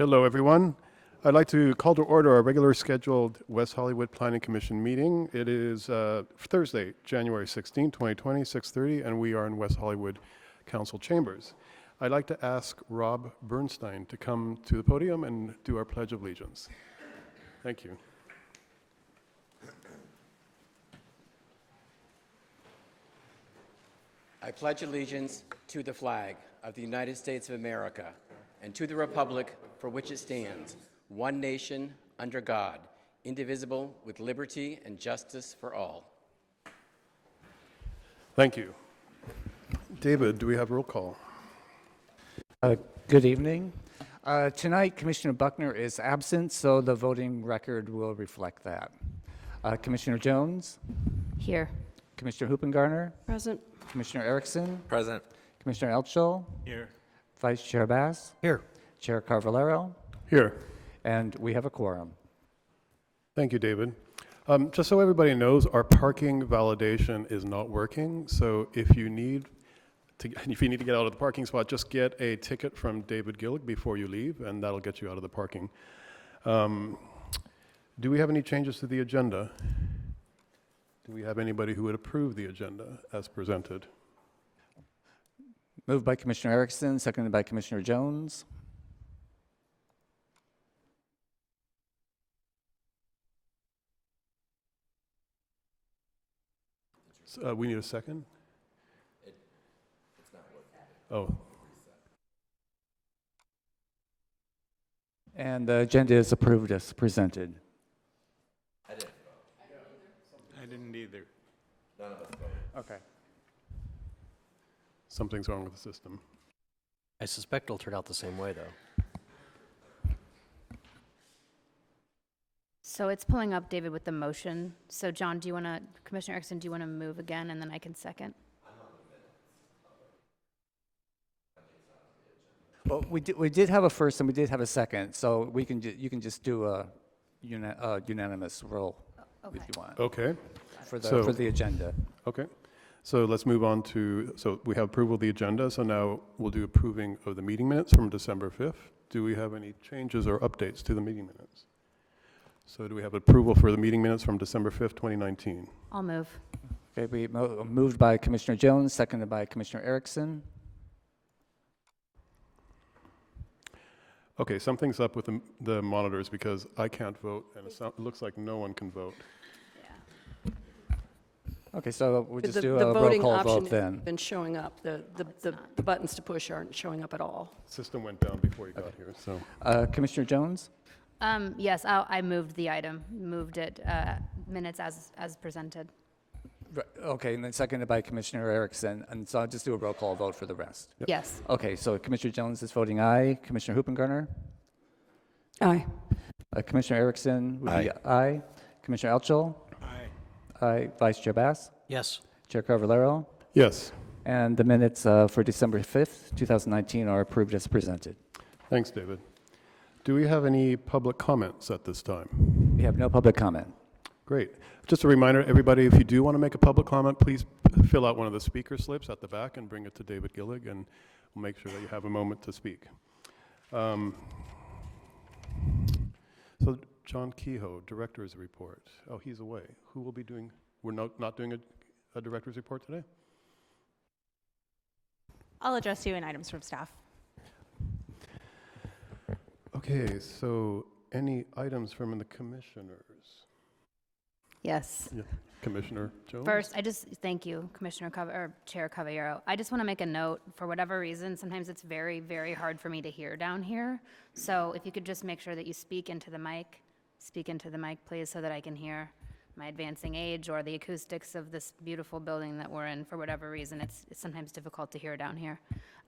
Hello, everyone. I'd like to call to order our regular scheduled West Hollywood Planning Commission meeting. It is Thursday, January 16, 2020, 6:30, and we are in West Hollywood Council Chambers. I'd like to ask Rob Bernstein to come to the podium and do our Pledge of Allegiance. Thank you. I pledge allegiance to the flag of the United States of America and to the republic for which it stands, one nation, under God, indivisible, with liberty and justice for all. Thank you. David, do we have roll call? Good evening. Tonight, Commissioner Buckner is absent, so the voting record will reflect that. Commissioner Jones? Here. Commissioner Hoopengarner? Present. Commissioner Erickson? Present. Commissioner Elchel? Here. Vice Chair Bass? Here. Chair Carvalero? Here. And we have a quorum. Thank you, David. Just so everybody knows, our parking validation is not working, so if you need to get out of the parking spot, just get a ticket from David Gillig before you leave, and that'll get you out of the parking. Do we have any changes to the agenda? Do we have anybody who would approve the agenda as presented? Moved by Commissioner Erickson, seconded by Commissioner Jones. We need a second? Oh. And the agenda is approved as presented. I didn't either. None of us voted. Okay. Something's wrong with the system. I suspect it'll turn out the same way, though. So it's pulling up, David, with the motion. So John, Commissioner Erickson, do you want to move again, and then I can second? Well, we did have a first and we did have a second, so we can you can just do a unanimous roll if you want Okay. for the agenda. Okay. So let's move on to, so we have approval of the agenda, so now we'll do approving of the meeting minutes from December 5th. Do we have any changes or updates to the meeting minutes? So do we have approval for the meeting minutes from December 5th, 2019? I'll move. Okay, moved by Commissioner Jones, seconded by Commissioner Erickson. Okay, something's up with the monitors because I can't vote, and it looks like no one can vote. Okay, so we'll just do The a roll voting call option vote then. hasn't been showing up. The buttons to push aren't showing up at all. System went down before you got here, so. Commissioner Jones? Yes, I moved the item, moved it, minutes as presented. Okay, and then seconded by Commissioner Erickson, and so I'll just do a roll call vote for the rest. Yep. Yes. Okay, so Commissioner Jones is voting aye. Commissioner Hoopengarner? Aye. Commissioner Erickson would be aye. Commissioner Elchel? Aye. Vice Chair Bass? Yes. Chair Carvalero? Yes. And the minutes for December 5th, 2019 are approved as presented. Thanks, David. Do we have any public comments at this time? We have no public comment. Great. Just a reminder, everybody, if you do want to make a public comment, please fill out one of the speaker slips at the back and bring it to David Gillig, and we'll make sure that you have a moment to speak. So John Kehoe, Director's Report. Oh, he's away. Who will be doing, we're not doing a Director's Report today? I'll address you in items from staff. Okay, so any items from the commissioners? Yes. Yeah. Commissioner Jones? First, thank you, Chair Caballero. I just want to make a note. For whatever reason, sometimes it's very, very hard for me to hear down here. So if you could just make sure that you speak into the mic, please, so that I can hear. My advancing age or the acoustics of this beautiful building that we're in, for whatever reason, it's sometimes difficult to hear down here.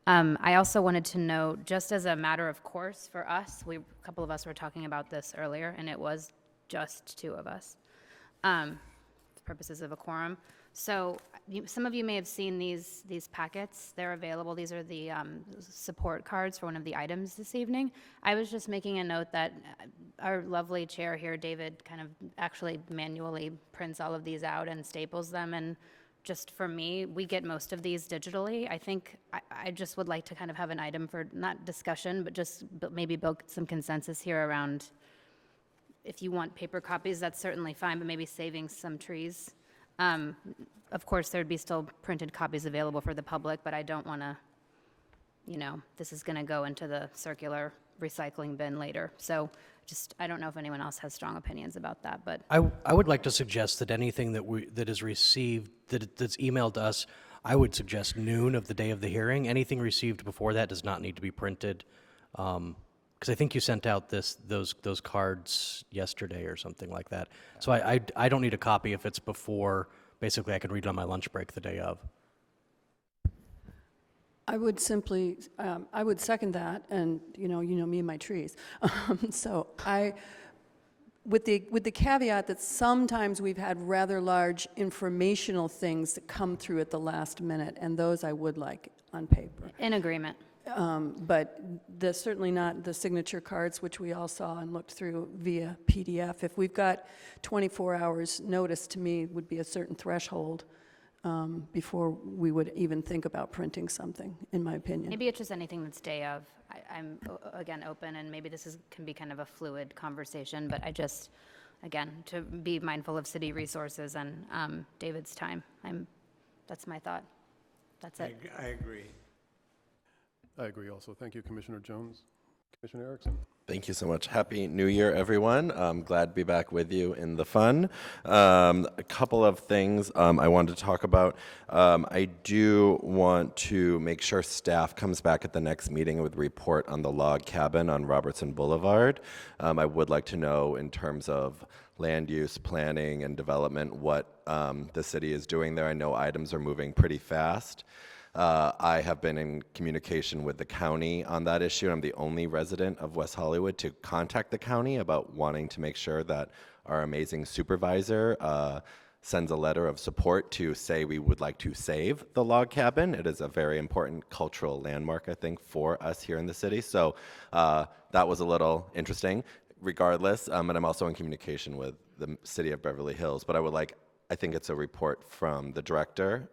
I also wanted to note, just as a matter of course for us, a couple of us were talking about this earlier, and it was just two of us. For purposes of a quorum. So some of you may have seen these packets. They're available. These are the support cards for one of the items this evening. I was just making a note that our lovely chair here, David, kind of actually manually prints all of these out and staples them and just for me, we get most of these digitally. I think I just would like to kind of have an item for, not discussion, but just maybe build some consensus here around, if you want paper copies, that's certainly fine, but maybe saving some trees. Of course, there'd be still printed copies available for the public, but I don't want to, this is going to go into the circular recycling bin later. So just, I don't know if anyone else has strong opinions about that, but I would like to suggest that anything that is received, that's emailed to us, I would suggest noon of the day of the hearing. Anything received before that does not need to be printed. Because I think you sent out those cards yesterday or something like that. So I don't need a copy if it's before. Basically, I could read it on my lunch break the day of. I would simply, I would second that, and you know me and my trees. So with the caveat that sometimes we've had rather large informational things that come through at the last minute, and those I would like on paper. in agreement. But certainly not the signature cards, which we all saw and looked through via PDF. If we've got 24 hours notice, to me, would be a certain threshold before we would even think about printing something, in my opinion. Maybe it's just anything that's day of. I'm, again, open, and maybe this can be kind of a fluid conversation, but I just, again, to be mindful of city resources and David's time. That's my thought. That's it. I agree. I agree also. Thank you, Commissioner Jones. Commissioner Erickson. Thank you so much. Happy New Year, everyone. I'm glad to be back with you in the fun. A couple of things I wanted to talk about. I do want to make sure staff comes back at the next meeting with a report on the log cabin on Robertson Boulevard. I would like to know, in terms of land use, planning, and development, what the city is doing there. I know items are moving pretty fast. I have been in communication with the county on that issue. I'm the only resident of West Hollywood to contact the county about wanting to make sure that our amazing supervisor sends a letter of support to say we would like to save the log cabin. It is a very important cultural landmark, I think, for us here in the city. So that was a little interesting, regardless. And I'm also in communication with the city of Beverly Hills. But I think it's a report from the director.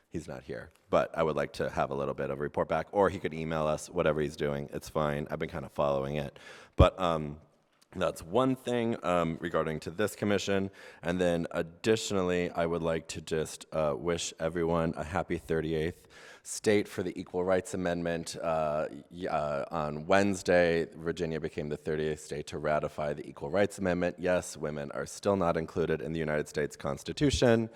He's not here, but I would like to have a little bit of a report back, or he could email us, whatever he's doing. It's fine. I've been kind of following it. But that's one thing regarding to this commission. And then additionally, I would like to just wish everyone a happy 38th state for the Equal Rights Amendment. On Wednesday, Virginia became the 38th state to ratify the Equal Rights Amendment. Yes, women are still not included in the United States Constitution.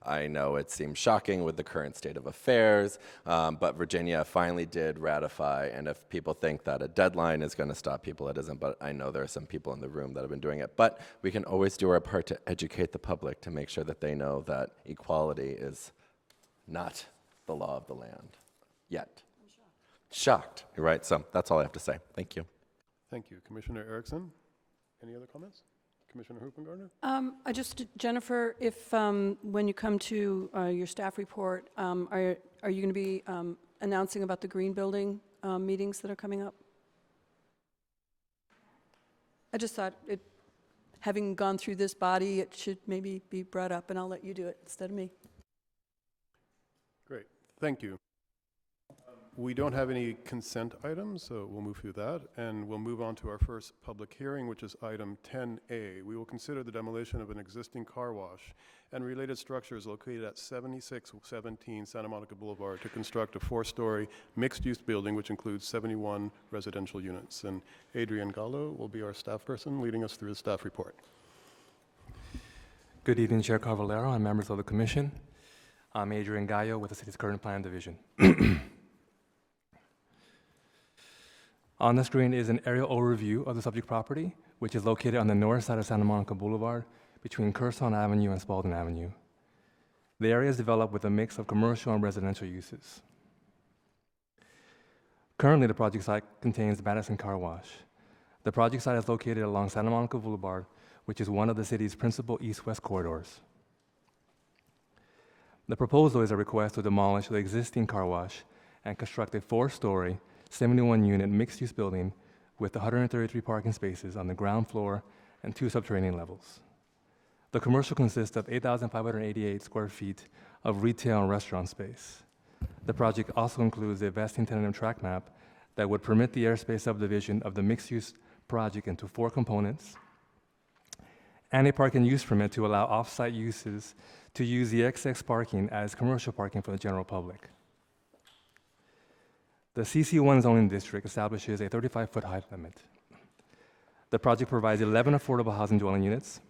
I know it seems shocking with the current state of affairs, but Virginia finally did ratify, and if people think that a deadline is going to stop people, it isn't, but I know there are some people in the room that have been doing it. But we can always do our part to educate the public to make sure that they know that equality is not the law of the land yet. I'm shocked. You're right, so that's all I have to say. Thank you. Thank you. Commissioner Erickson. Any other comments? Commissioner Hoopengartner? Jennifer, if when you come to your staff report, are you going to be announcing about the green building meetings that are coming up? I just thought, having gone through this body, it should maybe be brought up, and I'll let you do it instead of me. Great. Thank you. We don't have any consent items, so we'll move through that, and we'll move on to our first public hearing, which is item 10A. We will consider the demolition of an existing car wash and related structures located at 7617 Santa Monica Boulevard to construct a 4-story mixed-use building, which includes 71 residential units. And Adrian Gallo will be our staff person leading us through the staff report. Good evening, Chair Carvalero and members of the Commission. I'm Adrian Gallo with the city's current plan division. On the screen is an aerial overview of the subject property, which is located on the north side of Santa Monica Boulevard between Curzon Avenue and Spalding Avenue. The area is developed with a mix of commercial and residential uses. Currently, the project site contains the Madison Car Wash. The project site is located along Santa Monica Boulevard, which is one of the city's principal east-west corridors. The proposal is a request to demolish the existing car wash and construct a 4-story, 71-unit mixed-use building with 133 parking spaces on the ground floor and 2 subterranean levels. The commercial consists of 8,588 square feet of retail and restaurant space. The project also includes a vesting tentative track map that would permit the airspace subdivision of the mixed-use project into 4 components, and a parking use permit to allow off-site uses to use the XX parking as commercial parking for the general public. The CC1 zoning district establishes a 35-foot height limit. The project provides 11 affordable housing dwelling units.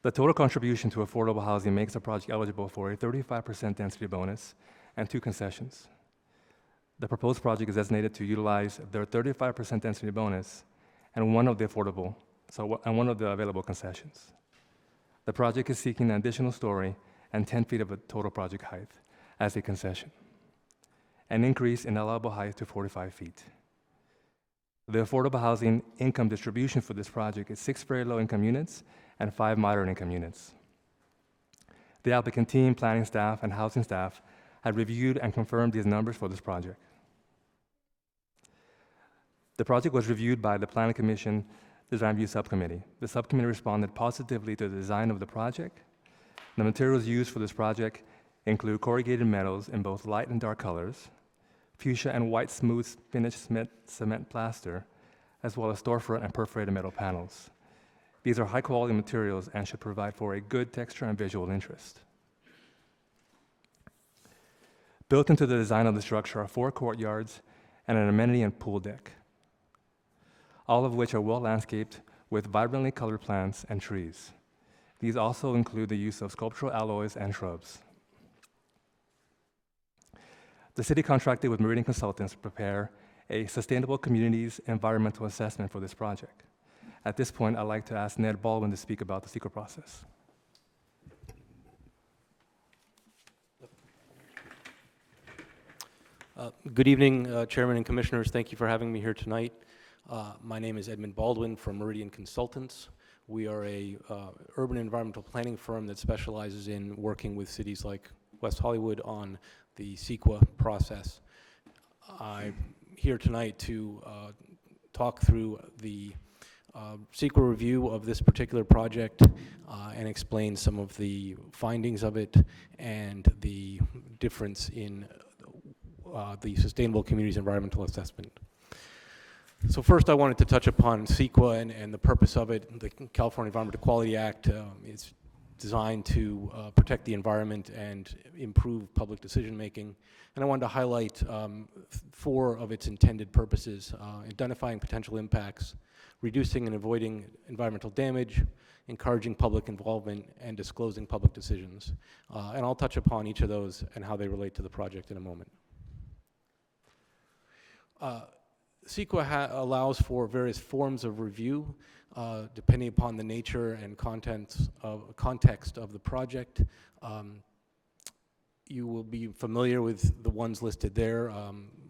The total contribution to affordable housing makes the project eligible for a 35% density bonus and 2 concessions. The proposed project is designated to utilize their 35% density bonus and one of the available concessions. The project is seeking an additional story and 10 feet of a total project height as a concession, an increase in allowable height to 45 feet. The affordable housing income distribution for this project is 6 very low income units and 5 moderate income units. The applicant team, planning staff, and housing staff have reviewed and confirmed these numbers for this project. The project was reviewed by the Planning Commission Design Review Subcommittee. The subcommittee responded positively to the design of the project. The materials used for this project include corrugated metals in both light and dark colors, fuchsia and white smooth finished cement plaster, as well as storefront and perforated metal panels. These are high-quality materials and should provide for a good texture and visual interest. Built into the design of the structure are 4 courtyards and an amenity and pool deck, all of which are well landscaped with vibrantly colored plants and trees. These also include the use of sculptural alloys and shrubs. The city contracted with Meridian Consultants to prepare a sustainable communities environmental assessment for this project. At this point, I'd like to ask Ned Baldwin to speak about the secret process. Good evening, Chairman and Commissioners. Thank you for having me here tonight. My name is Edmund Baldwin from Meridian Consultants. We are a urban environmental planning firm that specializes in working with cities like West Hollywood on the CEQA process. I'm here tonight to talk through the CEQA review of this particular project and explain some of the findings of it and the difference in the Sustainable Communities Environmental Assessment. So first I wanted to touch upon CEQA and the purpose of it. The California Environmental Quality Act is designed to protect the environment and improve public decision making. And I wanted to highlight 4 of its intended purposes: identifying potential impacts, reducing and avoiding environmental damage, encouraging public involvement, and disclosing public decisions. And I'll touch upon each of those and how they relate to the project in a moment. CEQA allows for various forms of review depending upon the nature and context of the project. You will be familiar with the ones listed there,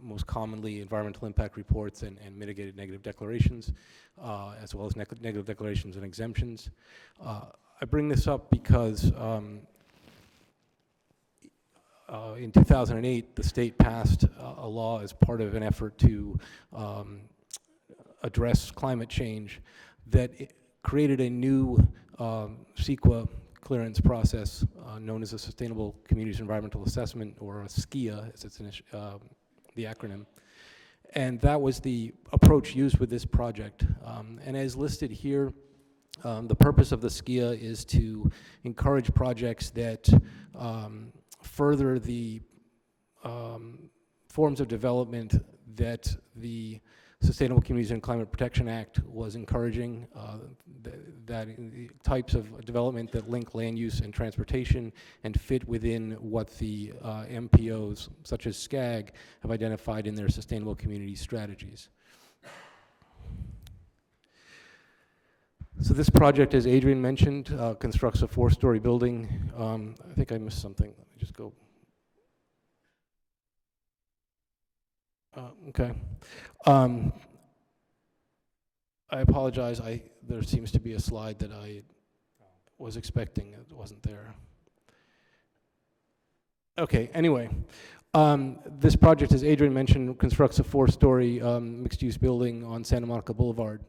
most commonly environmental impact reports and mitigated negative declarations, as well as negative declarations and exemptions. I bring this up because in 2008, the state passed a law as part of an effort to address climate change that created a new CEQA clearance process known as a Sustainable Communities Environmental Assessment, or a SCIA, as it's the acronym. And that was the approach used with this project. And as listed here, the purpose of the SCIA is to encourage projects that further the forms of development that the Sustainable Communities and Climate Protection Act was encouraging, that types of development that link land use and transportation and fit within what the MPOs, such as SCAG, have identified in their sustainable community strategies. So this project, as Adrian mentioned, constructs a 4-story building. I think I missed something. Let me just go. Okay. I apologize. There seems to be a slide that I was expecting. It wasn't there. Okay. Anyway, this project, as Adrian mentioned, constructs a 4-story mixed-use building on Santa Monica Boulevard.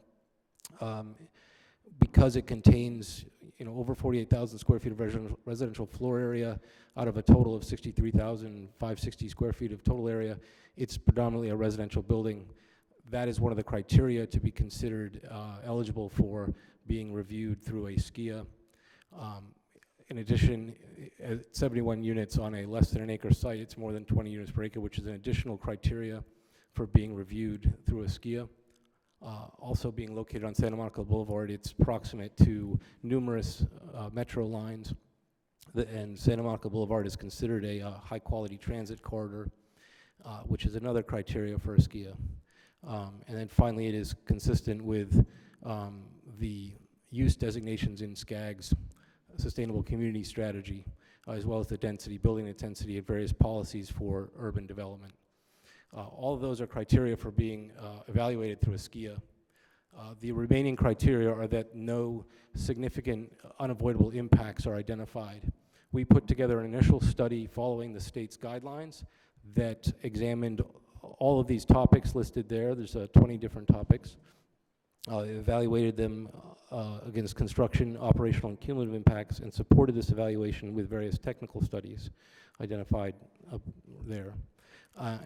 because it contains, over 48,000 square feet of residential floor area out of a total of 63,560 square feet of total area, it's predominantly a residential building. That is one of the criteria to be considered eligible for being reviewed through a SKIA. In addition, at 71 units on a less than an acre site, it's more than 20 units per acre, which is an additional criteria for being reviewed through a SKIA. Also being located on Santa Monica Boulevard, it's proximate to numerous metro lines, and Santa Monica Boulevard is considered a high-quality transit corridor, which is another criteria for a SKIA. And then finally, it is consistent with the use designations in SCAG's Sustainable Community Strategy, as well as the density, building intensity, and various policies for urban development. All of those are criteria for being evaluated through a SKIA. The remaining criteria are that no significant unavoidable impacts are identified. We put together an initial study following the state's guidelines that examined all of these topics listed there. There's 20 different topics. Evaluated them against construction, operational, and cumulative impacts, and supported this evaluation with various technical studies identified there.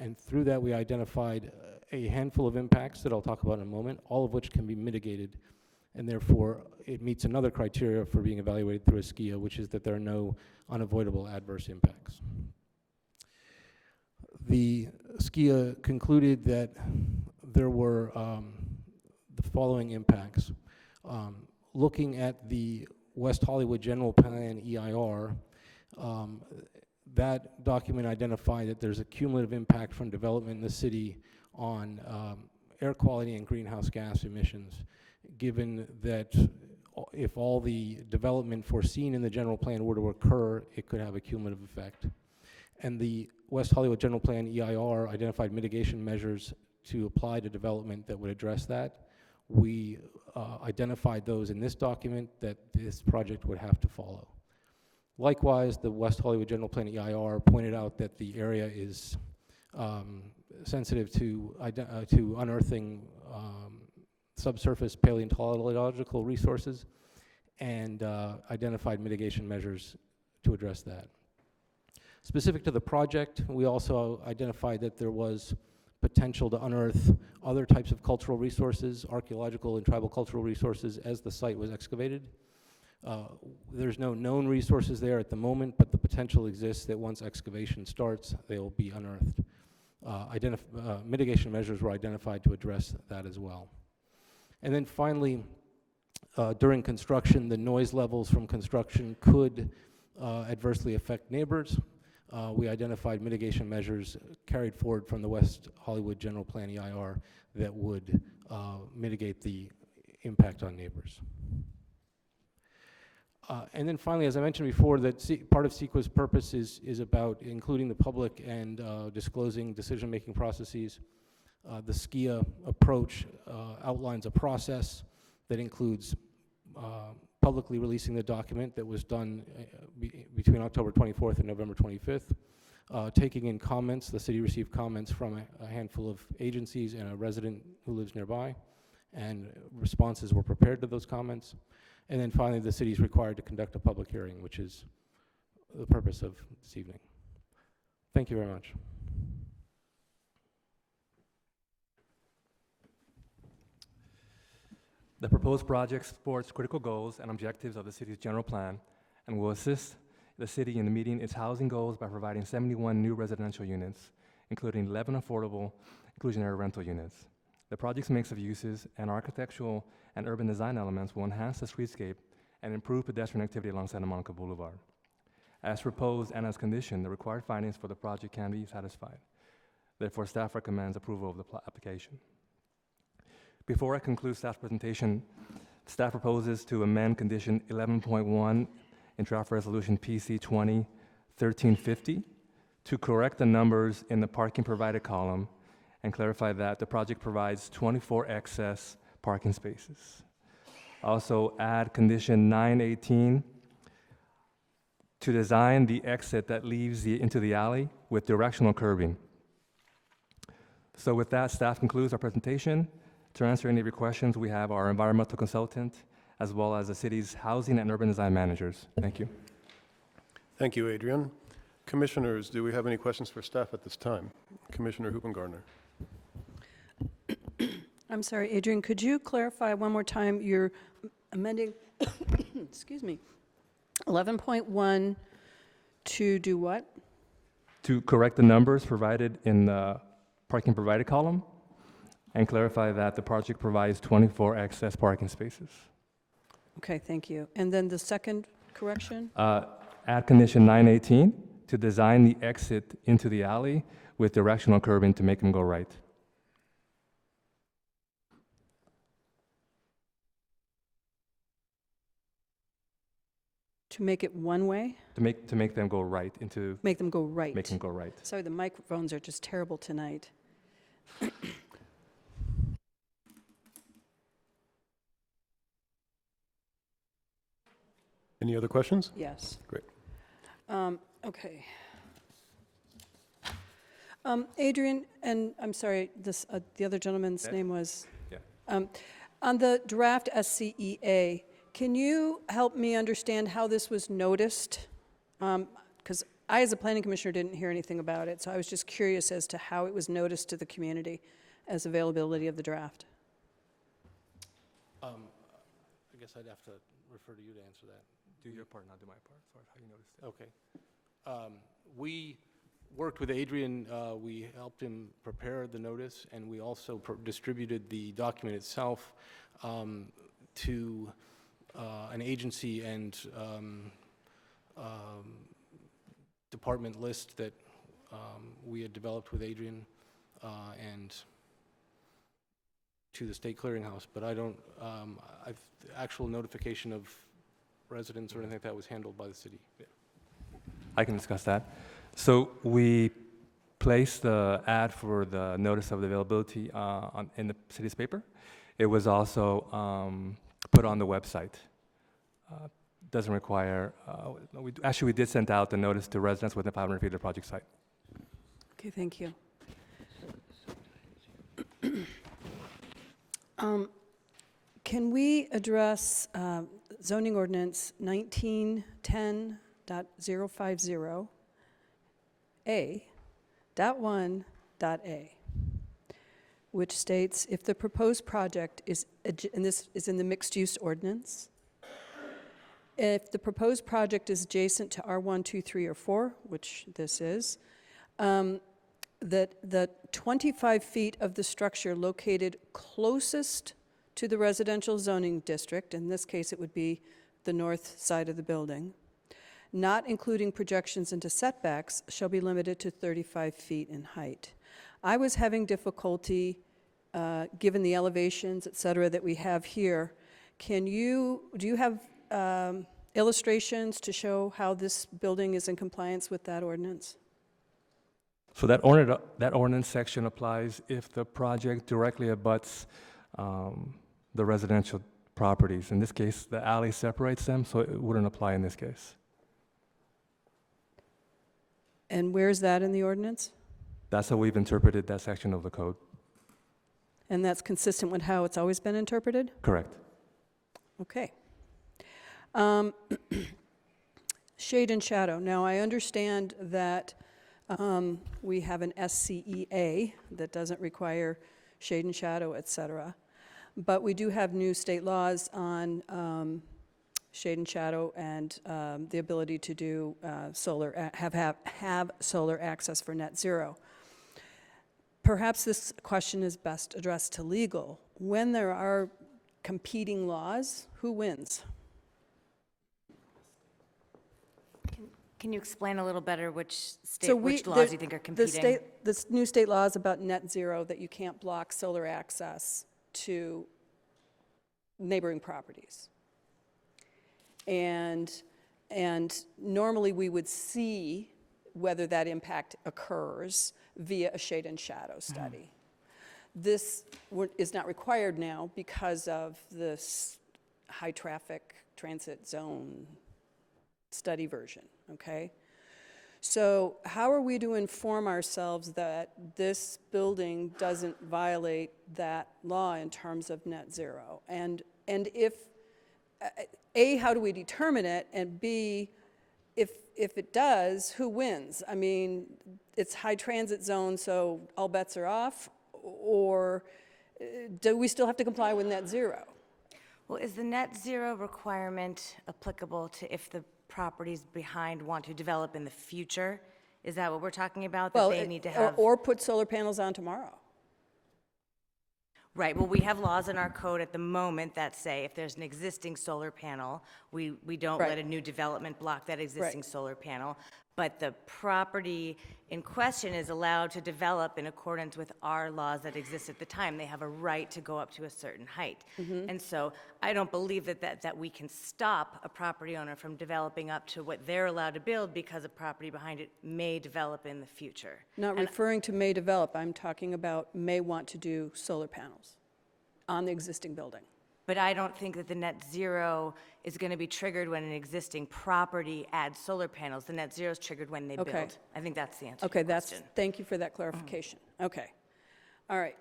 And through that, we identified a handful of impacts that I'll talk about in a moment, all of which can be mitigated, and therefore it meets another criteria for being evaluated through a SKIA, which is that there are no unavoidable adverse impacts. The SKIA concluded that there were the following impacts. Looking at the West Hollywood General Plan EIR, that document identified that there's a cumulative impact from development in the city on air quality and greenhouse gas emissions, given that if all the development foreseen in the general plan were to occur, it could have a cumulative effect. And the West Hollywood General Plan EIR identified mitigation measures to apply to development that would address that. We identified those in this document that this project would have to follow. Likewise, the West Hollywood General Plan EIR pointed out that the area is sensitive to unearthing subsurface paleontological resources, and identified mitigation measures to address that. Specific to the project, we also identified that there was potential to unearth other types of cultural resources, archaeological and tribal cultural resources, as the site was excavated. There's no known resources there at the moment, but the potential exists that once excavation starts, they will be unearthed. Mitigation measures were identified to address that as well. And then finally, during construction, the noise levels from construction could adversely affect neighbors. We identified mitigation measures carried forward from the West Hollywood General Plan EIR that would mitigate the impact on neighbors. And then finally, as I mentioned before, that part of CEQA's purpose is about including the public and disclosing decision-making processes. The SKIA approach outlines a process that includes publicly releasing the document that was done between October 24th and November 25th, taking in comments. The city received comments from a handful of agencies and a resident who lives nearby, and responses were prepared to those comments. And then finally, the city is required to conduct a public hearing, which is the purpose of this evening. Thank you very much. The proposed project supports critical goals and objectives of the city's general plan and will assist the city in meeting its housing goals by providing 71 new residential units, including 11 affordable inclusionary rental units. The project's mix of uses and architectural and urban design elements will enhance the streetscape and improve pedestrian activity along Santa Monica Boulevard. As proposed and as conditioned, the required findings for the project can be satisfied. Therefore, staff recommends approval of the application. Before I conclude staff's presentation, staff proposes to amend condition 11.1 in draft resolution PC 201350 to correct the numbers in the parking provided column and clarify that the project provides 24 excess parking spaces. Also add condition 918 to design the exit that leads into the alley with directional curbing. So with that, staff concludes our presentation. To answer any of your questions, we have our environmental consultant, as well as the city's housing and urban design managers. Thank you. Thank you, Adrian. Commissioners, do we have any questions for staff at this time? Commissioner Hoopengarner. I'm sorry, Adrian, could you clarify one more time, you're amending, excuse me, 11.1 to do what? To correct the numbers provided in the parking provided column and clarify that the project provides 24 excess parking spaces. Okay, thank you. And then the second correction? Add condition 918 to design the exit into the alley with directional curbing to make them go right. To make it one way? To make them go right into Make them go right. make them go right. Sorry, the microphones are just terrible tonight. Any other questions? Yes. Great. Okay. Adrian, and I'm sorry, this, the other gentleman's name was? Yeah. On the draft SCEA, can you help me understand how this was noticed? Because I, as a planning commissioner, didn't hear anything about it, so I was just curious as to how it was noticed to the community as availability of the draft. I guess I'd have to refer to you to answer that. Do your part, not do my part. Sorry, how you noticed it. Okay. We worked with Adrian. We helped him prepare the notice, and we also distributed the document itself to an agency and department list that we had developed with Adrian and to the state clearinghouse. But I don't, actual notification of residents or anything like that was handled by the city. Yeah. I can discuss that. So we placed the ad for the notice of availability in the city's paper. It was also put on the website. Doesn't require, we did send out the notice to residents within 500 feet of the project site. Okay, thank you. Can we address zoning ordinance 1910.050A.1.A, which states if the proposed project is, and this is in the mixed use ordinance, if the proposed project is adjacent to R1, 2, 3, or 4, which this is, that the 25 feet of the structure located closest to the residential zoning district, in this case it would be the north side of the building, not including projections into setbacks, shall be limited to 35 feet in height. I was having difficulty, given the elevations, et cetera, that we have here. Do you have illustrations to show how this building is in compliance with that ordinance? So that ordinance section applies if the project directly abuts the residential properties. In this case, the alley separates them, so it wouldn't apply in this case. And where is that in the ordinance? That's how we've interpreted that section of the code. And that's consistent with how it's always been interpreted? Correct. Okay. Shade and shadow. Now, I understand that we have an SCEA that doesn't require shade and shadow, et cetera. But we do have new state laws on shade and shadow and the ability to do solar, have solar access for net zero. Perhaps this question is best addressed to legal. When there are competing laws, who wins? Can you explain a little better which So which laws you think are competing? This new state law is about net zero, that you can't block solar access to neighboring properties. And normally we would see whether that impact occurs via a shade and shadow study. This is not required now because of this high traffic transit zone study version, okay? So how are we to inform ourselves that this building doesn't violate that law in terms of net zero? And if A, how do we determine it? And B, if it does, who wins? I mean, it's high transit zone, so all bets are off, or do we still have to comply with net zero? Well, is the net zero requirement applicable to if the properties behind want to develop in the future? Is that what we're talking about, that Well, they need to have? or put solar panels on tomorrow. Right, well, we have laws in our code at the moment that say if there's an existing solar panel, we don't Right. let a new development block that existing Right. solar panel. But the property in question is allowed to develop in accordance with our laws that exist at the time. They have a right to go up to a certain height. And so I don't believe that we can stop a property owner from developing up to what they're allowed to build because a property behind it may develop in the future. Not referring to may develop, I'm talking about may want to do solar panels on the existing building. But I don't think that the net zero is going to be triggered when an existing property adds solar panels. The net zero is triggered when they Okay. build. I think that's the answer to Okay, your question. thank you for that clarification. Okay, all right.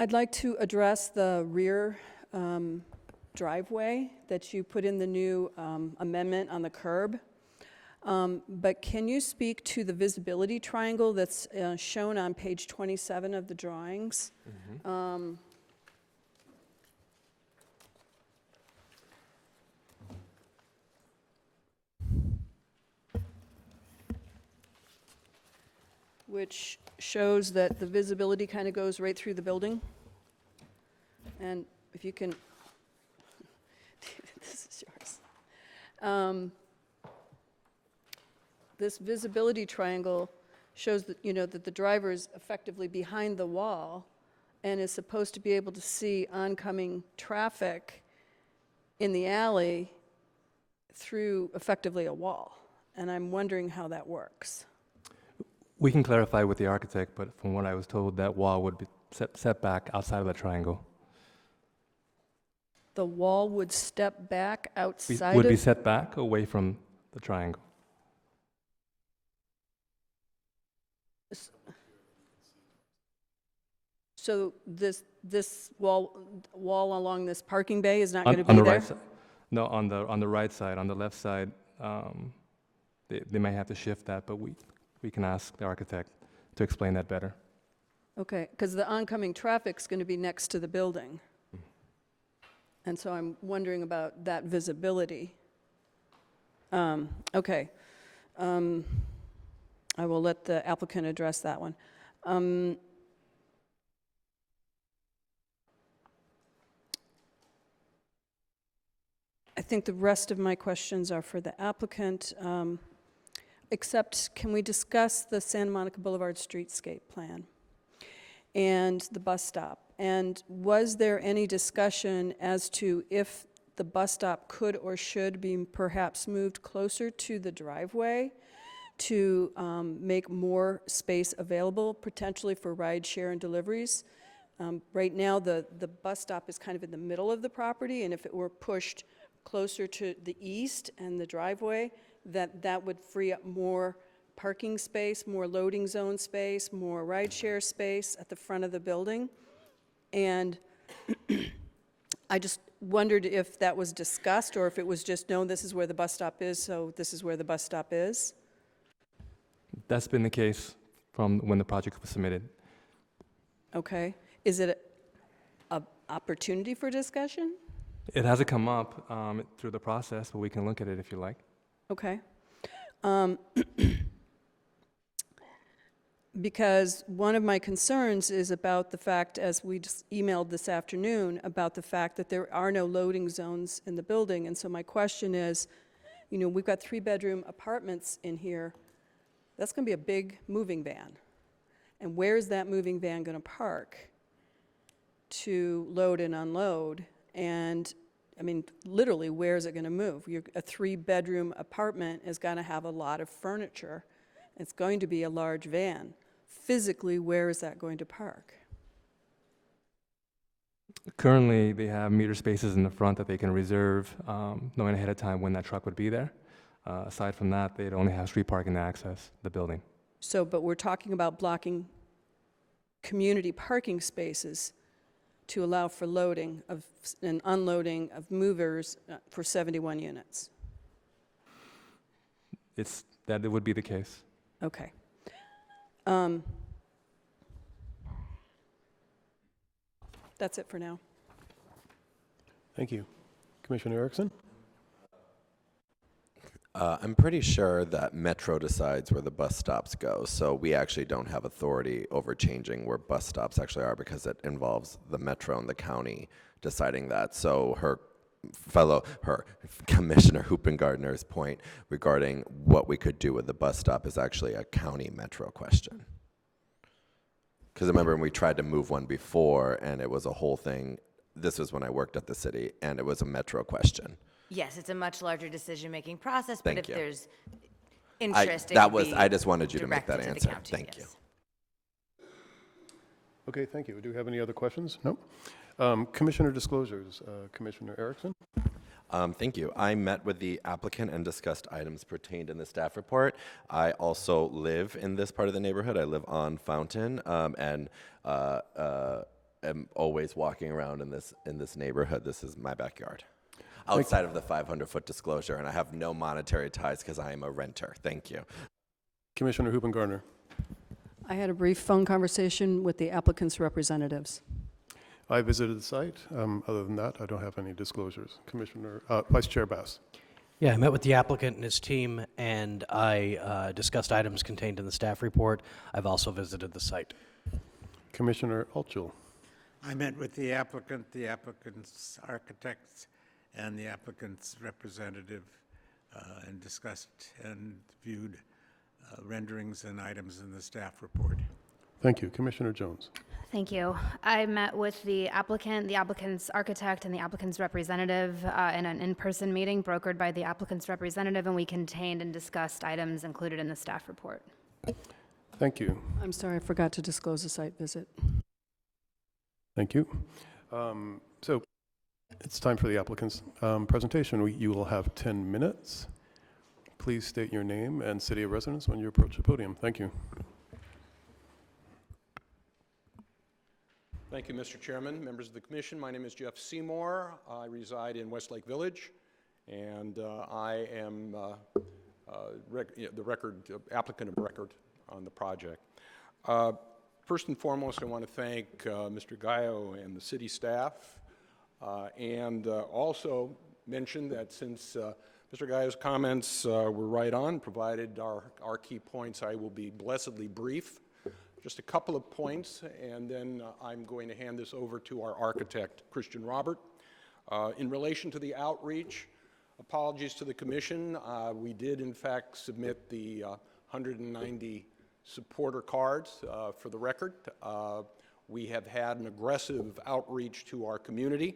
I'd like to address the rear driveway that you put in the new amendment on the curb. But can you speak to the visibility triangle that's shown on page 27 of the drawings? Which shows that the visibility kind of goes right through the building. And if you can, this is yours. This visibility triangle shows that, that the driver is effectively behind the wall and is supposed to be able to see oncoming traffic in the alley through effectively a wall. And I'm wondering how that works. We can clarify with the architect, but from what I was told, that wall would be set back outside of the triangle. The wall would step back outside Would of... be set back away from the triangle. So this wall along this parking bay is not On going to on be the there? right side. No, on the right side. On the left side, they may have to shift that, but we can ask the architect to explain that better. Okay, because the oncoming traffic's going to be next to the building. And so I'm wondering about that visibility. Okay. I will let the applicant address that one. I think the rest of my questions are for the applicant, except can we discuss the Santa Monica Boulevard streetscape plan and the bus stop? And was there any discussion as to if the bus stop could or should be perhaps moved closer to the driveway to make more space available, potentially for ride share and deliveries? Right now, the bus stop is kind of in the middle of the property, and if it were pushed closer to the east and the driveway, that would free up more parking space, more loading zone space, more ride share space at the front of the building. And I just wondered if that was discussed or if it was just, no, this is where the bus stop is, so this is where the bus stop is. That's been the case from when the project was submitted. Okay. Is it an opportunity for discussion? It hasn't come up through the process, but we can look at it if you like. Okay. Because one of my concerns is about the fact, as we just emailed this afternoon, about the fact that there are no loading zones in the building. And so my question is, we've got 3-bedroom apartments in here. That's going to be a big moving van. And where is that moving van going to park to load and unload? And, I mean, literally, where is it going to move? A 3-bedroom apartment is going to have a lot of furniture. It's going to be a large van. Physically, where is that going to park? Currently, they have meter spaces in the front that they can reserve, knowing ahead of time when that truck would be there. Aside from that, they'd only have street parking to access the building. So, but we're talking about blocking community parking spaces to allow for loading of and unloading of movers for 71 units. That it would be the case. Okay. That's it for now. Thank you. Commissioner Erickson? I'm pretty sure that Metro decides where the bus stops go, so we actually don't have authority over changing where bus stops actually are because it involves the Metro and the county deciding that. So her Commissioner Hoopengardner's point regarding what we could do with the bus stop is actually a county Metro question. Because I remember when we tried to move one before and it was a whole thing. This was when I worked at the city and it was a Metro question. Yes, it's a much larger decision-making process, but Thank if you. there's interest, it could be I just wanted you to make that directed to the answer. county, Thank you. yes. Okay, thank you. Do we have any other questions? No? Commissioner disclosures. Commissioner Erickson? Thank you. I met with the applicant and discussed items pertained in the staff report. I also live in this part of the neighborhood. I live on Fountain and am always walking around in this neighborhood. This is my backyard. Outside of the 500-foot disclosure, and I have no monetary ties because I am a renter. Thank you. Commissioner Hoopengardner? I had a brief phone conversation with the applicant's representatives. I visited the site. Other than that, I don't have any disclosures. Vice Chair Bass? Yeah, I met with the applicant and his team, and I discussed items contained in the staff report. I've also visited the site. Commissioner Altschul? I met with the applicant's architects, and the applicant's representative and discussed and viewed renderings and items in the staff report. Thank you. Commissioner Jones? Thank you. I met with the applicant, the applicant's architect, and the applicant's representative in an in-person meeting brokered by the applicant's representative, and we contained and discussed items included in the staff report. Thank you. I'm sorry, I forgot to disclose the site visit. Thank you. So it's time for the applicant's presentation. You will have 10 minutes. Please state your name and city of residence when you approach the podium. Thank you. Thank you, Mr. Chairman, members of the commission. My name is Jeff Seymour. I reside in Westlake Village, and I am the applicant of record on the project. First and foremost, I want to thank Mr. Gallo and the city staff, and also mention that since Mr. Gallo's comments were right on, provided our key points, I will be blessedly brief. Just a couple of points, and then I'm going to hand this over to our architect, Christian Robert. In relation to the outreach, apologies to the commission. We did, in fact, submit the 190 supporter cards for the record. We have had an aggressive outreach to our community,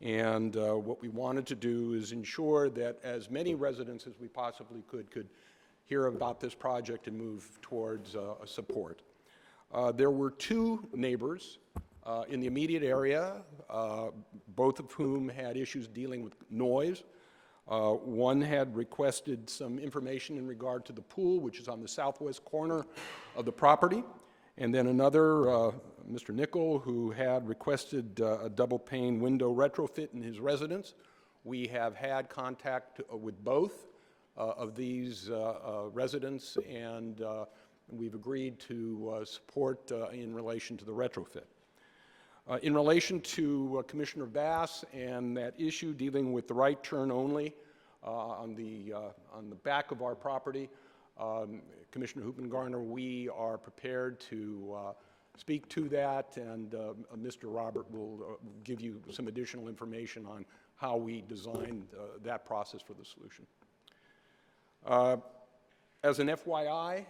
and what we wanted to do is ensure that as many residents as we possibly could hear about this project and move towards support. There were two neighbors in the immediate area, both of whom had issues dealing with noise. One had requested some information in regard to the pool, which is on the southwest corner of the property. And then another, Mr. Nickel, who had requested a double-pane window retrofit in his residence. We have had contact with both of these residents, and we've agreed to support in relation to the retrofit. In relation to Commissioner Bass and that issue dealing with the right turn only on the back of our property, Commissioner Hoopengardner, we are prepared to speak to that, and Mr. Robert will give you some additional information on how we designed that process for the solution. As an FYI,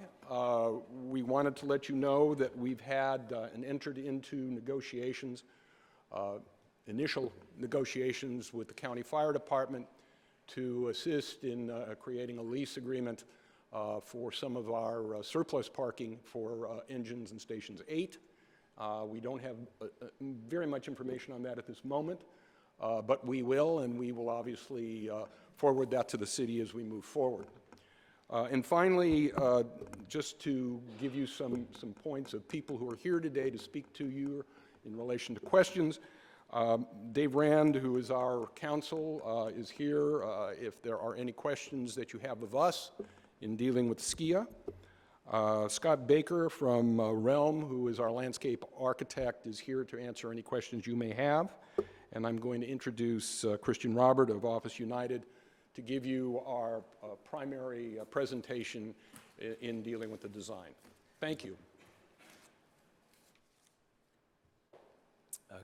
we wanted to let you know that we've had and entered into negotiations, initial negotiations with the county fire department to assist in creating a lease agreement for some of our surplus parking for engines in Stations 8. We don't have very much information on that at this moment, but we will, and we will obviously forward that to the city as we move forward. And finally, just to give you some points of people who are here today to speak to you in relation to questions. Dave Rand, who is our counsel, is here if there are any questions that you have of us in dealing with SKIA. Scott Baker from Realm, who is our landscape architect, is here to answer any questions you may have. And I'm going to introduce Christian Robert of Office United to give you our primary presentation in dealing with the design. Thank you.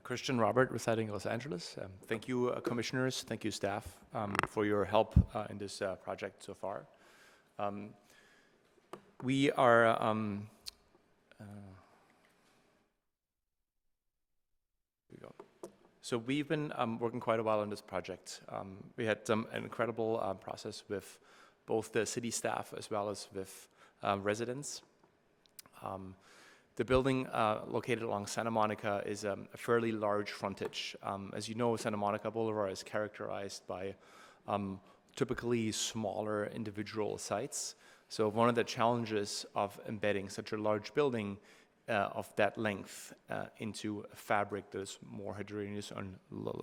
Christian Robert, residing in Los Angeles. Thank you, commissioners. Thank you, staff, for your help in this project so far. We are So we've been working quite a while on this project. We had an incredible process with both the city staff as well as with residents. The building located along Santa Monica is a fairly large frontage. As you know, Santa Monica Boulevard is characterized by typically smaller individual sites. So one of the challenges of embedding such a large building of that length into a fabric that is more heterogeneous and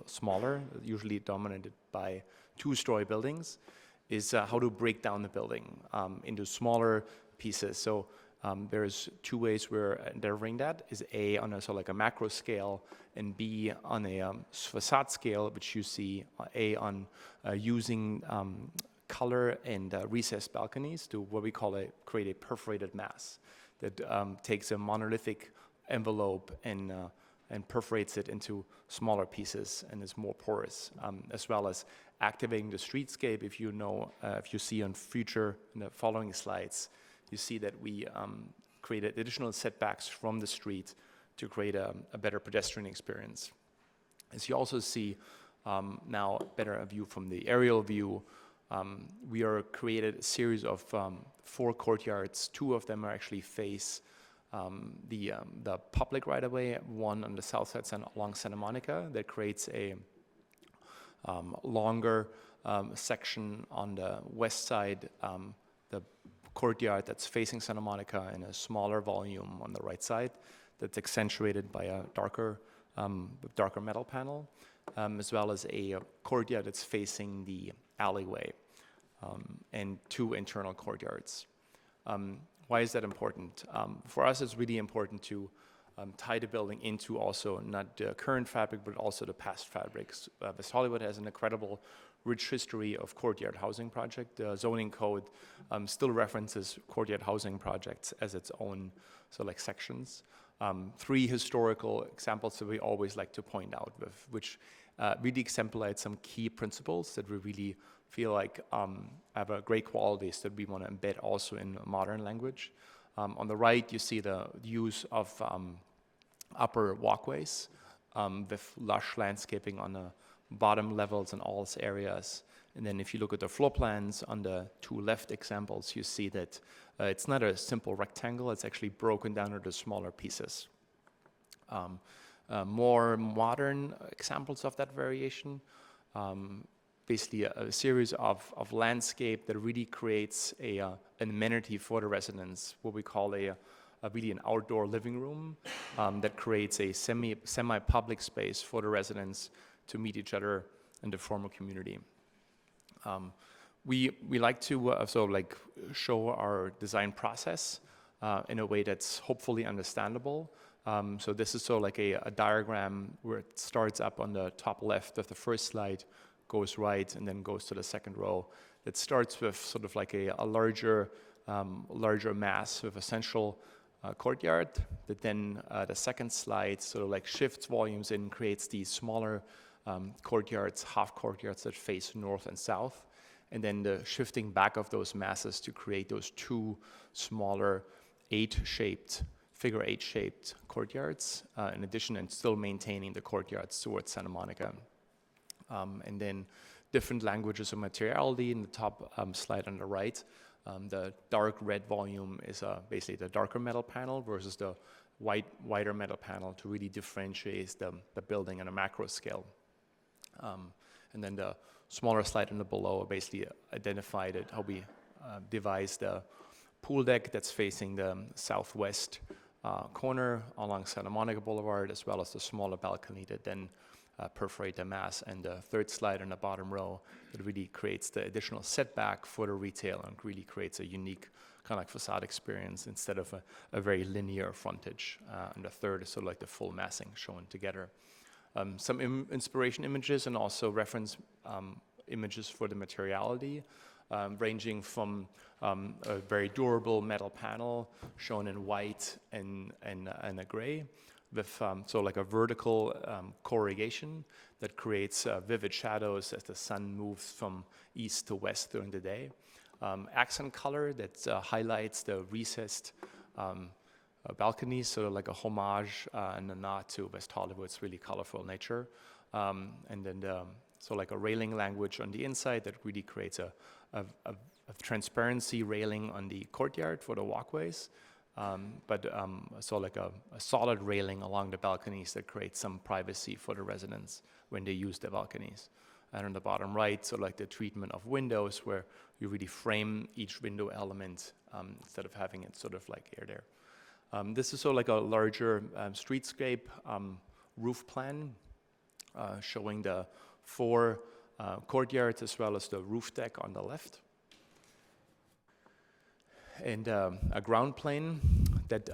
smaller, usually dominated by two-story buildings, is how to break down the building into smaller pieces. So there's two ways we're endeavoring that, is A, on a sort of like a macro scale, and B, on a facade scale, which you see, A, on using color and recessed balconies to what we call create a perforated mass that takes a monolithic envelope and perforates it into smaller pieces and is more porous, as well as activating the streetscape. If you know, if you see on in the following slides, you see that we created additional setbacks from the street to create a better pedestrian experience. As you also see now, better a view from the aerial view, we are created a series of 4 courtyards. 2 of them are actually face the public right-of-way, one on the south side along Santa Monica that creates a longer section on the west side, the courtyard that's facing Santa Monica, and a smaller volume on the right side that's accentuated by a darker metal panel, as well as a courtyard that's facing the alleyway, and 2 internal courtyards. Why is that important? For us, it's really important to tie the building into also not the current fabric, but also the past fabrics. West Hollywood has an incredible rich history of courtyard housing project. The zoning code still references courtyard housing projects as its own sections. 3 historical examples that we always like to point out, which really exemplify some key principles that we really feel like have great qualities that we want to embed also in modern language. On the right, you see the use of upper walkways with lush landscaping on the bottom levels in all areas. And then if you look at the floor plans on the 2 left examples, you see that it's not a simple rectangle, it's actually broken down into smaller pieces. More modern examples of that variation, basically a series of landscape that really creates an amenity for the residents, what we call really an outdoor living room that creates a semi-public space for the residents to meet each other and to form a community. We like to show our design process in a way that's hopefully understandable. So this is a diagram where it starts up on the top left of the first slide, goes right, and then goes to the second row. It starts with a larger mass with a central courtyard, but then the second slide shifts volumes in, creates these smaller courtyards, half courtyards that face north and south, and then the shifting back of those masses to create those 2 smaller figure 8-shaped courtyards, in addition, and still maintaining the courtyards towards Santa Monica. And then different languages of materiality in the top slide on the right. The dark red volume is basically the darker metal panel versus the whiter metal panel to really differentiate the building on a macro scale. And then the smaller slide in the below basically identified how we devised the pool deck that's facing the southwest corner along Santa Monica Boulevard, as well as the smaller balcony that then perforate the mass, and the third slide in the bottom row that really creates the additional setback for the retail and really creates a unique kind of like facade experience instead of a very linear frontage. And the third is sort of like the full massing shown together. Some inspiration images and also reference images for the materiality, ranging from a very durable metal panel shown in white and a gray, with so like a vertical corrugation that creates vivid shadows as the sun moves from east to west during the day. Accent color that highlights the recessed balconies, sort of like a homage and a nod to West Hollywood's really colorful nature. And then so like a railing language on the inside that really creates a transparency railing on the courtyard for the walkways. So like a solid railing along the balconies that creates some privacy for the residents when they use the balconies. And on the bottom right, so like the treatment of windows where you really frame each window element instead of having it sort of like here there. This is sort of like a larger streetscape roof plan showing the 4 courtyards as well as the roof deck on the left. And a ground plane that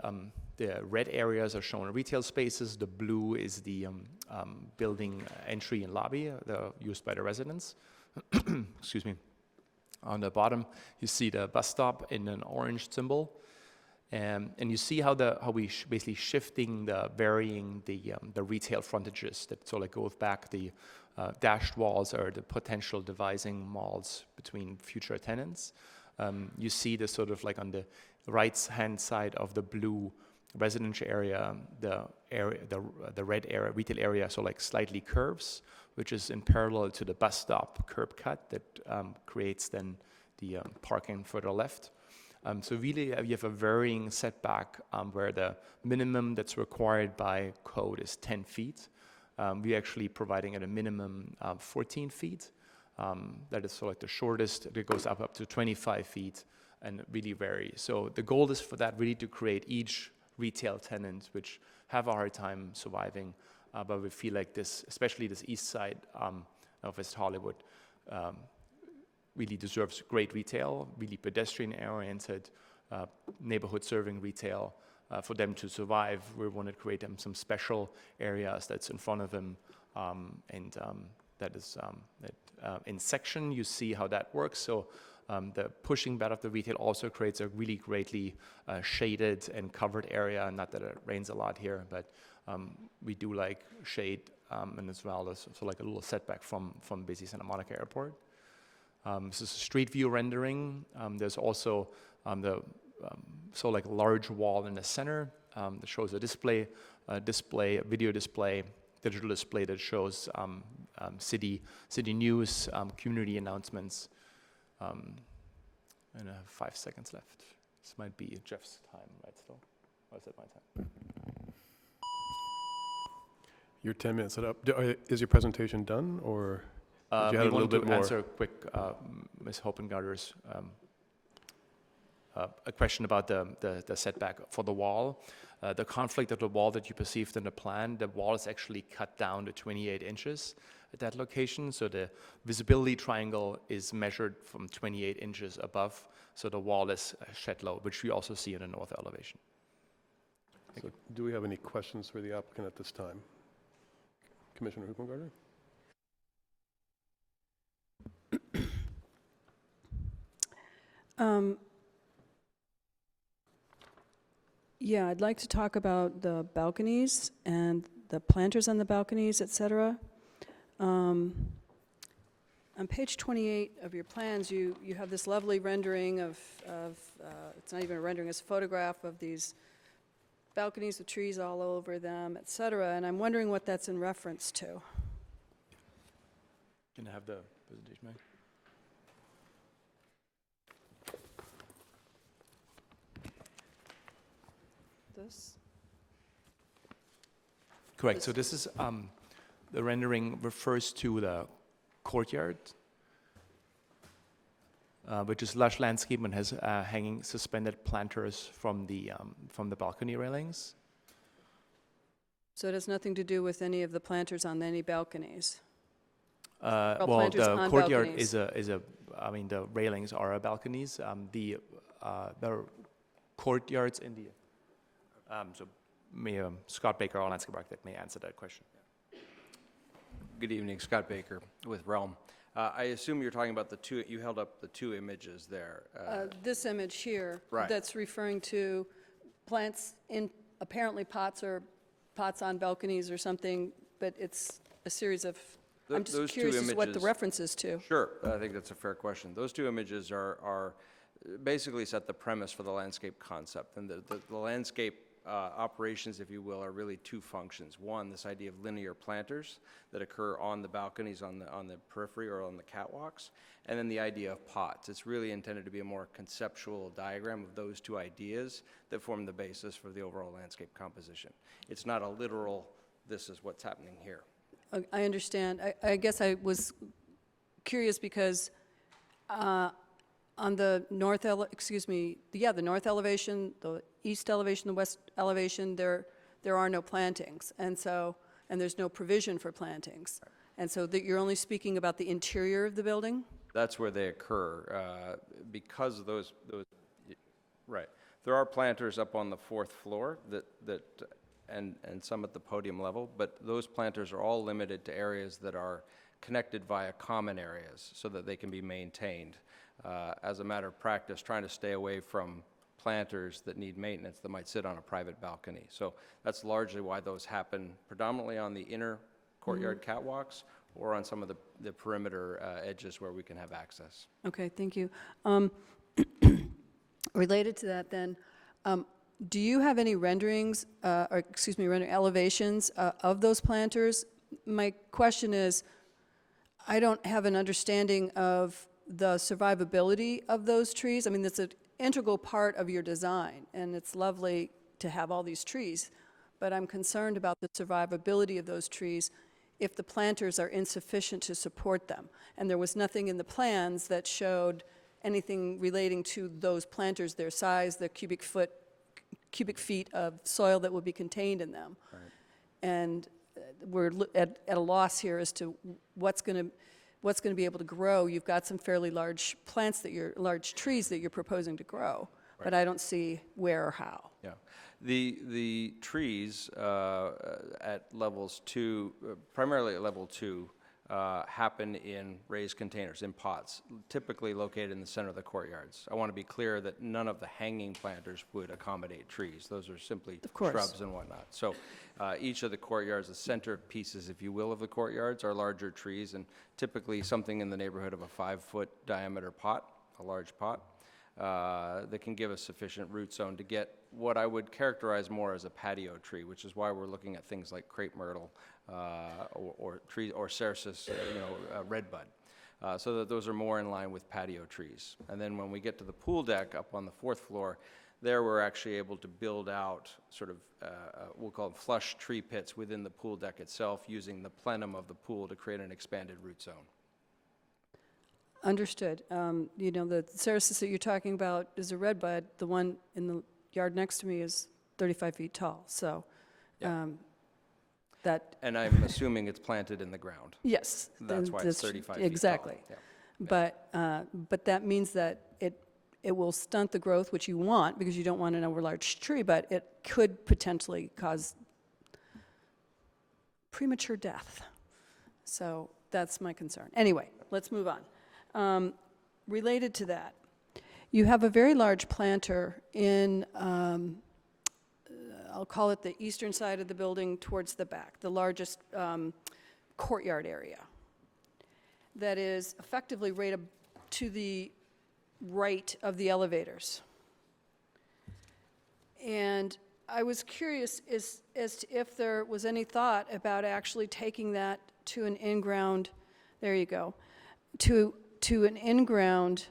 the red areas are shown retail spaces. The blue is the building entry and lobby used by the residents. Excuse me. On the bottom, you see the bus stop in an orange symbol. And you see how we basically shifting varying the retail frontages that sort of goes back the dashed walls or the potential devising malls between future tenants. You see the sort of like on the right-hand side of the blue residential area, the red area, retail area, so like slightly curves, which is in parallel to the bus stop curb cut that creates then the parking further left. So really you have a varying setback where the minimum that's required by code is 10 feet. We're actually providing at a minimum 14 feet. That is sort of like the shortest. It goes up to 25 feet and really varies. So the goal is for that really to create each retail tenant which have a hard time surviving, but we feel like this, especially this east side of West Hollywood, really deserves great retail, really pedestrian-oriented, neighborhood-serving retail. For them to survive, we want to create them some special areas that's in front of them, and that is in section. You see how that works. So the pushing back of the retail also creates a really greatly shaded and covered area. Not that it rains a lot here, but we do like shade, and as well as so like a little setback from busy Santa Monica Airport. This is a street view rendering. There's also so like a large wall in the center that shows a video display, digital display that shows city news, community announcements. And I have 5 seconds left. This might be Jeff's time, right, still? Or is it my time? Your 10 minutes set up. Is your presentation done, or did you We have a little wanted bit to more? answer quick Ms. Hopengarter's a question about the setback for the wall. The conflict of the wall that you perceived in the plan, the wall is actually cut down to 28 inches at that location. So the visibility triangle is measured from 28 inches above. So the wall is shed low, which we also see in the north elevation. So do we have any questions for the applicant at this time? Commissioner Hoopengarter? Yeah, I'd like to talk about the balconies and the planters on the balconies, et cetera. On page 28 of your plans, you have this lovely rendering of it's not even a rendering, it's a photograph of these balconies with trees all over them, et cetera, and I'm wondering what that's in reference to. Can I have the presentation, Mike? This? Correct. So this is the rendering refers to the courtyard. which is lush landscape and has hanging suspended planters from the balcony railings. So it has nothing to do with any of the planters on any balconies? Well, planters the on courtyard balconies. I mean, the railings are balconies. The courtyards in the, so Scott Baker, our landscape architect, may answer that question. Good evening, Scott Baker with Realm. I assume you're talking about the two, you held up the two images there. This image here, Right. that's referring to plants in apparently pots or pots on balconies or something, but it's a series of, I'm just those two curious as to what the images- reference is to. Sure, I think that's a fair question. Those two images are basically set the premise for the landscape concept. And the landscape operations, if you will, are really two functions. One, this idea of linear planters that occur on the balconies, on the periphery or on the catwalks, and then the idea of pots. It's really intended to be a more conceptual diagram of those two ideas that form the basis for the overall landscape composition. It's not a literal, this is what's happening here. I understand. I guess I was curious because on the north, the north elevation, the east elevation, the west elevation, there are no plantings, and there's no provision for plantings, and so that you're only speaking about the interior of the building. That's where they occur because of those. Right, there are planters up on the fourth floor and some at the podium level, but those planters are all limited to areas that are connected via common areas so that they can be maintained. As a matter of practice, trying to stay away from planters that need maintenance that might sit on a private balcony. So that's largely why those happen predominantly on the inner courtyard catwalks or on some of the perimeter edges where we can have access. Okay, thank you. Related to that then, do you have any renderings, elevations of those planters? My question is, I don't have an understanding of the survivability of those trees. I mean, that's an integral part of your design, and it's lovely to have all these trees, but I'm concerned about the survivability of those trees if the planters are insufficient to support them. And there was nothing in the plans that showed anything relating to those planters, their size, the cubic feet of soil that would be contained in them. Right. And we're at a loss here as to what's going to be able to grow. You've got some fairly large large trees that you're proposing to grow, but I don't see where or how. Yeah, the trees at levels 2, primarily at level 2, happen in raised containers, in pots, typically located in the center of the courtyards. I want to be clear that none of the hanging planters would accommodate trees. Those are simply shrubs and whatnot. So each of the courtyards, the center pieces, if you will, of the courtyards are larger trees, and typically something in the neighborhood of a 5-foot diameter pot, a large pot, that can give us sufficient root zone to get what I would characterize more as a patio tree, which is why we're looking at things like crepe myrtle or cercis, redbud, so that those are more in line with patio trees. And then when we get to the pool deck up on the 4th floor, there we're actually able to build out sort of, we'll call them flush tree pits within the pool deck itself, using the plenum of the pool to create an expanded root zone. Understood. The cercis that you're talking about is a redbud. The one in the yard next to me is 35 feet tall. So that. And I'm assuming it's planted in the ground. Yes. That's why it's 35 feet exactly. tall. Yeah. But that means that it will stunt the growth, which you want because you don't want an overlarge tree, but it could potentially cause premature death. So that's my concern. Anyway, let's move on. Related to that, you have a very large planter in, I'll call it the eastern side of the building towards the back, the largest courtyard area that is effectively right up to the right of the elevators. And I was curious as to if there was any thought about actually taking that to an in-ground, there you go, to an in-ground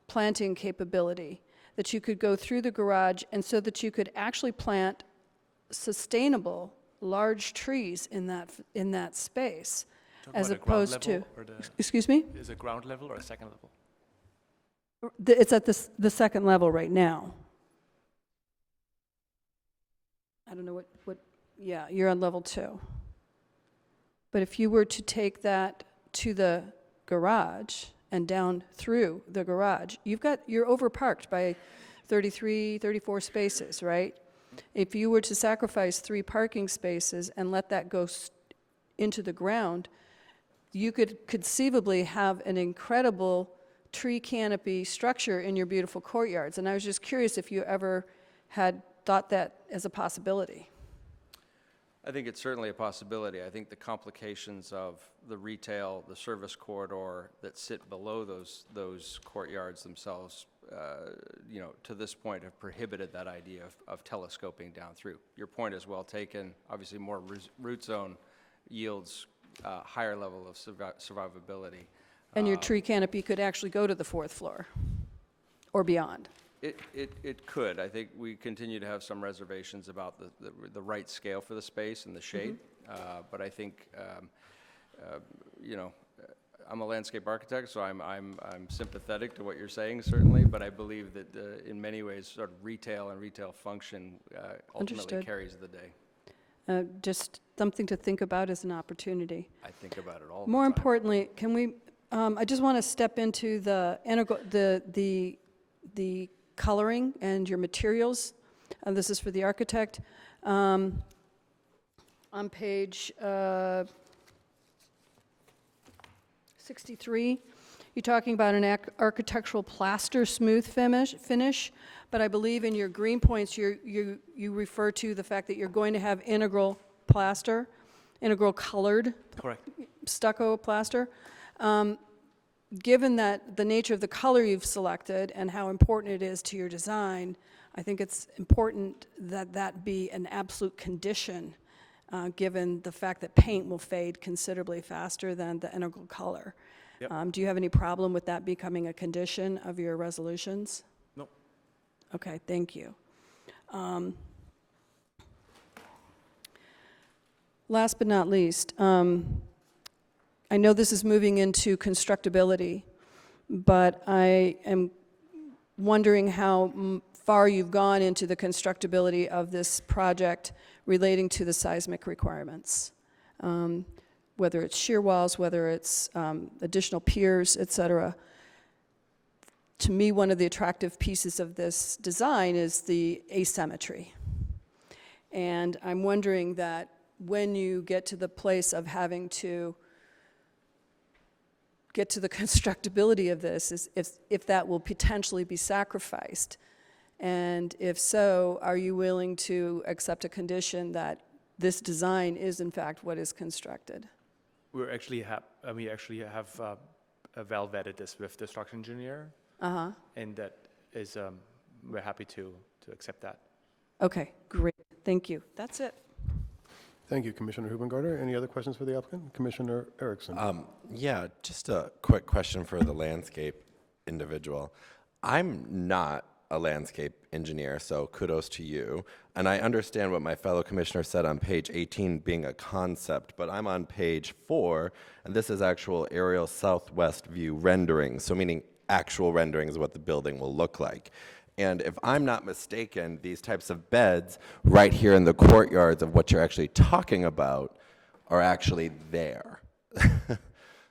planting capability, that you could go through the garage and so that you could actually plant sustainable large trees in that space, as opposed to, excuse me? Is it ground level or second level? It's at the second level right now. I don't know yeah, you're on level 2. But if you were to take that to the garage and down through the garage, you're overparked by 33, 34 spaces, right? If you were to sacrifice 3 parking spaces and let that go into the ground, you could conceivably have an incredible tree canopy structure in your beautiful courtyards. And I was just curious if you ever had thought that as a possibility. I think it's certainly a possibility. I think the complications of the retail, the service corridor that sit below those courtyards themselves, to this point have prohibited that idea of telescoping down through. Your point is well taken. Obviously, more root zone yields higher level of survivability. And your tree canopy could actually go to the 4th floor or beyond. It could. I think we continue to have some reservations about the right scale for the space and the shade. But I think, I'm a landscape architect, so I'm sympathetic to what you're saying, certainly. But I believe that in many ways, sort of retail and retail function ultimately Understood. carries the day. Just something to think about as an opportunity. I think about it all More the time. importantly, can we, I just want to step into the coloring and your materials. This is for the architect. On page 63, you're talking about an architectural plaster smooth finish, but I believe in your green points you refer to the fact that you're going to have integral plaster, integral colored Correct. stucco plaster. Given that the nature of the color you've selected and how important it is to your design, I think it's important that that be an absolute condition, given the fact that paint will fade considerably faster than the integral color. Yep. Do you have any problem with that becoming a condition of your resolutions? No. Okay, thank you. Last but not least, I know this is moving into constructability, but I am wondering how far you've gone into the constructability of this project relating to the seismic requirements, whether it's shear walls, whether it's additional piers, et cetera. To me, one of the attractive pieces of this design is the asymmetry. And I'm wondering that when you get to the place of having to get to the constructability of this, is if that will potentially be sacrificed. And if so, are you willing to accept a condition that this design is in fact what is constructed? We actually have well vetted this with the structural engineer, and that is we're happy to accept that. Okay, great. Thank you. That's it. Thank you, Commissioner Hubengarter. Any other questions for the applicant? Commissioner Erickson. Yeah, just a quick question for the landscape individual. I'm not a landscape engineer, so kudos to you. And I understand what my fellow commissioner said on page 18 being a concept, but I'm on page 4, and this is actual aerial southwest view renderings, so meaning actual renderings of what the building will look like. And if I'm not mistaken, these types of beds right here in the courtyards of what you're actually talking about are actually there.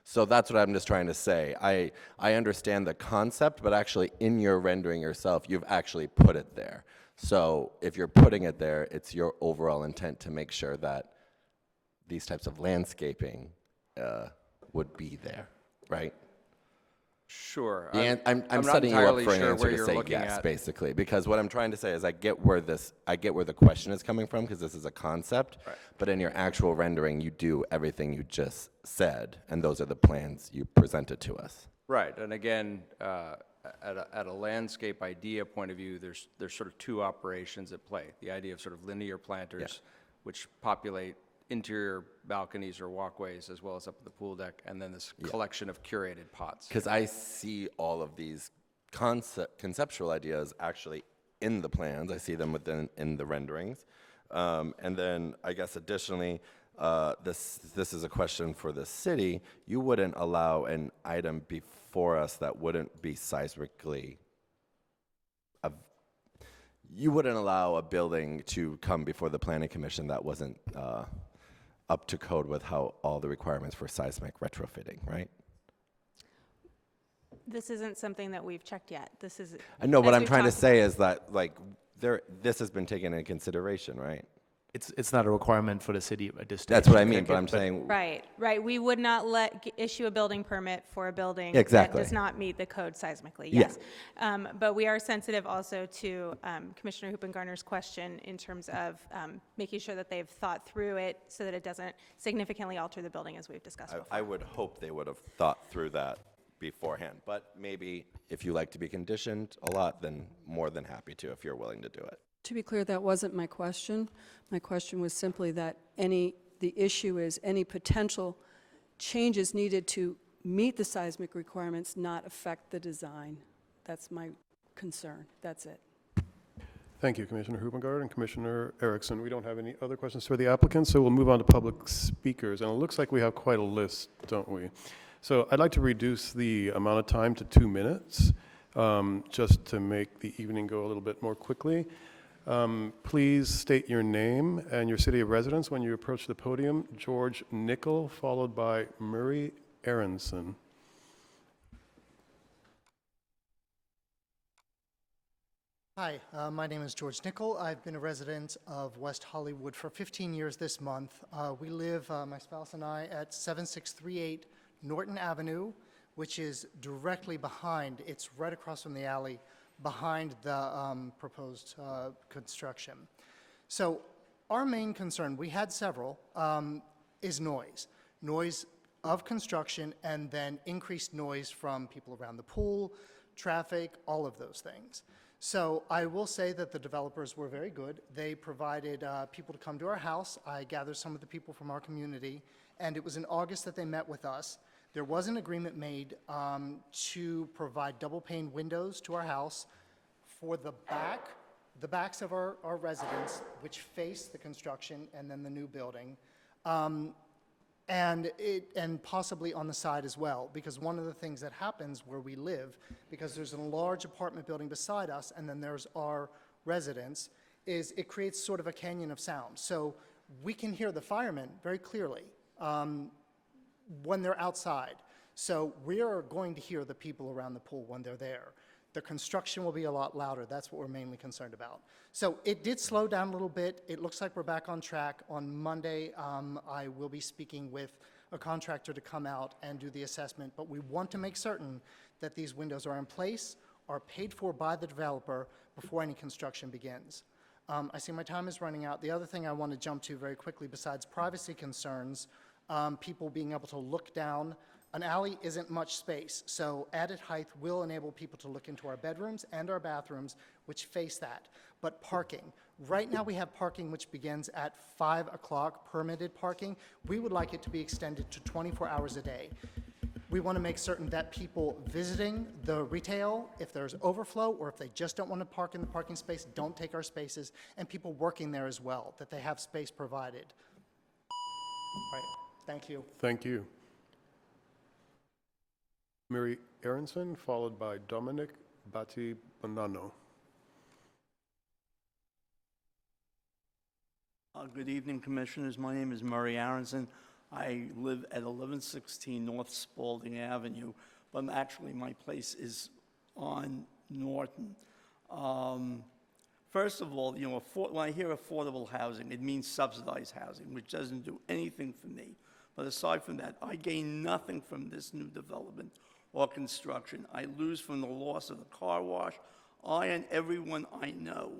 So that's what I'm just trying to say. I understand the concept, but actually in your rendering yourself, you've actually put it there. So if you're putting it there, it's your overall intent to make sure that these types of landscaping would be there, right? Sure. Yeah, I'm not setting you up entirely for an sure answer where to you're say looking yes, at. basically, because what I'm trying to say is I get where the question is coming from, because this is a concept, Right. but in your actual rendering, you do everything you just said, and those are the plans you presented to us. Right, and again, at a landscape idea point of view, there's sort of two operations at play. The idea of sort of linear planters, which populate interior balconies or walkways as well as up at the pool deck, and then this collection of curated pots. Because I see all of these conceptual ideas actually in the plans. I see them in the renderings. And then I guess additionally, this is a question for the city, you wouldn't allow an item before us that wouldn't be seismically, you wouldn't allow a building to come before the planning commission that wasn't up to code with how all the requirements for seismic retrofitting, right? This isn't something that we've checked yet. This is. I know, what as I'm we've trying to talked say is that, like, this has been taken into consideration, right? It's not a requirement for the city at this stage. That's what I mean, but I'm saying. Right. We would not issue a building permit for a building Exactly. that does not meet the code seismically, Yeah. yes. But we are sensitive also to Commissioner Hoopengarner's question in terms of making sure that they've thought through it so that it doesn't significantly alter the building as we've discussed before. I would hope they would have thought through that beforehand, but maybe if you like to be conditioned a lot, then more than happy to if you're willing to do it. To be clear, that wasn't my question. My question was simply that the issue is any potential changes needed to meet the seismic requirements not affect the design. That's my concern. That's it. Thank you, Commissioner Hoopengard and Commissioner Erickson. We don't have any other questions for the applicant, so we'll move on to public speakers. And it looks like we have quite a list, don't we? So I'd like to reduce the amount of time to 2 minutes, just to make the evening go a little bit more quickly. Please state your name and your city of residence when you approach the podium. George Nickel, followed by Murray Aronson. Hi, my name is George Nickel. I've been a resident of West Hollywood for 15 years this month. We live, my spouse and I, at 7638 Norton Avenue, which is directly behind, it's right across from the alley, behind the proposed construction. So our main concern, we had several, is noise. Noise of construction and then increased noise from people around the pool, traffic, all of those things. So I will say that the developers were very good. They provided people to come to our house. I gathered some of the people from our community, and it was in August that they met with us. There was an agreement made to provide double-pane windows to our house for the backs of our residents, which face the construction and then the new building, and possibly on the side as well, because one of the things that happens where we live, because there's a large apartment building beside us and then there's our residence, is it creates sort of a canyon of sound. So we can hear the firemen very clearly when they're outside. So we are going to hear the people around the pool when they're there. The construction will be a lot louder. That's what we're mainly concerned about. So it did slow down a little bit. It looks like we're back on track. On Monday, I will be speaking with a contractor to come out and do the assessment, but we want to make certain that these windows are in place, are paid for by the developer before any construction begins. I see my time is running out. The other thing I want to jump to very quickly, besides privacy concerns, people being able to look down. An alley isn't much space, so added height will enable people to look into our bedrooms and our bathrooms, which face that. But parking. Right now we have parking which begins at 5 o'clock, permitted parking. We would like it to be extended to 24 hours a day. We want to make certain that people visiting the retail, if there's overflow or if they just don't want to park in the parking space, don't take our spaces, and people working there as well, that they have space provided. All right, thank you. Thank you. Mary Aronson, followed by Dominic Batti-Bonanno. Good evening, Commissioners. My name is Murray Aronson. I live at 1116 North Spalding Avenue, but actually my place is on Norton. First of all, when I hear affordable housing, it means subsidized housing, which doesn't do anything for me. But aside from that, I gain nothing from this new development or construction. I lose from the loss of the car wash. I and everyone I know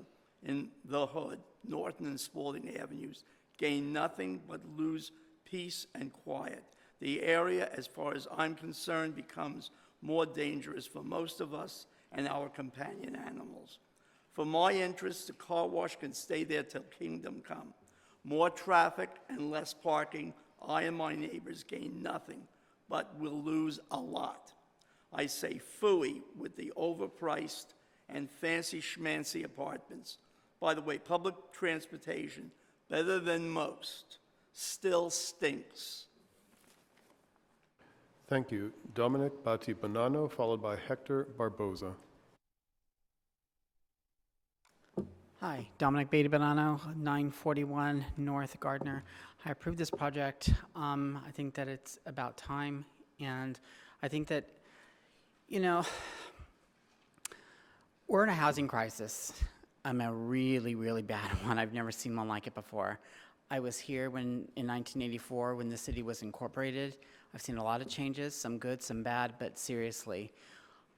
in the hood, Norton and Spalding Avenues, gain nothing but lose peace and quiet. The area, as far as I'm concerned, becomes more dangerous for most of us and our companion animals. For my interests, the car wash can stay there till kingdom come. More traffic and less parking, I and my neighbors gain nothing, but will lose a lot. I say phooey with the overpriced and fancy schmancy apartments. By the way, public transportation, better than most. still stinks. Thank you. Dominic Bati-Bonanno, followed by Hector Barboza. Hi, Dominic Beatty-Bonanno, 941 North Gardner. I approve this project. I think that it's about time, and I think that, you know, we're in a housing crisis. A really, really bad one. I've never seen one like it before. I was here in 1984 when the city was incorporated. I've seen a lot of changes, some good, some bad, but seriously,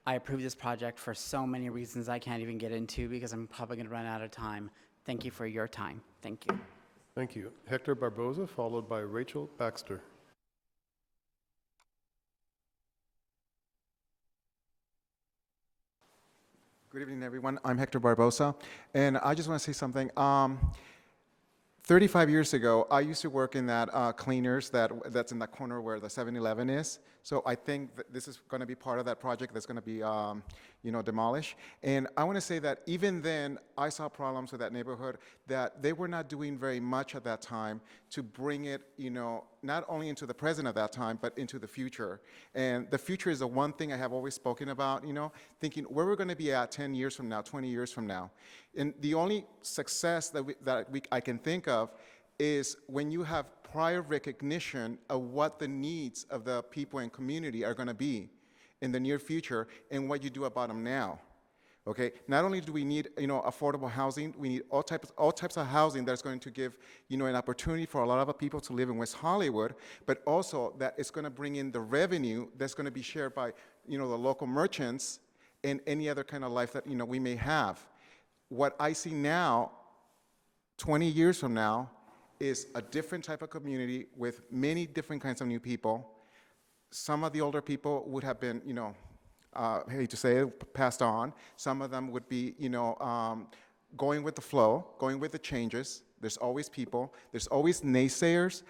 I approve this project for so many reasons I can't even get into because I'm probably going to run out of time. Thank you for your time. Thank you. Thank you. Hector Barboza, followed by Rachel Baxter. Good evening, everyone. I'm Hector Barbosa, and I just want to say something. 35 years ago, I used to work in that cleaners that's in that corner where the 7-Eleven is. So I think that this is going to be part of that project that's going to be, demolished. And I want to say that even then, I saw problems with that neighborhood that they were not doing very much at that time to bring it, not only into the present at that time, but into the future. And the future is the one thing I have always spoken about, thinking where we're going to be at 10 years from now, 20 years from now. And the only success that I can think of is when you have prior recognition of what the needs of the people and community are going to be in the near future and what you do about them now. Okay, not only do we need affordable housing, we need all types of housing that's going to give an opportunity for a lot of people to live in West Hollywood, but also that it's going to bring in the revenue that's going to be shared by the local merchants and any other kind of life that we may have. What I see now, 20 years from now, is a different type of community with many different kinds of new people. Some of the older people would have been, I hate to say it, passed on. Some of them would be, going with the flow, going with the changes. There's always people. There's always naysayers.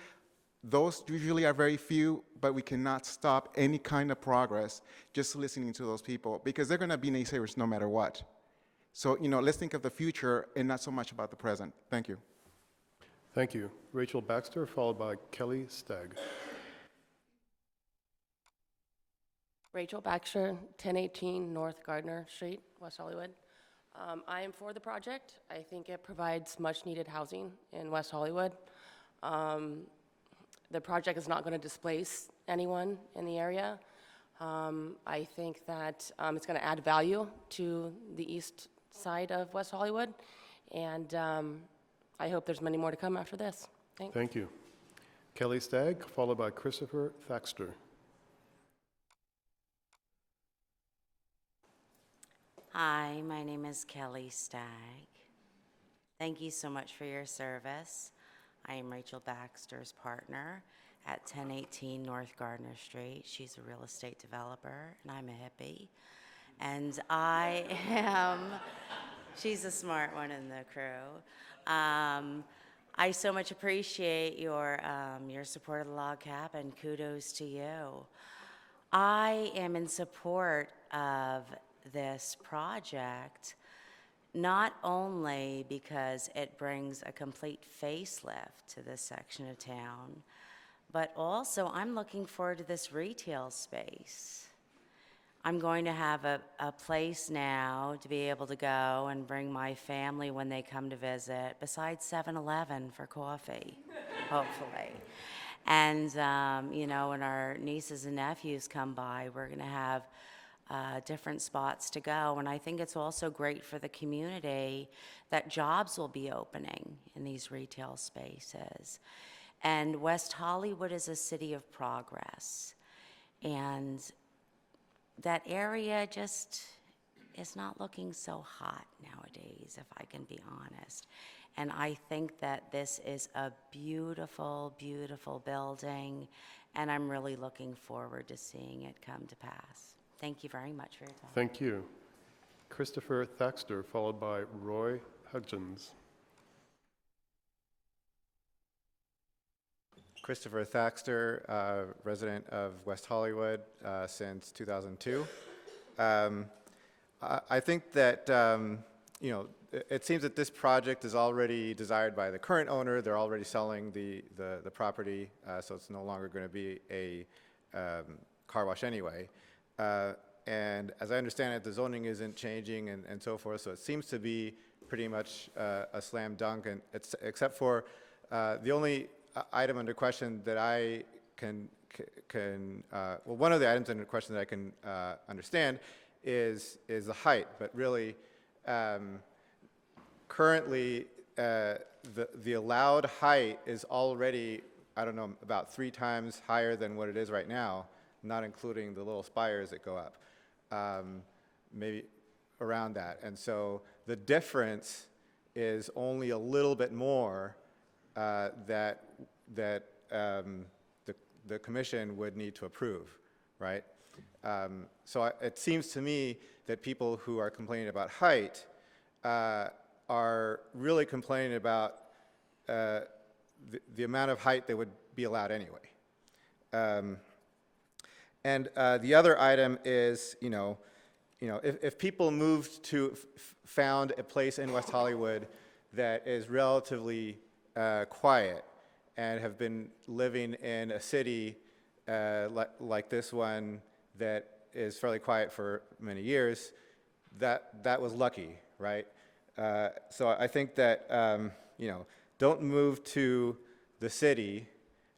Those usually are very few, but we cannot stop any kind of progress just listening to those people because they're going to be naysayers no matter what. So, let's think of the future and not so much about the present. Thank you. Thank you. Rachel Baxter, followed by Kelly Stagg. Rachel Baxter, 1018 North Gardner Street, West Hollywood. I am for the project. I think it provides much-needed housing in West Hollywood. The project is not going to displace anyone in the area. I think that it's going to add value to the east side of West Hollywood, and I hope there's many more to come after this. Thanks. Thank you. Kelly Stagg, followed by Christopher Thaxter. Hi, my name is Kelly Stagg. Thank you so much for your service. I am Rachel Baxter's partner at 1018 North Gardner Street. She's a real estate developer, and I'm a hippie. And I am, she's a smart one in the crew. I so much appreciate your support of the log cabin, and kudos to you. I am in support of this project, not only because it brings a complete facelift to this section of town, but also I'm looking forward to this retail space. I'm going to have a place now to be able to go and bring my family when they come to visit, besides 7-Eleven for coffee, hopefully. And, when our nieces and nephews come by, we're going to have different spots to go. And I think it's also great for the community that jobs will be opening in these retail spaces. And West Hollywood is a city of progress. And that area just is not looking so hot nowadays, if I can be honest. And I think that this is a beautiful, beautiful building, and I'm really looking forward to seeing it come to pass. Thank you very much for your time. Thank you. Christopher Thaxter, followed by Roy Hudgens. Christopher Thaxter, resident of West Hollywood since 2002. I think that, it seems that this project is already desired by the current owner. They're already selling the property, so it's no longer going to be a car wash anyway. And as I understand it, the zoning isn't changing and so forth, so it seems to be pretty much a slam dunk, and except for the only item under question that I can well, one of the items under question that I can understand is the height, but really, currently, the allowed height is already, I don't know, about 3 times higher than what it is right now, not including the little spires that go up, maybe around that. And so the difference is only a little bit more that the commission would need to approve, right? So it seems to me that people who are complaining about height are really complaining about the amount of height that would be allowed anyway. And the other item is, if people found a place in West Hollywood that is relatively quiet and have been living in a city like this one that is fairly quiet for many years, that was lucky, right? So I think that, don't move to the city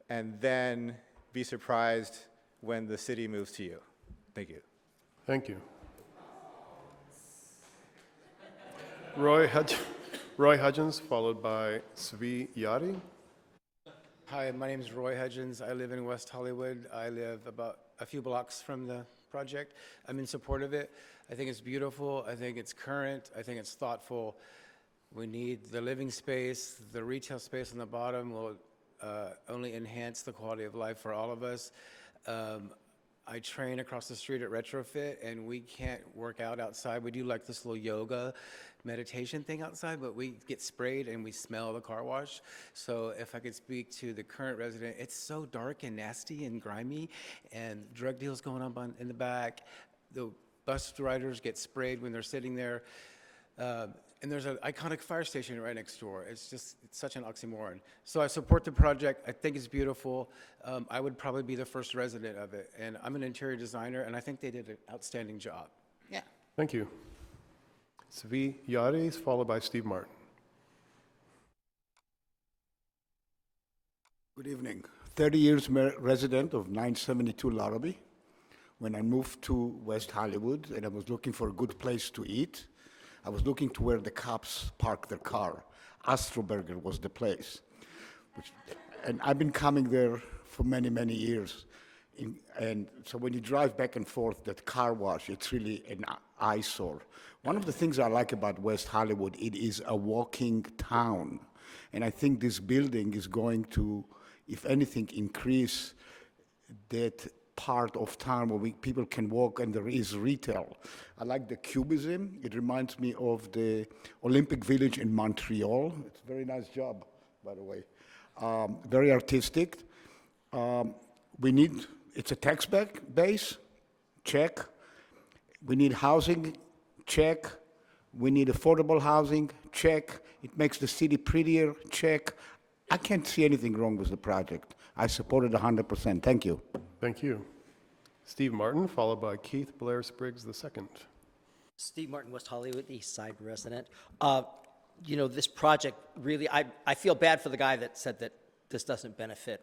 and then be surprised when the city moves to you. Thank you. Thank you. Roy Hudgens, followed by Svi Yadi. Hi, my name is Roy Hudgens. I live in West Hollywood. I live about a few blocks from the project. I'm in support of it. I think it's beautiful. I think it's current. I think it's thoughtful. We need the living space. The retail space on the bottom will only enhance the quality of life for all of us. I train across the street at Retrofit, and we can't work out outside. We do like this little yoga meditation thing outside, but we get sprayed and we smell the car wash. So if I could speak to the current resident, it's so dark and nasty and grimy, and drug deals going on in the back. The bus riders get sprayed when they're sitting there. And there's an iconic fire station right next door. It's such an oxymoron. So I support the project. I think it's beautiful. I would probably be the first resident of it. And I'm an interior designer, and I think they did an outstanding job. Yeah. Thank you. Svi Yadi, followed by Steve Martin. Good evening. 30 years resident of 972 Larrabee. When I moved to West Hollywood and I was looking for a good place to eat, I was looking to where the cops park their car. Astroburger was the place. And I've been coming there for many, many years. And so when you drive back and forth, that car wash, it's really an eyesore. One of the things I like about West Hollywood, it is a walking town. And I think this building is going to, if anything, increase that part of town where people can walk and there is retail. I like the cubism. It reminds me of the Olympic Village in Montreal. It's a very nice job, by the way. Very artistic. It's a tax base, check. We need housing, check. We need affordable housing, check. It makes the city prettier, check. I can't see anything wrong with the project. I support it 100%. Thank you. Thank you. Steve Martin, followed by Keith Blair Spriggs II. Steve Martin, West Hollywood, East Side resident. This project really, I feel bad for the guy that said that this doesn't benefit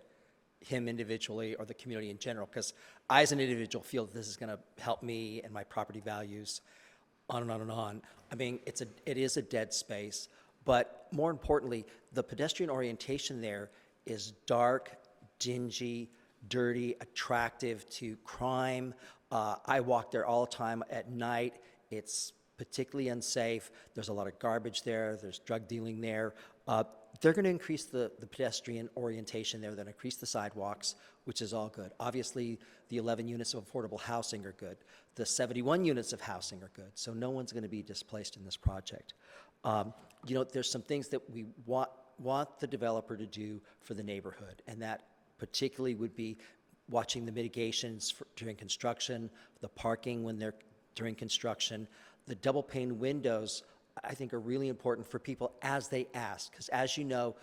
him individually or the community in general, because I, as an individual, feel that this is going to help me and my property values, on and on and on. I mean, it is a dead space, but more importantly, the pedestrian orientation there is dark, dingy, dirty, attractive to crime. I walk there all the time at night. It's particularly unsafe. There's a lot of garbage there. There's drug dealing there. They're going to increase the pedestrian orientation there. They're going to increase the sidewalks, which is all good. Obviously, the 11 units of affordable housing are good. The 71 units of housing are good. So no one's going to be displaced in this project. There's some things that we want the developer to do for the neighborhood, and that particularly would be watching the mitigations during construction, the parking when they're during construction. The double pane windows I think are really important for people as they ask. Because as you know,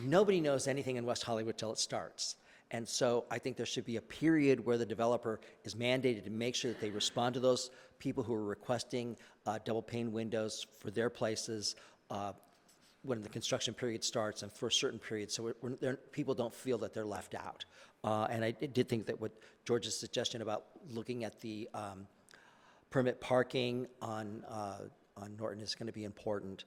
nobody knows anything in West Hollywood till it starts. And so I think there should be a period where the developer is mandated to make sure that they respond to those people who are requesting double pane windows for their places when the construction period starts and for a certain period, so people don't feel that they're left out. And I did think that what George's suggestion about looking at the permit parking on Norton is going to be important.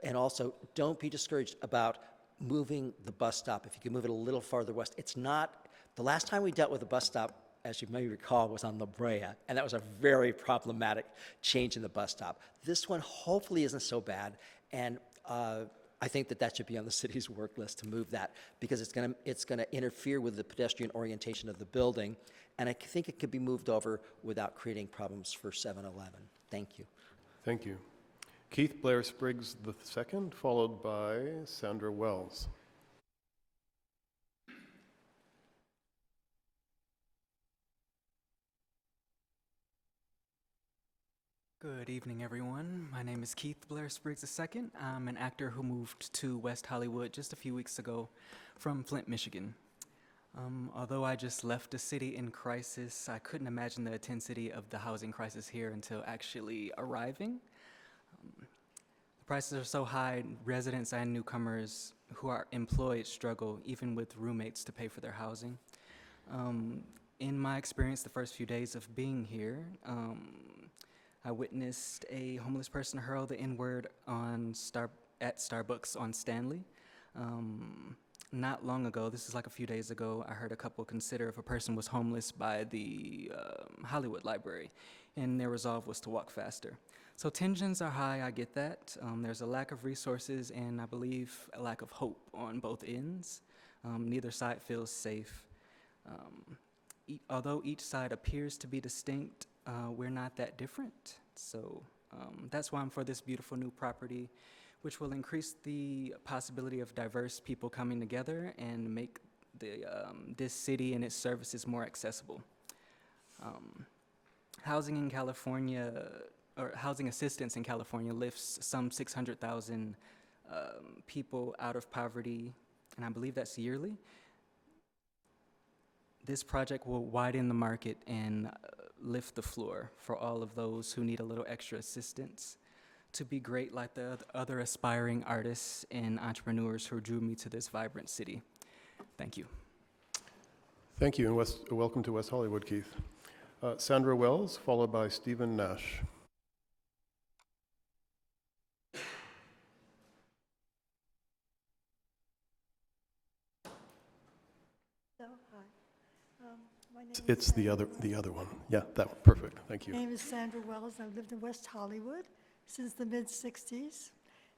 And also, don't be discouraged about moving the bus stop. If you can move it a little farther west. It's not, the last time we dealt with the bus stop, as you may recall, was on La Brea, and that was a very problematic change in the bus stop. This one hopefully isn't so bad, and I think that should be on the city's work list to move that, because it's going to interfere with the pedestrian orientation of the building, and I think it could be moved over without creating problems for 7-Eleven. Thank you. Thank you. Keith Blair Spriggs II, followed by Sandra Wells. Good evening, everyone. My name is Keith Blair Spriggs II. I'm an actor who moved to West Hollywood just a few weeks ago from Flint, Michigan. Although I just left a city in crisis, I couldn't imagine the intensity of the housing crisis here until actually arriving. The prices are so high, residents and newcomers who are employed struggle, even with roommates, to pay for their housing. In my experience, the first few days of being here, I witnessed a homeless person hurl the N-word at Starbucks on Stanley. Not long ago, this is like a few days ago, I heard a couple consider if a person was homeless by the Hollywood Library, and their resolve was to walk faster. So tensions are high, I get that. There's a lack of resources and I believe a lack of hope on both ends. Neither side feels safe. Although each side appears to be distinct, we're not that different. So that's why I'm for this beautiful new property, which will increase the possibility of diverse people coming together and make this city and its services more accessible. Housing in California, or housing assistance in California, lifts some 600,000 people out of poverty, and I believe that's yearly. This project will widen the market and lift the floor for all of those who need a little extra assistance to be great like the other aspiring artists and entrepreneurs who drew me to this vibrant city. Thank you. Thank you, and welcome to West Hollywood, Keith. Sandra Wells, followed by Stephen Nash. It's the other one. Yeah, that one. Perfect. Thank you. My name is Sandra Wells. I've lived in West Hollywood since the mid-'60s,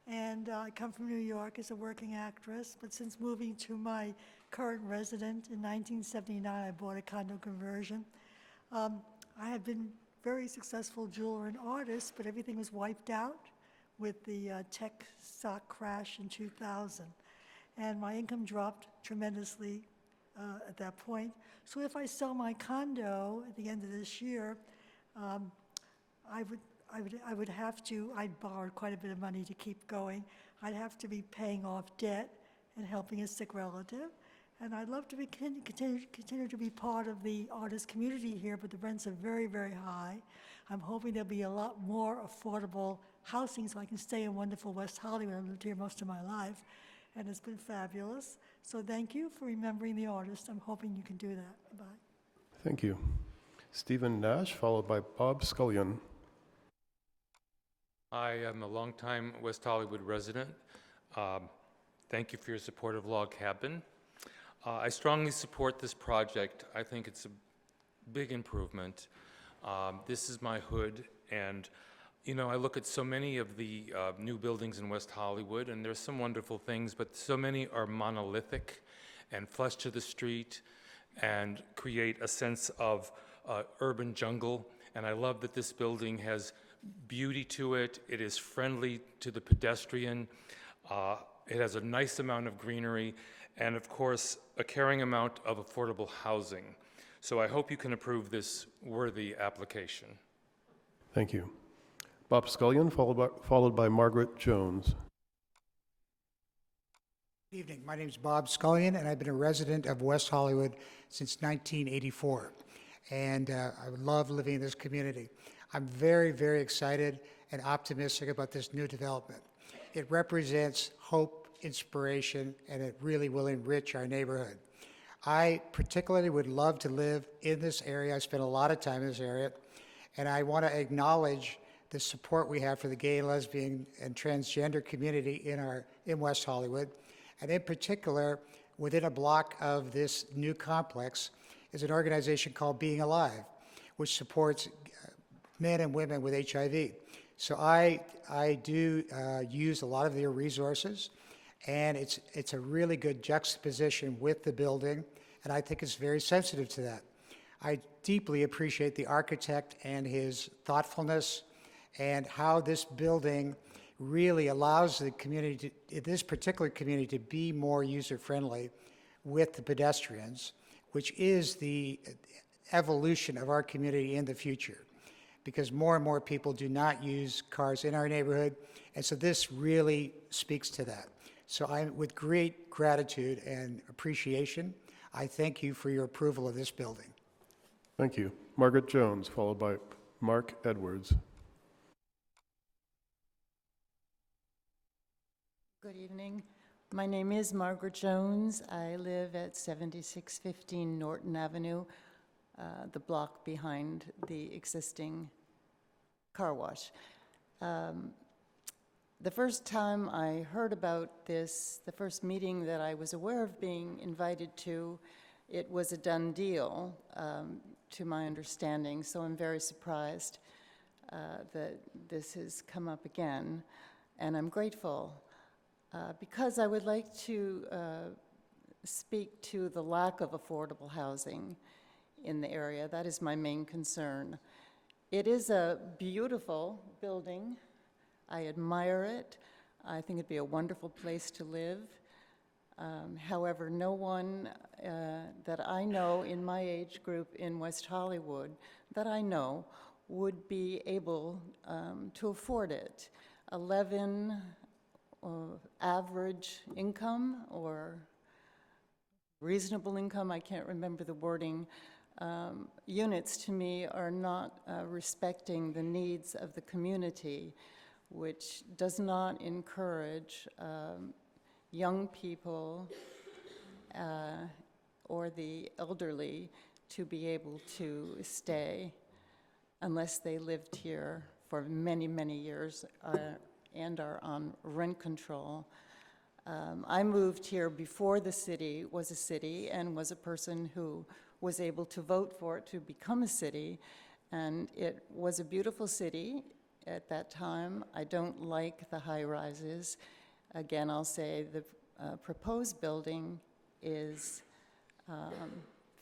and I come from New York as a working actress, but since moving to my current residence in 1979, I bought a condo conversion. I had been very successful jeweler and artist, but everything was wiped out with the tech stock crash in 2000, and my income dropped tremendously at that point. So if I sell my condo at the end of this year, I would have to, I borrowed quite a bit of money to keep going. I'd have to be paying off debt and helping a sick relative. And I'd love to continue to be part of the artist community here, but the rents are very, very high. I'm hoping there'll be a lot more affordable housing so I can stay in wonderful West Hollywood. I've lived here most of my life, and it's been fabulous. So thank you for remembering the artist. I'm hoping you can do that. Bye. Thank you. Stephen Nash, followed by Bob Scullion. I am a longtime West Hollywood resident. Thank you for your support of Log Cabin. I strongly support this project. I think it's a big improvement. This is my hood, and you know, I look at so many of the new buildings in West Hollywood, and there's some wonderful things, but so many are monolithic and flush to the street and create a sense of urban jungle. And I love that this building has beauty to it. It is friendly to the pedestrian. It has a nice amount of greenery, and of course, a caring amount of affordable housing. So I hope you can approve this worthy application. Thank you. Bob Scullion, followed by Margaret Jones. Good evening. My name is Bob Scullion, and I've been a resident of West Hollywood since 1984. And I love living in this community. I'm very, very excited and optimistic about this new development. It represents hope, inspiration, and it really will enrich our neighborhood. I particularly would love to live in this area. I spend a lot of time in this area, and I want to acknowledge the support we have for the gay, lesbian, and transgender community in West Hollywood. And in particular, within a block of this new complex is an organization called Being Alive, which supports men and women with HIV. So I do use a lot of their resources, and it's a really good juxtaposition with the building, and I think it's very sensitive to that. I deeply appreciate the architect and his thoughtfulness and how this building really allows the community, this particular community, to be more user-friendly with the pedestrians, which is the evolution of our community in the future, because more and more people do not use cars in our neighborhood, and so this really speaks to that. So with great gratitude and appreciation, I thank you for your approval of this building. Thank you. Margaret Jones, followed by Mark Edwards. Good evening. My name is Margaret Jones. I live at 7615 Norton Avenue, the block behind the existing car wash. The first time I heard about this, the first meeting that I was aware of being invited to, it was a done deal, to my understanding, so I'm very surprised that this has come up again, and I'm grateful. Because I would like to speak to the lack of affordable housing in the area. That is my main concern. It is a beautiful building. I admire it. I think it'd be a wonderful place to live. However, no one that I know in my age group in West Hollywood that I know would be able to afford it. 11 average income or reasonable income, I can't remember the wording, units to me are not respecting the needs of the community, which does not encourage young people or the elderly to be able to stay unless they lived here for many, many years and are on rent control. I moved here before the city was a city and was a person who was able to vote for it to become a city, and it was a beautiful city at that time. I don't like the high-rises. Again, I'll say the proposed building is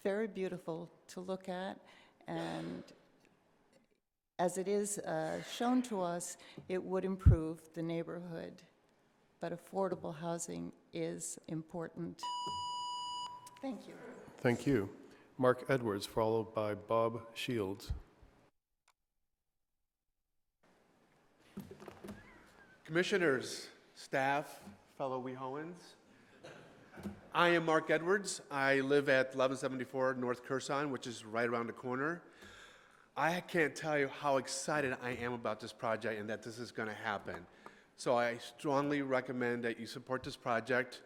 very beautiful to look at, and as it is shown to us, it would improve the neighborhood, but affordable housing is important. Thank you. Thank you. Mark Edwards, followed by Bob Shields. Commissioners, staff, fellow WeHoans, I am Mark Edwards. I live at 1174 North Curson, which is right around the corner. I can't tell you how excited I am about this project and that this is going to happen. So I strongly recommend that you support this project.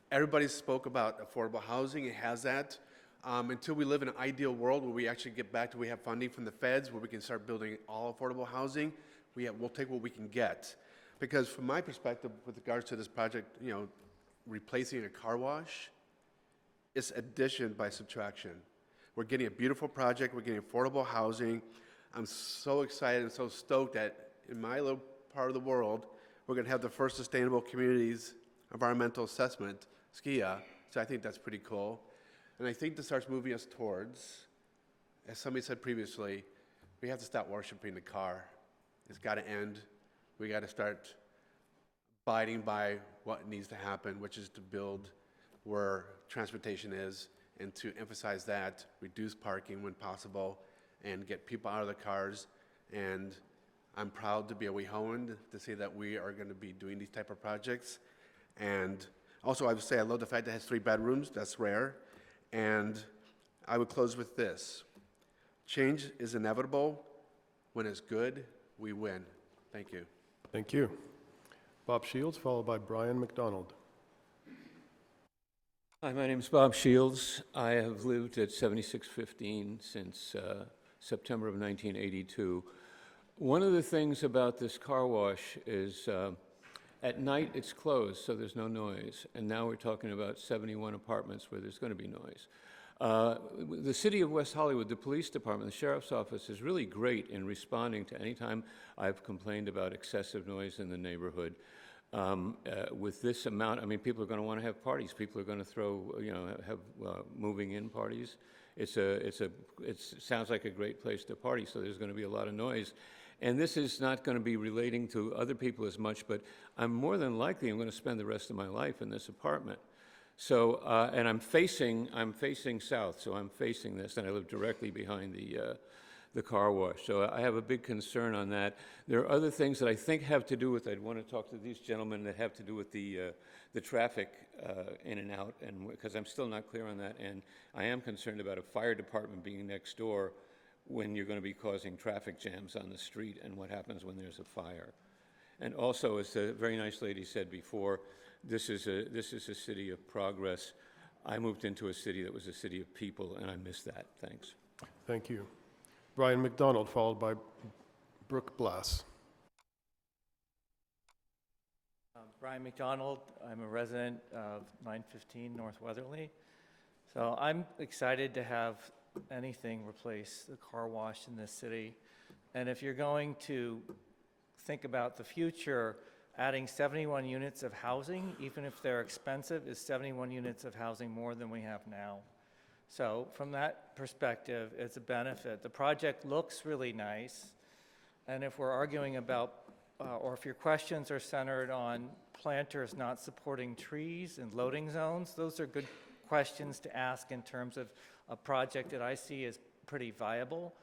Everybody spoke about affordable housing. It has that. Until we live in an ideal world where we actually get back to we have funding from the feds where we can start building all affordable housing, we'll take what we can get. Because from my perspective, with regards to this project, replacing a car wash, it's addition by subtraction. We're getting a beautiful project. We're getting affordable housing. I'm so excited and so stoked that in my little part of the world, we're going to have the first Sustainable Communities Environmental Assessment, SKIA. So I think that's pretty cool. And I think this starts moving us towards, as somebody said previously, we have to stop worshiping the car. It's got to end. We got to start abiding by what needs to happen, which is to build where transportation is, and to emphasize that, reduce parking when possible, and get people out of the cars, and I'm proud to be a WeHoan, to say that we are going to be doing these type of projects. And also, I would say I love the fact that it has 3 bedrooms. That's rare. And I would close with this. Change is inevitable. When it's good, we win. Thank you. Thank you. Bob Shields, followed by Brian McDonald. Hi, my name is Bob Shields. I have lived at 7615 since September of 1982. One of the things about this car wash is at night it's closed, so there's no noise. And now we're talking about 71 apartments where there's going to be noise. The city of West Hollywood, the police department, the sheriff's office is really great in responding to any time I've complained about excessive noise in the neighborhood. With this amount, I mean, people are going to want to have parties. People are going to throw, have moving in parties. It sounds like a great place to party, so there's going to be a lot of noise. And this is not going to be relating to other people as much, but I'm more than likely I'm going to spend the rest of my life in this apartment. So, and I'm facing south, so I'm facing this, and I live directly behind the car wash. So I have a big concern on that. There are other things that I think have to do with, I'd want to talk to these gentlemen, that have to do with the traffic in and out, and because I'm still not clear on that, and I am concerned about a fire department being next door when you're going to be causing traffic jams on the street, and what happens when there's a fire. And also, as the very nice lady said before, this is a city of progress. I moved into a city that was a city of people, and I miss that. Thanks. Thank you. Brian McDonald, followed by Brooke Blass. Brian McDonald. I'm a resident of 915 North Weatherly. So I'm excited to have anything replace the car wash in this city. And if you're going to think about the future, adding 71 units of housing, even if they're expensive, is 71 units of housing more than we have now. So from that perspective, it's a benefit. The project looks really nice. And if we're arguing about, or if your questions are centered on planters not supporting trees and loading zones, those are good questions to ask in terms of a project that I see as pretty viable.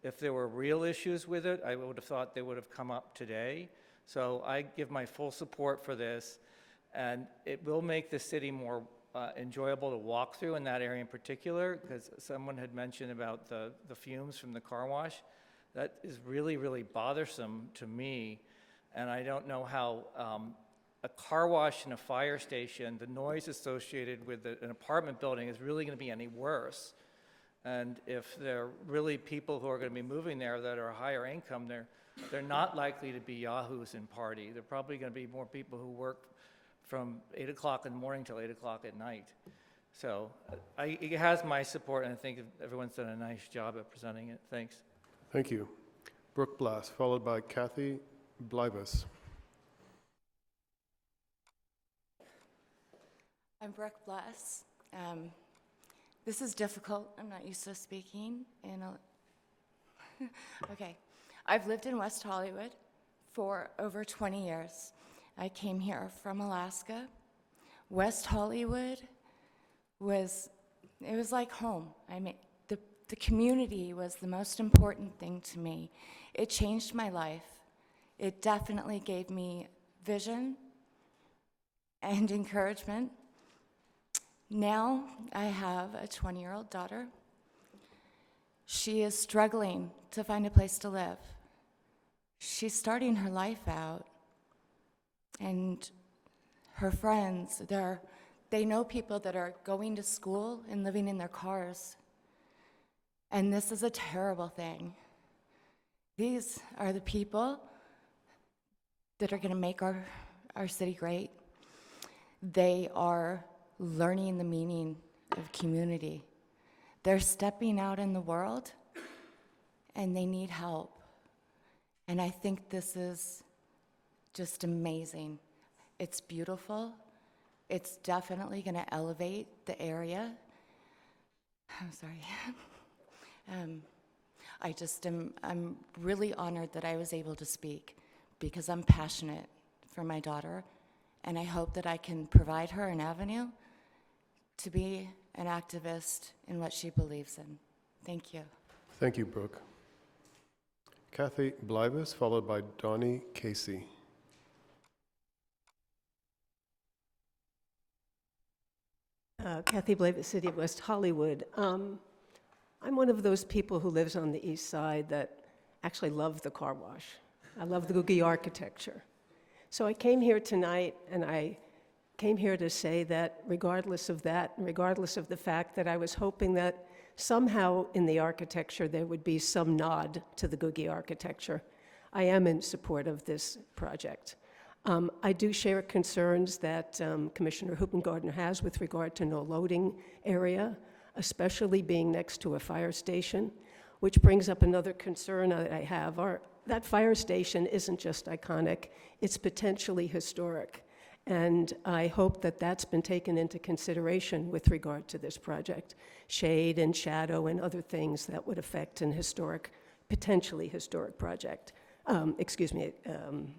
If there were real issues with it, I would have thought they would have come up today. So I give my full support for this, and it will make the city more enjoyable to walk through in that area in particular, because someone had mentioned about the fumes from the car wash. That is really, really bothersome to me, and I don't know how a car wash and a fire station, the noise associated with an apartment building is really going to be any worse. And if there are really people who are going to be moving there that are higher income, they're not likely to be yahoos and party. They're probably going to be more people who work from 8 o'clock in the morning till 8 o'clock at night. So it has my support, and I think everyone's done a nice job at presenting it. Thanks. Thank you. Brooke Blass, followed by Kathy Blivus. I'm Brooke Blass. This is difficult. I'm not used to speaking. Okay. I've lived in West Hollywood for over 20 years. I came here from Alaska. West Hollywood was like home. I mean, the community was the most important thing to me. It changed my life. It definitely gave me vision and encouragement. Now I have a 20-year-old daughter. She is struggling to find a place to live. She's starting her life out, and her friends, they know people that are going to school and living in their cars. And this is a terrible thing. These are the people that are going to make our city great. They are learning the meaning of community. They're stepping out in the world, and they need help. And I think this is just amazing. It's beautiful. It's definitely going to elevate the area. I'm sorry. I'm really honored that I was able to speak, because I'm passionate for my daughter, and I hope that I can provide her an avenue to be an activist in what she believes in. Thank you. Thank you, Brooke. Kathy Blivus, followed by Donnie Casey. Kathy Blave, City of West Hollywood. I'm one of those people who lives on the east side that actually love the car wash. I love the Googie architecture. So I came here tonight, and I came here to say that regardless of that, and regardless of the fact that I was hoping that somehow in the architecture there would be some nod to the Googie architecture, I am in support of this project. I do share concerns that Commissioner Hoopengardner has with regard to no loading area, especially being next to a fire station, which brings up another concern that I have. That fire station isn't just iconic, it's potentially historic. And I hope that that's been taken into consideration with regard to this project. Shade and shadow and other things that would affect an historic, potentially historic project,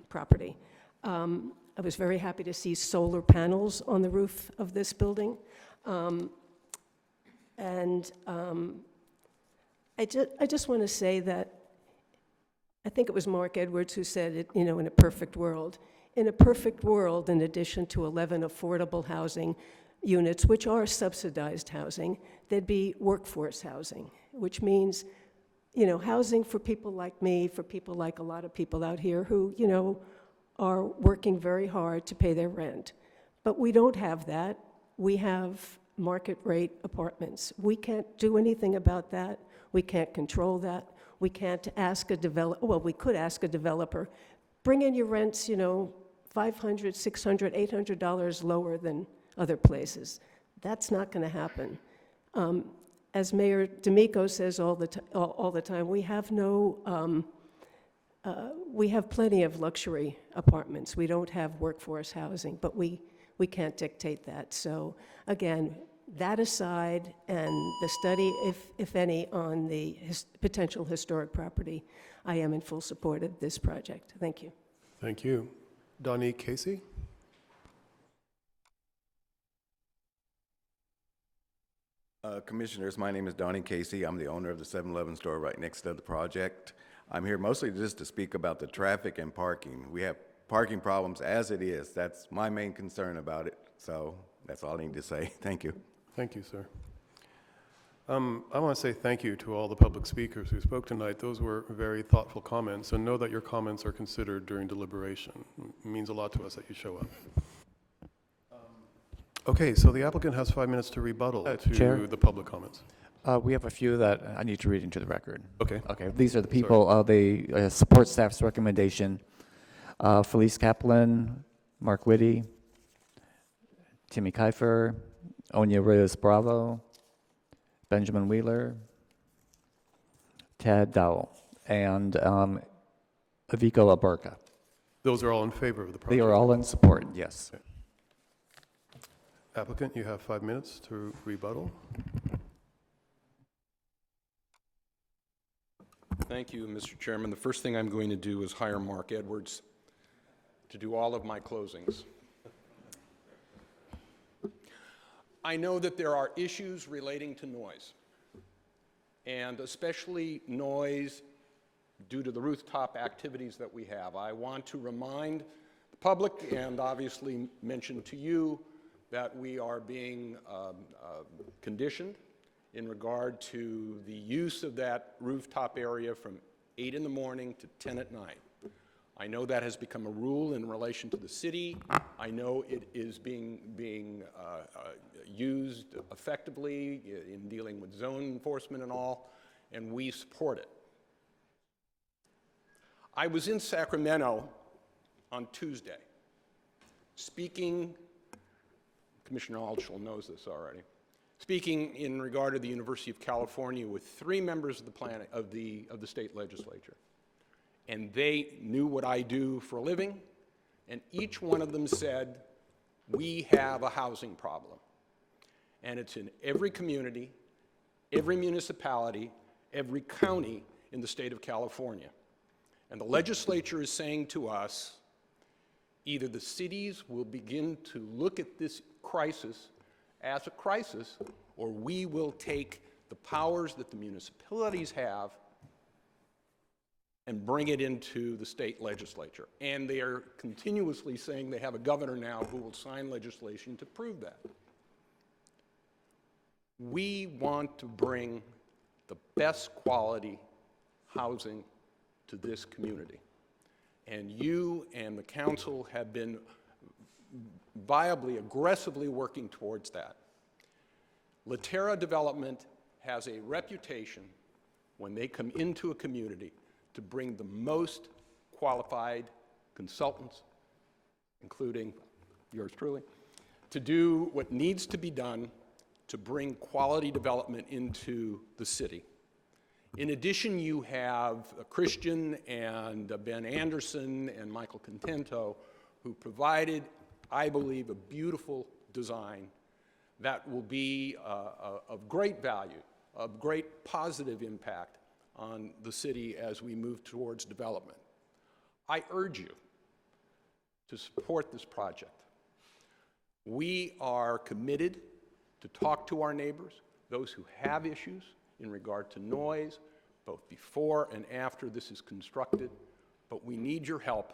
property. I was very happy to see solar panels on the roof of this building. I just want to say that I think it was Mark Edwards who said it, in a perfect world. In a perfect world, in addition to 11 affordable housing units, which are subsidized housing, there'd be workforce housing, which means, housing for people like me, for people like a lot of people out here who, are working very hard to pay their rent. But we don't have that. We have market rate apartments. We can't do anything about that. We can't control that. We can't ask a developer, well, we could ask a developer, bring in your rents, $500, $600, $800 lower than other places. That's not going to happen. As Mayor D'Amico says all the time, we have we have plenty of luxury apartments. We don't have workforce housing, but we can't dictate that. So again, that aside, and the study, if any, on the potential historic property, I am in full support of this project. Thank you. Thank you. Donnie Casey? Commissioners, my name is Donnie Casey. I'm the owner of the 7-Eleven store right next to the project. I'm here mostly just to speak about the traffic and parking. We have parking problems as it is. That's my main concern about it. So that's all I need to say. Thank you. Thank you, sir. I want to say thank you to all the public speakers who spoke tonight. Those were very thoughtful comments, and know that your comments are considered during deliberation. It means a lot to us that you show up. Okay, so the applicant has 5 minutes to rebuttal to Chair? the public comments. We have a few that I need to read into the record. Okay. Okay, these are the people, the support staff's recommendation. Felice Kaplan, Mark Whitty, Timmy Kiefer, Onya Reyes Bravo, Benjamin Wheeler, Tad Dowell, and Aviko Abarca. Those are all in favor of the project? They are all in support, yes. Okay. Applicant, you have 5 minutes to rebuttal. Thank you, Mr. Chairman. The first thing I'm going to do is hire Mark Edwards to do all of my closings. I know that there are issues relating to noise, and especially noise due to the rooftop activities that we have. I want to remind the public and obviously mention to you that we are being conditioned in regard to the use of that rooftop area from 8 in the morning to 10 at night. I know that has become a rule in relation to the city. I know it is being used effectively in dealing with zone enforcement and all, and we support it. I was in Sacramento on Tuesday speaking, Commissioner Altschul knows this already, speaking in regard to the University of California with 3 members of the state legislature. And they knew what I do for a living, and each one of them said, we have a housing problem. And it's in every community, every municipality, every county in the state of California. And the legislature is saying to us, either the cities will begin to look at this crisis as a crisis, or we will take the powers that the municipalities have and bring it into the state legislature. And they are continuously saying they have a governor now who will sign legislation to prove that. We want to bring the best quality housing to this community. And you and the council have been viably, aggressively working towards that. Laterra Development has a reputation when they come into a community to bring the most qualified consultants, including yours truly, to do what needs to be done to bring quality development into the city. In addition, you have Christian and Ben Anderson and Michael Contento, who provided, I believe, a beautiful design that will be of great value, of great positive impact on the city as we move towards development. I urge you to support this project. We are committed to talk to our neighbors, those who have issues in regard to noise, both before and after this is constructed, but we need your help.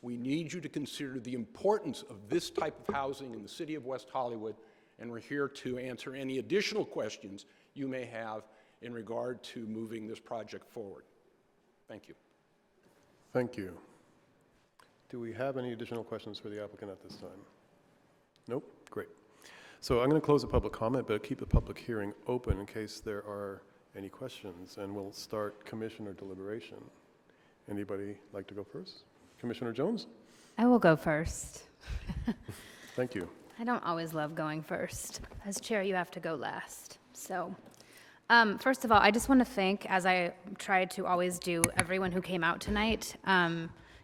We need you to consider the importance of this type of housing in the city of West Hollywood, and we're here to answer any additional questions you may have in regard to moving this project forward. Thank you. Thank you. Do we have any additional questions for the applicant at this time? Nope? Great. So I'm going to close the public comment, but keep the public hearing open in case there are any questions, and we'll start commissioner deliberation. Anybody like to go first? Commissioner Jones? I will go first. Thank you. I don't always love going first. As chair, you have to go last. So, first of all, I just want to thank, as I try to always do, everyone who came out tonight.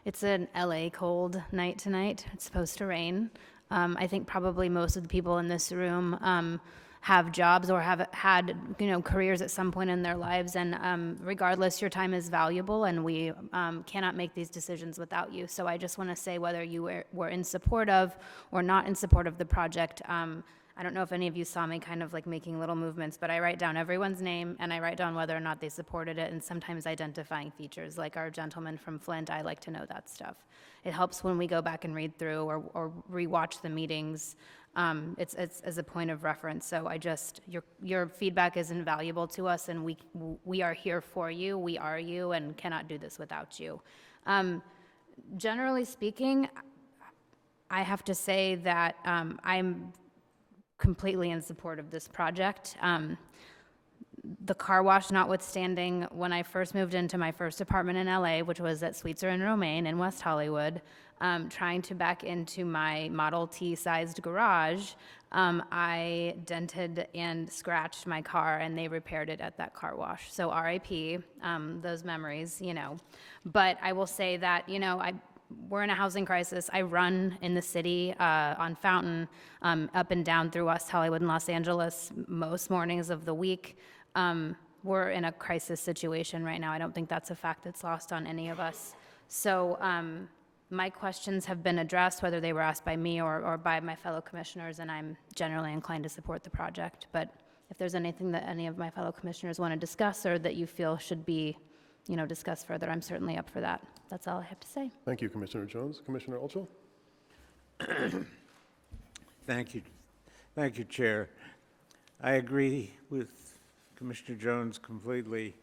It's an LA cold night tonight. It's supposed to rain. I think probably most of the people in this room have jobs or have had, careers at some point in their lives, and regardless, your time is valuable, and we cannot make these decisions without you. So I just want to say, whether you were in support of or not in support of the project, I don't know if any of you saw me kind of like making little movements, but I write down everyone's name, and I write down whether or not they supported it, and sometimes identifying features. Like our gentleman from Flint, I like to know that stuff. It helps when we go back and read through or rewatch the meetings. It's as a point of reference. So your feedback is invaluable to us, and we are here for you. We are you, and cannot do this without you. Generally speaking, I have to say that I'm completely in support of this project. The car wash notwithstanding, when I first moved into my first apartment in LA, which was at Sweetser and Romaine in West Hollywood, trying to back into my Model T-sized garage, I dented and scratched my car, and they repaired it at that car wash. So RIP, those memories, But I will say that, we're in a housing crisis. I run in the city on Fountain, up and down through West Hollywood and Los Angeles most mornings of the week. We're in a crisis situation right now. I don't think that's a fact that's lost on any of us. So my questions have been addressed, whether they were asked by me or by my fellow commissioners, and I'm generally inclined to support the project. But if there's anything that any of my fellow commissioners want to discuss or that you feel should be discussed further, I'm certainly up for that. That's all I have to say. Thank you, Commissioner Jones. Commissioner Olchel? Thank you. Thank you, Chair. I agree with Commissioner Jones completely.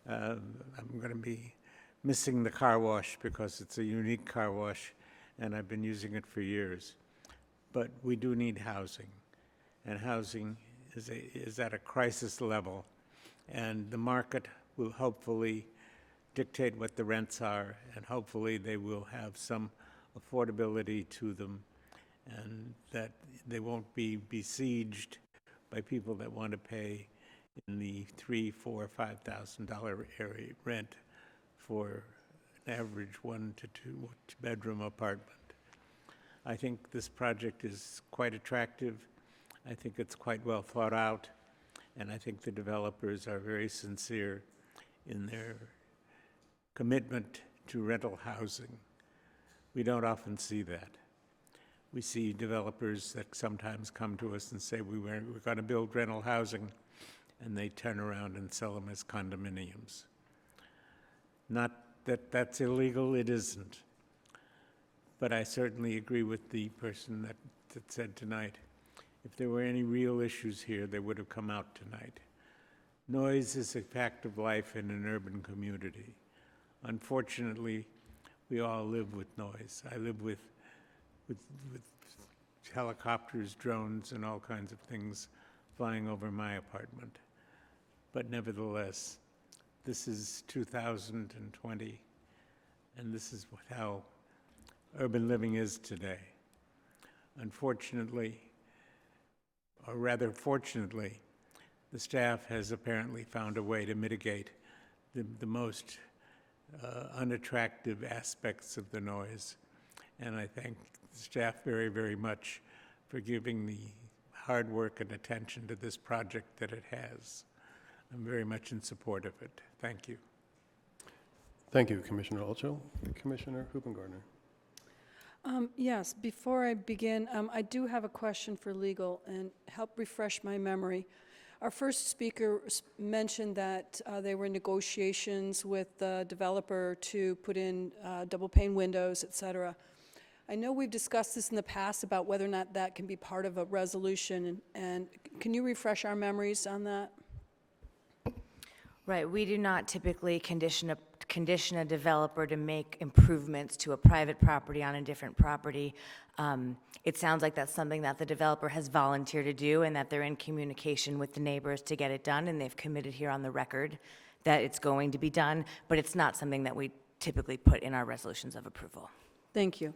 I'm going to be missing the car wash because it's a unique car wash, and I've been using it for years. But we do need housing, and housing is at a crisis level, and the market will hopefully dictate what the rents are, and hopefully they will have some affordability to them, and that they won't be besieged by people that want to pay in the $3,000, $4,000, $5,000 area rent for an average 1 to 2 bedroom apartment. I think this project is quite attractive. I think it's quite well thought out, and I think the developers are very sincere in their commitment to rental housing. We don't often see that. We see developers that sometimes come to us and say, we're going to build rental housing, and they turn around and sell them as condominiums. Not that that's illegal. It isn't. But I certainly agree with the person that said tonight, if there were any real issues here, they would have come out tonight. Noise is a fact of life in an urban community. Unfortunately, we all live with noise. I live with helicopters, drones, and all kinds of things flying over my apartment. But nevertheless, this is 2020, and this is how urban living is today. Unfortunately, or rather fortunately, the staff has apparently found a way to mitigate the most unattractive aspects of the noise. And I thank the staff very, very much for giving the hard work and attention to this project that it has. I'm very much in support of it. Thank you. Thank you, Commissioner Altshull. Commissioner Hoopengardner. Yes, before I begin, I do have a question for legal and help refresh my memory. Our first speaker mentioned that there were negotiations with the developer to put in double pane windows, et cetera. I know we've discussed this in the past about whether or not that can be part of a resolution, and can you refresh our memories on that? Right, we do not typically condition a developer to make improvements to a private property on a different property. It sounds like that's something that the developer has volunteered to do and that they're in communication with the neighbors to get it done, and they've committed here on the record that it's going to be done, but it's not something that we typically put in our resolutions of approval. Thank you.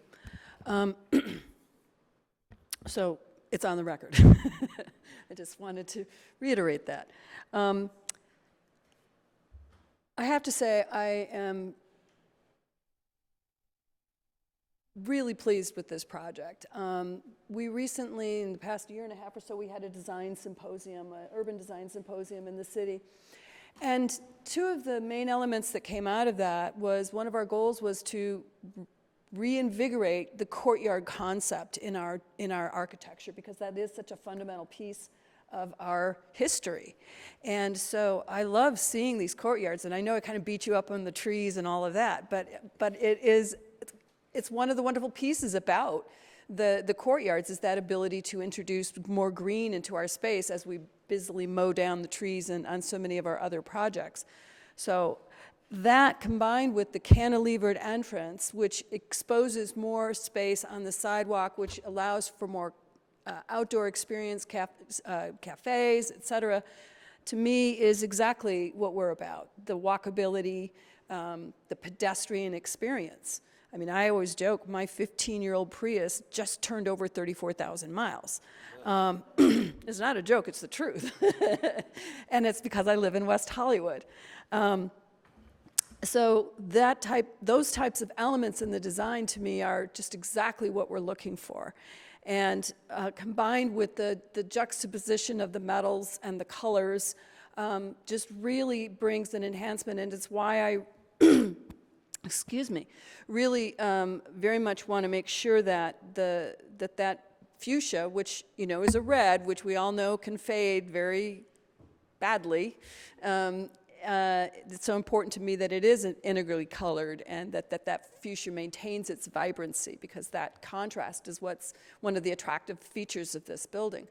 So it's on the record. I just wanted to reiterate that. I have to say I am really pleased with this project. We recently, in the past year and a half or so, we had a design symposium, an urban design symposium in the city. And two of the main elements that came out of that was, one of our goals was to reinvigorate the courtyard concept in our architecture, because that is such a fundamental piece of our history. And so I love seeing these courtyards, and I know I kind of beat you up on the trees and all of that, but it's one of the wonderful pieces about the courtyards, is that ability to introduce more green into our space as we busily mow down the trees and on so many of our other projects. So that, combined with the cantilevered entrance, which exposes more space on the sidewalk, which allows for more outdoor experience, cafes, et cetera, to me is exactly what we're about, the walkability, the pedestrian experience. I mean, I always joke, my 15-year-old Prius just turned over 34,000 miles. It's not a joke, it's the truth. And it's because I live in West Hollywood. So those types of elements in the design, to me, are just exactly what we're looking for. And combined with the juxtaposition of the metals and the colors, just really brings an enhancement, and it's why I, excuse me, really very much want to make sure that that fuchsia, which is a red, which we all know can fade very badly. It's so important to me that it is integrally colored, and that fuchsia maintains its vibrancy, because that contrast is what's one of the attractive features of this building.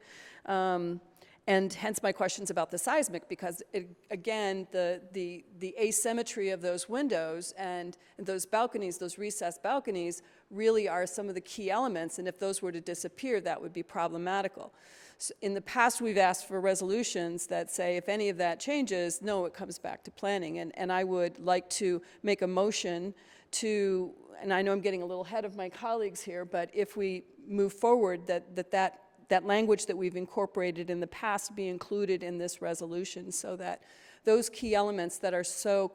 And hence my questions about the seismic, because again, the asymmetry of those windows and those balconies, those recessed balconies, really are some of the key elements, and if those were to disappear, that would be problematical. So in the past, we've asked for resolutions that say if any of that changes, no, it comes back to planning. And I would like to make a motion to, and I know I'm getting a little ahead of my colleagues here, but if we move forward, that language that we've incorporated in the past be included in this resolution, so that those key elements that are so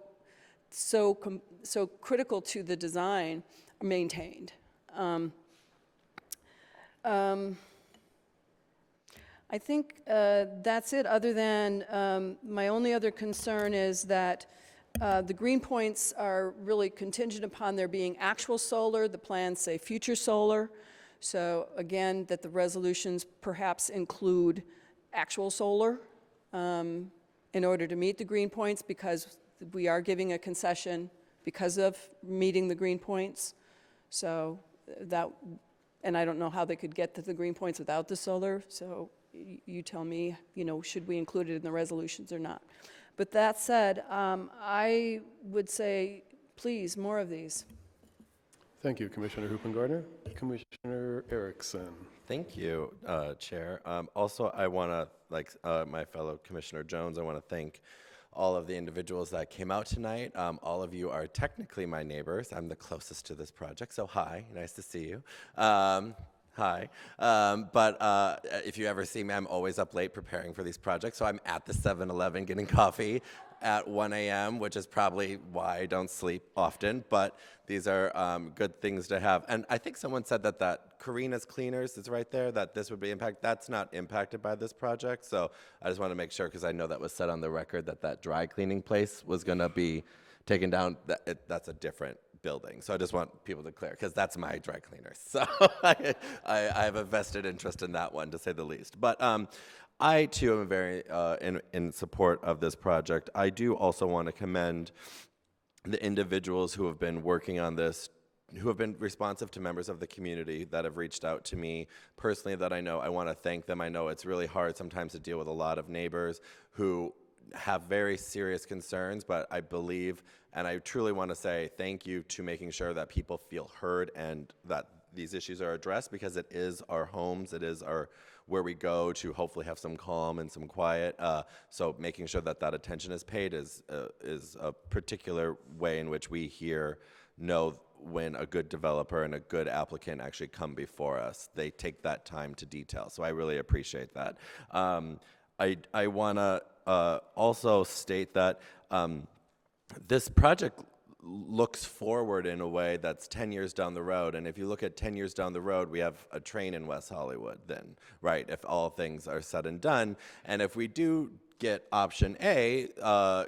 critical to the design are maintained. I think that's it, other than my only other concern is that the green points are really contingent upon there being actual solar. The plans say future solar. So again, that the resolutions perhaps include actual solar in order to meet the green points, because we are giving a concession because of meeting the green points. So that, and I don't know how they could get to the green points without the solar, so you tell me, you know, should we include it in the resolutions or not? But that said, I would say, please, more of these. Thank you, Commissioner Hoopengardner. Commissioner Erickson. Thank you, Chair. Also, I want to, like my fellow Commissioner Jones, I want to thank all of the individuals that came out tonight. All of you are technically my neighbors. I'm the closest to this project, so hi, nice to see you. Hi. But if you ever see me, I'm always up late preparing for these projects. So I'm at the 7-Eleven getting coffee at 1 a.m., which is probably why I don't sleep often. But these are good things to have. And I think someone said that Karina's Cleaners is right there, that this would be impacted. That's not impacted by this project. So I just want to make sure, because I know that was said on the record that dry cleaning place was going to be taken down. That's a different building. So I just want people to clear, because that's my dry cleaner. So I have a vested interest in that one, to say the least. But I, too, am very in support of this project. I do also want to commend the individuals who have been working on this, who have been responsive to members of the community that have reached out to me personally that I know. I want to thank them. I know it's really hard sometimes to deal with a lot of neighbors who have very serious concerns, but I believe, and I truly want to say thank you to making sure that people feel heard and that these issues are addressed, because it is our homes, it is where we go to hopefully have some calm and some quiet. So making sure that attention is paid is a particular way in which we here know when a good developer and a good applicant actually come before us. They take that time to detail. So I really appreciate that. I want to also state that this project looks forward in a way that's 10 years down the road. And if you look at 10 years down the road, we have a train in West Hollywood then, right? If all things are said and done. And if we do get option A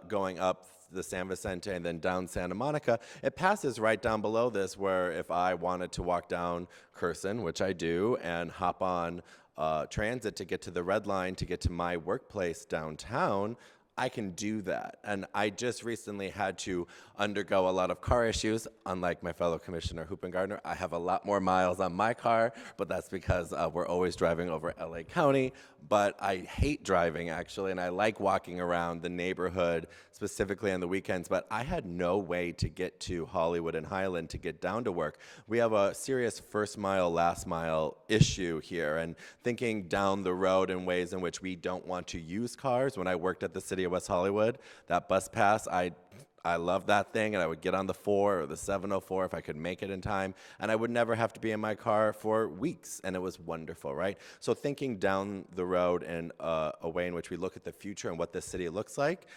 going up the San Vicente and then down Santa Monica, it passes right down below this, where if I wanted to walk down Curson, which I do, and hop on transit to get to the Red Line to get to my workplace downtown, I can do that. And I just recently had to undergo a lot of car issues. Unlike my fellow Commissioner Hoopengardner, I have a lot more miles on my car, but that's because we're always driving over LA County. But I hate driving, actually, and I like walking around the neighborhood, specifically on the weekends. But I had no way to get to Hollywood and Highland to get down to work. We have a serious first mile, last mile issue here, and thinking down the road in ways in which we don't want to use cars. When I worked at the city of West Hollywood, that bus pass, I love that thing, and I would get on the 4 or the 704 if I could make it in time, and I would never have to be in my car for weeks, and it was wonderful, right? So thinking down the road in a way in which we look at the future and what this city looks like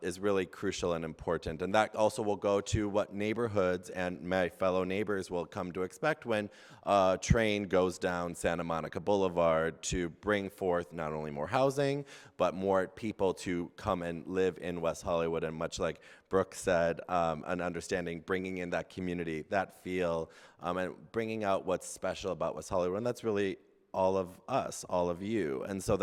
is really crucial and important. And that also will go to what neighborhoods and my fellow neighbors will come to expect when a train goes down Santa Monica Boulevard to bring forth not only more housing, but more people to come and live in West Hollywood. And much like Brooke said, an understanding, bringing in that community, that feel, and bringing out what's special about West Hollywood. And that's really all of us, all of you. And so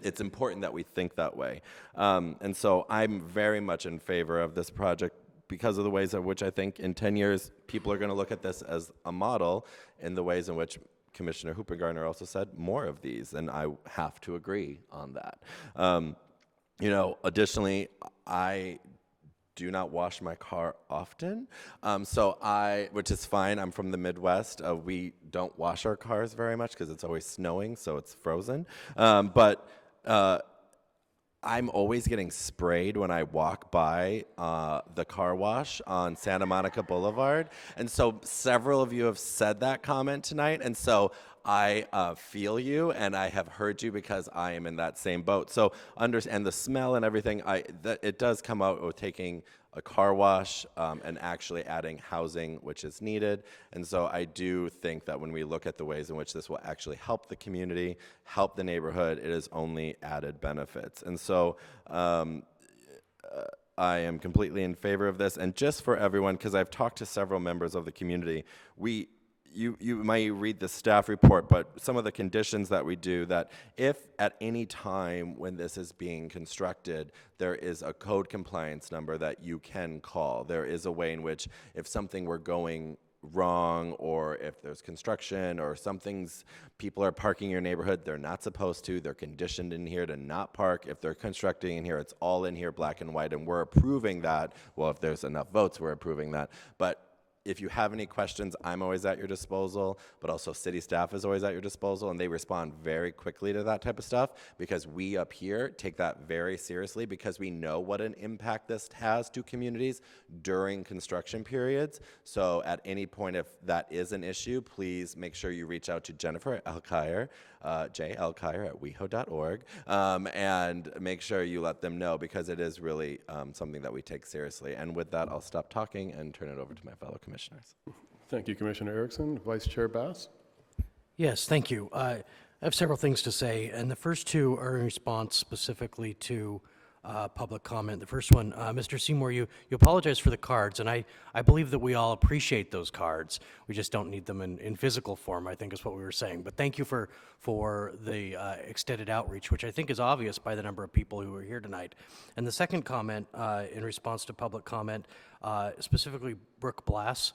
it's important that we think that way. And so I'm very much in favor of this project because of the ways in which I think in 10 years, people are going to look at this as a model in the ways in which Commissioner Hoopengardner also said more of these, and I have to agree on that. Additionally, I do not wash my car often, which is fine. I'm from the Midwest. We don't wash our cars very much because it's always snowing, so it's frozen. But I'm always getting sprayed when I walk by the car wash on Santa Monica Boulevard. And so several of you have said that comment tonight. And so I feel you, and I have heard you because I am in that same boat. So and the smell and everything, it does come out with taking a car wash and actually adding housing, which is needed. And so I do think that when we look at the ways in which this will actually help the community, help the neighborhood, it is only added benefits. And so I am completely in favor of this. And just for everyone, because I've talked to several members of the community, you might read the staff report, but some of the conditions that we do, that if at any time when this is being constructed, there is a code compliance number that you can call. There is a way in which if something were going wrong, or if there's construction or people are parking in your neighborhood, they're not supposed to, they're conditioned in here to not park. If they're constructing in here, it's all in here black and white, and we're approving that. Well, if there's enough votes, we're approving that. But if you have any questions, I'm always at your disposal, but also city staff is always at your disposal, and they respond very quickly to that type of stuff, because we up here take that very seriously, because we know what an impact this has to communities during construction periods. So at any point, if that is an issue, please make sure you reach out to Jennifer Elkire, J.Elkire at WehoTV.org, and make sure you let them know, because it is really something that we take seriously. And with that, I'll stop talking and turn it over to my fellow commissioners. Thank you, Commissioner Erickson. Vice Chair Bass? Yes, thank you. I have several things to say, and the first two are in response specifically to public comment. The first one, Mr. Seymour, you apologize for the cards, and I believe that we all appreciate those cards. We just don't need them in physical form, I think is what we were saying. But thank you for the extended outreach, which I think is obvious by the number of people who are here tonight. And the second comment, in response to public comment, specifically Brooke Blass,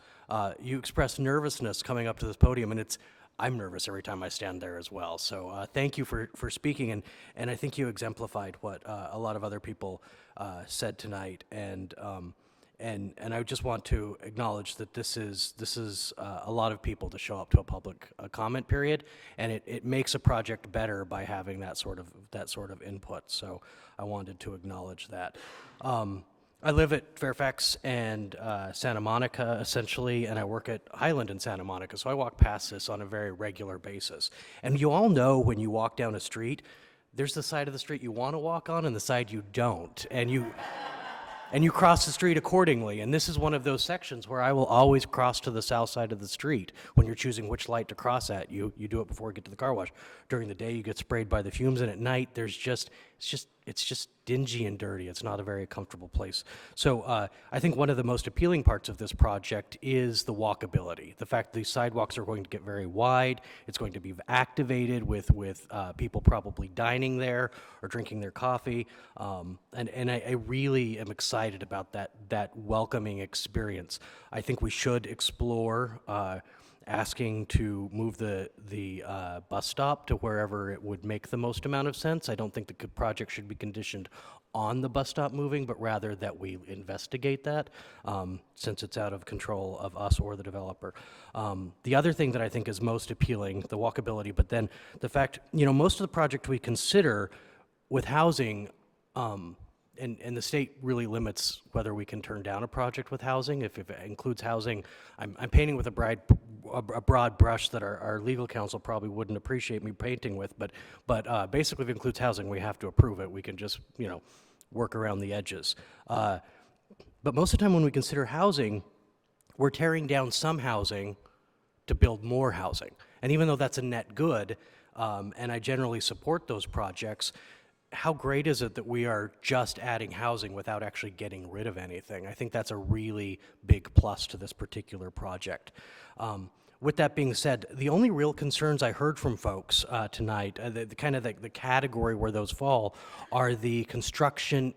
you expressed nervousness coming up to this podium, and I'm nervous every time I stand there as well. So thank you for speaking, and I think you exemplified what a lot of other people said tonight. And I just want to acknowledge that this is a lot of people to show up to a public comment period, and it makes a project better by having that sort of input. So I wanted to acknowledge that. I live at Fairfax and Santa Monica, essentially, and I work at Highland in Santa Monica, so I walk past this on a very regular basis. And you all know when you walk down a street, there's the side of the street you want to walk on and the side you don't, and you cross the street accordingly. And this is one of those sections where I will always cross to the south side of the street when you're choosing which light to cross at. You do it before you get to the car wash. During the day, you get sprayed by the fumes, and at night, it's just dingy and dirty. It's not a very comfortable place. So I think one of the most appealing parts of this project is the walkability. The fact that these sidewalks are going to get very wide. It's going to be activated with people probably dining there or drinking their coffee. And I really am excited about that welcoming experience. I think we should explore asking to move the bus stop to wherever it would make the most amount of sense. I don't think the project should be conditioned on the bus stop moving, but rather that we investigate that, since it's out of control of us or the developer. The other thing that I think is most appealing, the walkability, but then the fact, most of the project we consider with housing, and the state really limits whether we can turn down a project with housing. If it includes housing, I'm painting with a broad brush that our legal counsel probably wouldn't appreciate me painting with, but basically if it includes housing, we have to approve it. We can just, work around the edges. But most of the time when we consider housing, we're tearing down some housing to build more housing. And even though that's a net good, and I generally support those projects, how great is it that we are just adding housing without actually getting rid of anything? I think that's a really big plus to this particular project. With that being said, the only real concerns I heard from folks tonight, the category where those fall, are the construction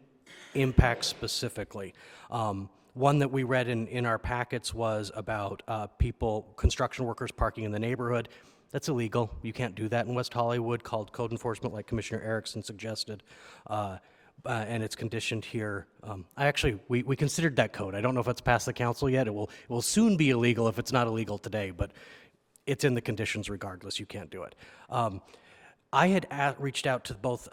impacts specifically. One that we read in our packets was about construction workers parking in the neighborhood. That's illegal. You can't do that in West Hollywood, called code enforcement, like Commissioner Erickson suggested, and it's conditioned here. We considered that code. I don't know if it's passed the council yet. It will soon be illegal if it's not illegal today, but it's in the conditions regardless. You can't do it. I had reached out to both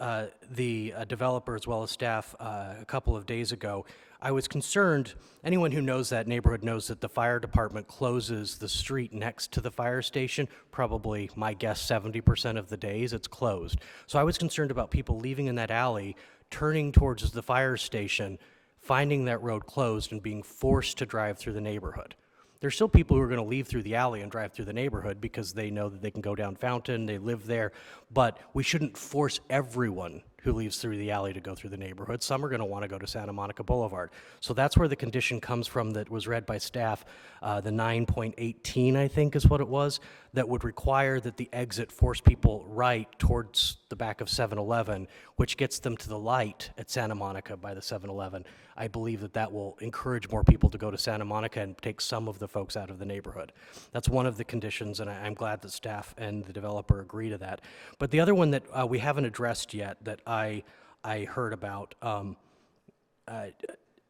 the developer as well as staff a couple of days ago. I was concerned, anyone who knows that neighborhood knows that the fire department closes the street next to the fire station, probably, my guess, 70% of the days it's closed. So I was concerned about people leaving in that alley, turning towards the fire station, finding that road closed and being forced to drive through the neighborhood. There's still people who are going to leave through the alley and drive through the neighborhood because they know that they can go down Fountain, they live there, but we shouldn't force everyone who leaves through the alley to go through the neighborhood. Some are going to want to go to Santa Monica Boulevard. So that's where the condition comes from that was read by staff, the 9.18, I think is what it was, that would require that the exit force people right towards the back of 7-Eleven, which gets them to the light at Santa Monica by the 7-Eleven. I believe that that will encourage more people to go to Santa Monica and take some of the folks out of the neighborhood. That's one of the conditions, and I'm glad that staff and the developer agree to that. But the other one that we haven't addressed yet that I heard about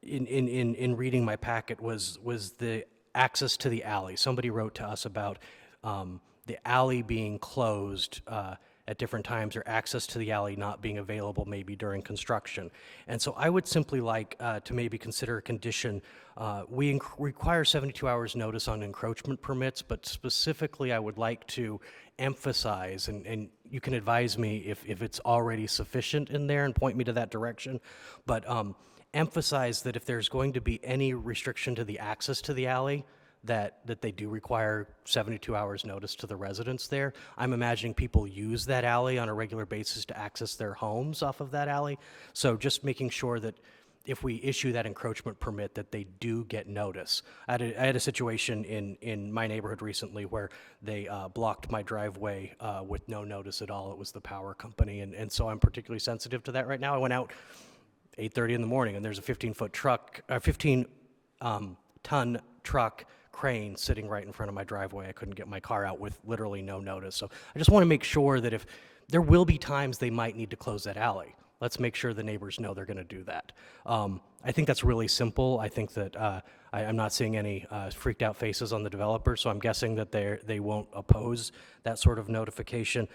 in reading my packet was the access to the alley. Somebody wrote to us about the alley being closed at different times, or access to the alley not being available maybe during construction. And so I would simply like to maybe consider a condition. We require 72 hours notice on encroachment permits, but specifically I would like to emphasize, and you can advise me if it's already sufficient in there and point me to that direction, but emphasize that if there's going to be any restriction to the access to the alley, that they do require 72 hours notice to the residents there. I'm imagining people use that alley on a regular basis to access their homes off of that alley. So just making sure that if we issue that encroachment permit, that they do get notice. I had a situation in my neighborhood recently where they blocked my driveway with no notice at all. It was the power company, and so I'm particularly sensitive to that right now. I went out 8:30 in the morning, and there's a 15-foot truck, a 15-ton truck crane sitting right in front of my driveway. I couldn't get my car out with literally no notice. So I just want to make sure that if there will be times they might need to close that alley, let's make sure the neighbors know they're going to do that. I think that's really simple. I think that I'm not seeing any freaked out faces on the developer, so I'm guessing that they won't oppose that sort of notification.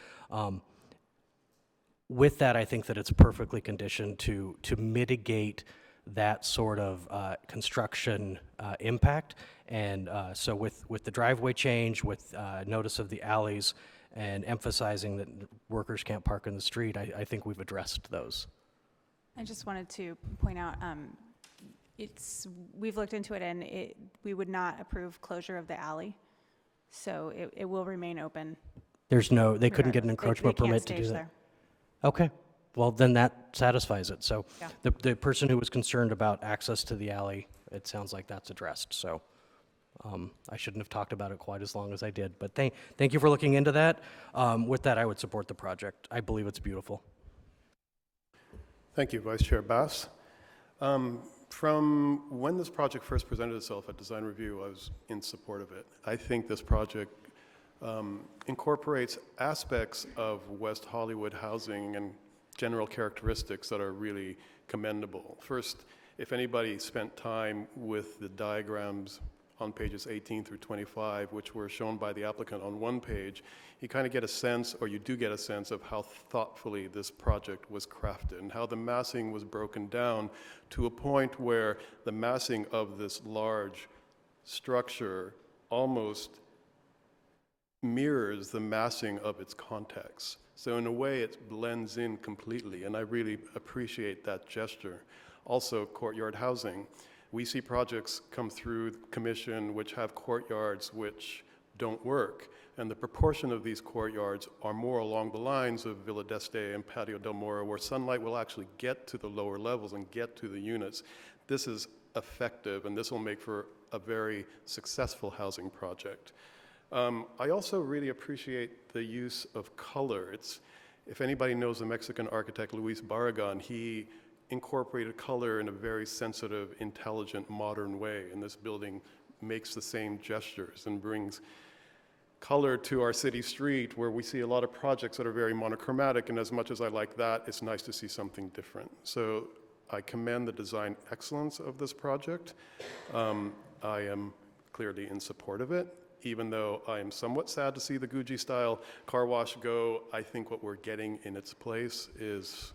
With that, I think that it's perfectly conditioned to mitigate that sort of construction impact. And so with the driveway change, with notice of the alleys, and emphasizing that workers can't park in the street, I think we've addressed those. I just wanted to point out, we've looked into it, and we would not approve closure of the alley. So it will remain open. They couldn't get an encroachment they can't permit to do stage that? there. Okay, well, then that satisfies it. So Yeah. the person who was concerned about access to the alley, it sounds like that's addressed. So I shouldn't have talked about it quite as long as I did. But thank you for looking into that. With that, I would support the project. I believe it's beautiful. Thank you, Vice Chair Bass. From when this project first presented itself at Design Review, I was in support of it. I think this project incorporates aspects of West Hollywood housing and general characteristics that are really commendable. First, if anybody spent time with the diagrams on pages 18 through 25, which were shown by the applicant on one page, you kind of get a sense, or you do get a sense, of how thoughtfully this project was crafted and how the massing was broken down to a point where the massing of this large structure almost mirrors the massing of its context. So in a way, it blends in completely, and I really appreciate that gesture. Also, courtyard housing. We see projects come through the commission which have courtyards which don't work, and the proportion of these courtyards are more along the lines of Villa d'Este and Patio del Moro, where sunlight will actually get to the lower levels and get to the units. This is effective, and this will make for a very successful housing project. I also really appreciate the use of color. If anybody knows the Mexican architect Luis Barragan, he incorporated color in a very sensitive, intelligent, modern way, and this building makes the same gestures and brings color to our city street, where we see a lot of projects that are very monochromatic, and as much as I like that, it's nice to see something different. So I commend the design excellence of this project. I am clearly in support of it. Even though I am somewhat sad to see the Gucci-style car wash go, I think what we're getting in its place is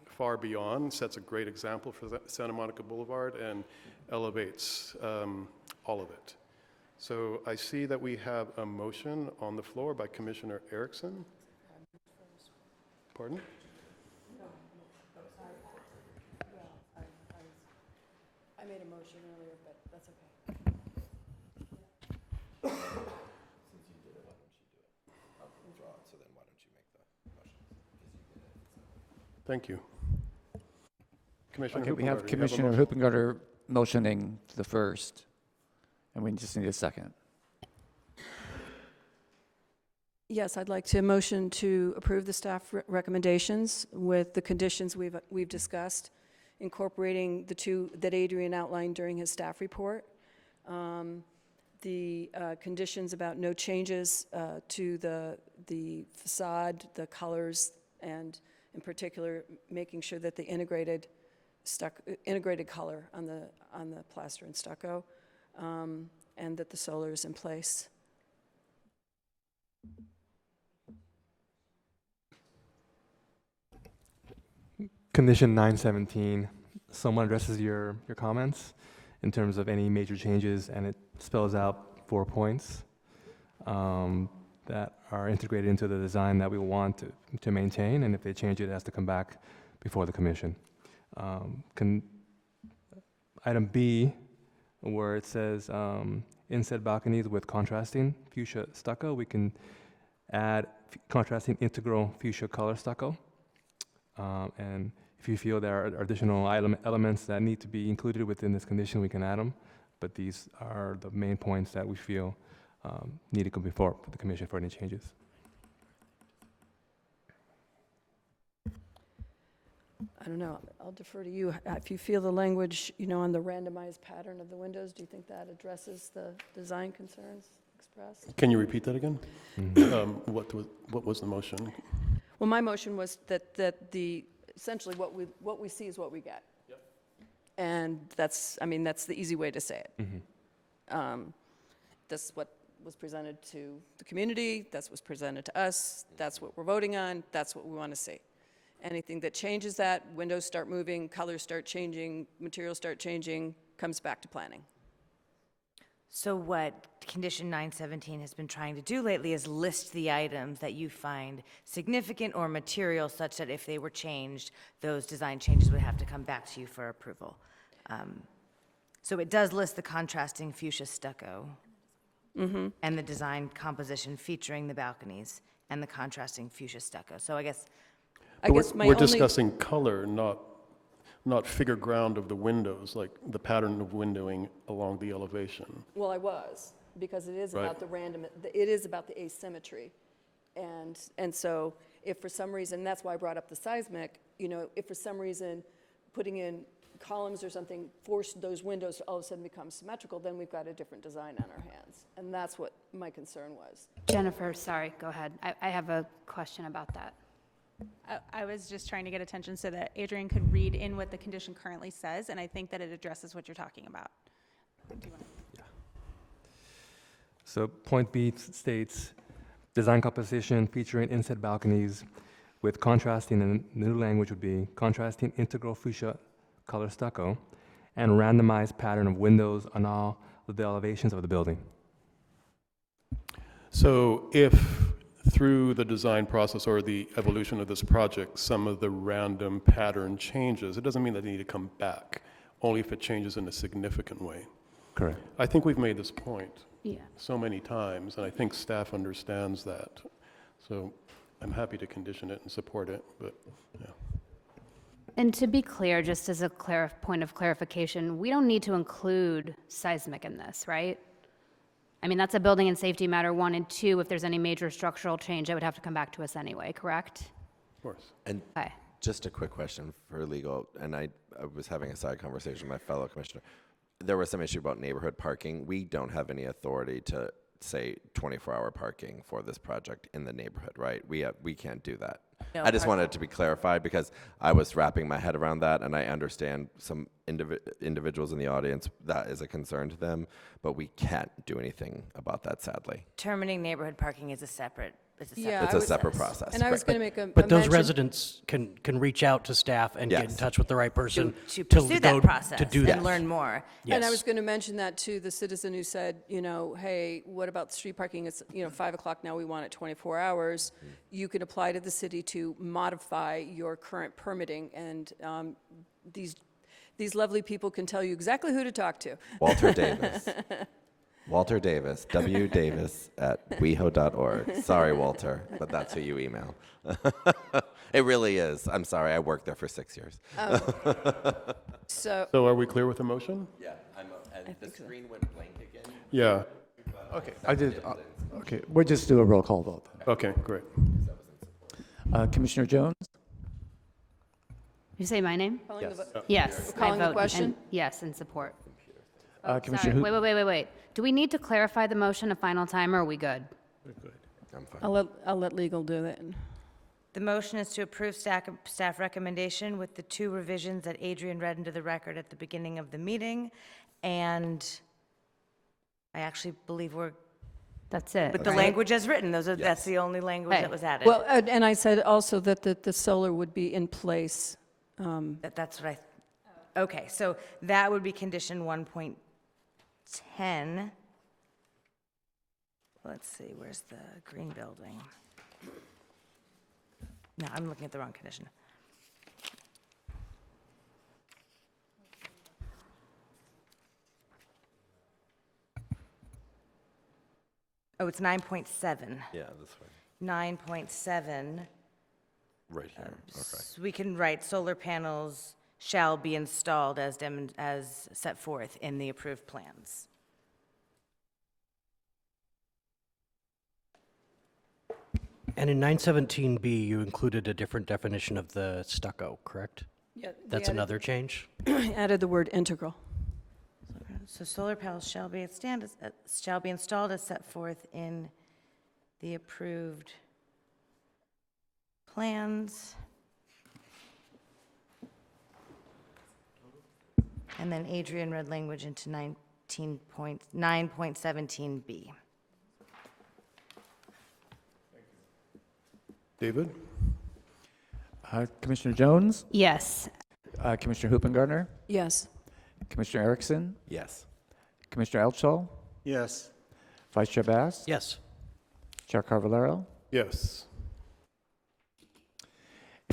far beyond, sets a great example for Santa Monica Boulevard, and elevates all of it. So I see that we have a motion on the floor by Commissioner Erickson. Pardon? I made a motion earlier, but that's okay. Since you did it, why don't you do it? I'll withdraw it, so then why don't you make the motion? Because you did it. Thank you. Commissioner Okay, we have Hoopengarter, you a Commissioner motion? Hoopengarter motioning the first, and we just need a second. Yes, I'd like to motion to approve the staff recommendations with the conditions we've discussed, incorporating the two that Adrian outlined during his staff report. The conditions about no changes to the facade, the colors, and in particular, making sure that the integrated color on the plaster and stucco, and that the solar is in place. Condition 917, someone addresses your comments in terms of any major changes, and it spells out 4 points that are integrated into the design that we want to maintain, and if they change it, it has to come back before the commission. Item B, where it says inset balconies with contrasting fuchsia stucco, we can add contrasting integral fuchsia color stucco. And if you feel there are additional elements that need to be included within this condition, we can add them. But these are the main points that we feel need to come before the commission for any changes. I don't know, I'll defer to you. If you feel the language, on the randomized pattern of the windows, do you think that addresses the design concerns expressed? Can you repeat that again? What was the motion? Well, my motion was that essentially what we see is what we get. Yep. And that's the easy way to say it. Mm-hmm. That's what was presented to the community, that's what's presented to us, that's what we're voting on, that's what we want to see. Anything that changes that, windows start moving, colors start changing, materials start changing, comes back to planning. So what condition 917 has been trying to do lately is list the items that you find significant or material such that if they were changed, those design changes would have to come back to you for approval. So it does list the contrasting fuchsia stucco and the design composition featuring the balconies and the contrasting fuchsia stucco. So I guess we're discussing color, not figure ground of the windows, like the pattern of windowing along the elevation. Well, I was, because it is about the random, it is about the asymmetry. And so if for some reason, that's why I brought up the seismic, if for some reason putting in columns or something forced those windows to all of a sudden become symmetrical, then we've got a different design on our hands. And that's what my concern was. Jennifer, sorry, go ahead. I have a question about that. I was just trying to get attention so that Adrian could read in what the condition currently says, and I think that it addresses what you're talking about. So point B states, design composition featuring inset balconies with contrasting, and the new language would be contrasting integral fuchsia color stucco and randomized pattern of windows on all of the elevations of the building. So if through the design process or the evolution of this project, some of the random pattern changes, it doesn't mean that they need to come back, only if it changes in a significant way. Correct. I think we've made this point Yeah. so many times, and I think staff understands that. So I'm happy to condition it and support it, but yeah. And to be clear, just as a point of clarification, we don't need to include seismic in this, right? I mean, that's a building and safety matter 1 and 2. If there's any major structural change, that would have to come back to us anyway, correct? Of course. And Okay. just a quick question for legal, and I was having a side conversation with my fellow commissioner. There was some issue about neighborhood parking. We don't have any authority to say 24-hour parking for this project in the neighborhood, right? We can't do that. No, I just wanted it to be clarified because I was wrapping my head around that, and I understand some individuals in the audience, that is a concern to them, but we can't do anything about that, sadly. Determining neighborhood parking is a separate Yeah, It's a separate process. And I was going to make a But those mention- residents can reach out to staff and get in Yes. touch with the right person to pursue that go process to do and that. learn more. And I Yes. was going to mention that to the citizen who said, hey, what about street parking? It's, 5 o'clock now, we want it 24 hours. You can apply to the city to modify your current permitting, and these lovely people can tell you exactly who to talk to. Walter Davis. Walter Davis, wdavis@weho.org. Sorry, Walter, but that's who you email. It really is. I'm sorry, I worked there for 6 years. So, So are we clear with the motion? Yeah, and the screen went blank again. Yeah. Okay, okay, we'll just do a roll call vote. Okay, great. Commissioner Jones? You say my name? calling the vo- Yes. I Calling the vote question? Yes, in support. Commissioner Sorry, wait. Do we need to clarify the motion a final time, or are we good? I'm fine. I'll let legal do that. The motion is to approve staff recommendation with the 2 revisions that Adrian read into the record at the beginning of the meeting. And I actually believe we're, That's it. with the right? language as written, that's the only language Okay. that was added. Well, and I said also that the solar would be in place. That's what okay, so that would be condition 1.10. Let's see, where's the green building? No, I'm looking at the wrong condition. Oh, it's 9.7. Yeah, that's fine. 9.7. Right here. Okay. So we can write solar panels shall be installed as set forth in the approved plans. And in 917B, you included a different definition of the stucco, correct? Yeah, That's another change? Added the word integral. So solar panels shall be installed as set forth in the approved plans. And then Adrian read language into 9.17B. David? Commissioner Jones? Yes. Commissioner Hoopengardner? Yes. Commissioner Erickson? Yes. Commissioner Elchall? Yes. Vice Chair Bass? Yes. Chair Carvalero? Yes.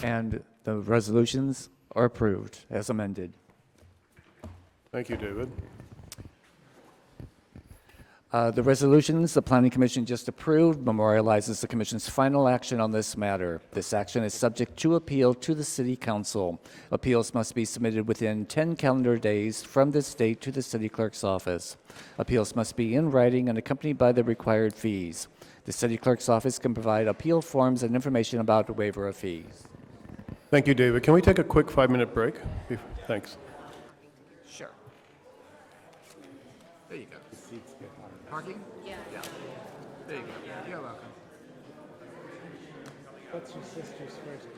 And the resolutions are approved as amended. Thank you, David. The resolutions the Planning Commission just approved memorializes the Commission's final action on this matter. This action is subject to appeal to the City Council. Appeals must be submitted within 10 calendar days from this date to the City Clerk's office. Appeals must be in writing and accompanied by the required fees. The City Clerk's office can provide appeal forms and information about the waiver of fees. Thank you, David. Can we take a quick 5-minute break? Thanks. Sure. There you go. Parking? Yeah. There you go. You're welcome. What's your sister's first name?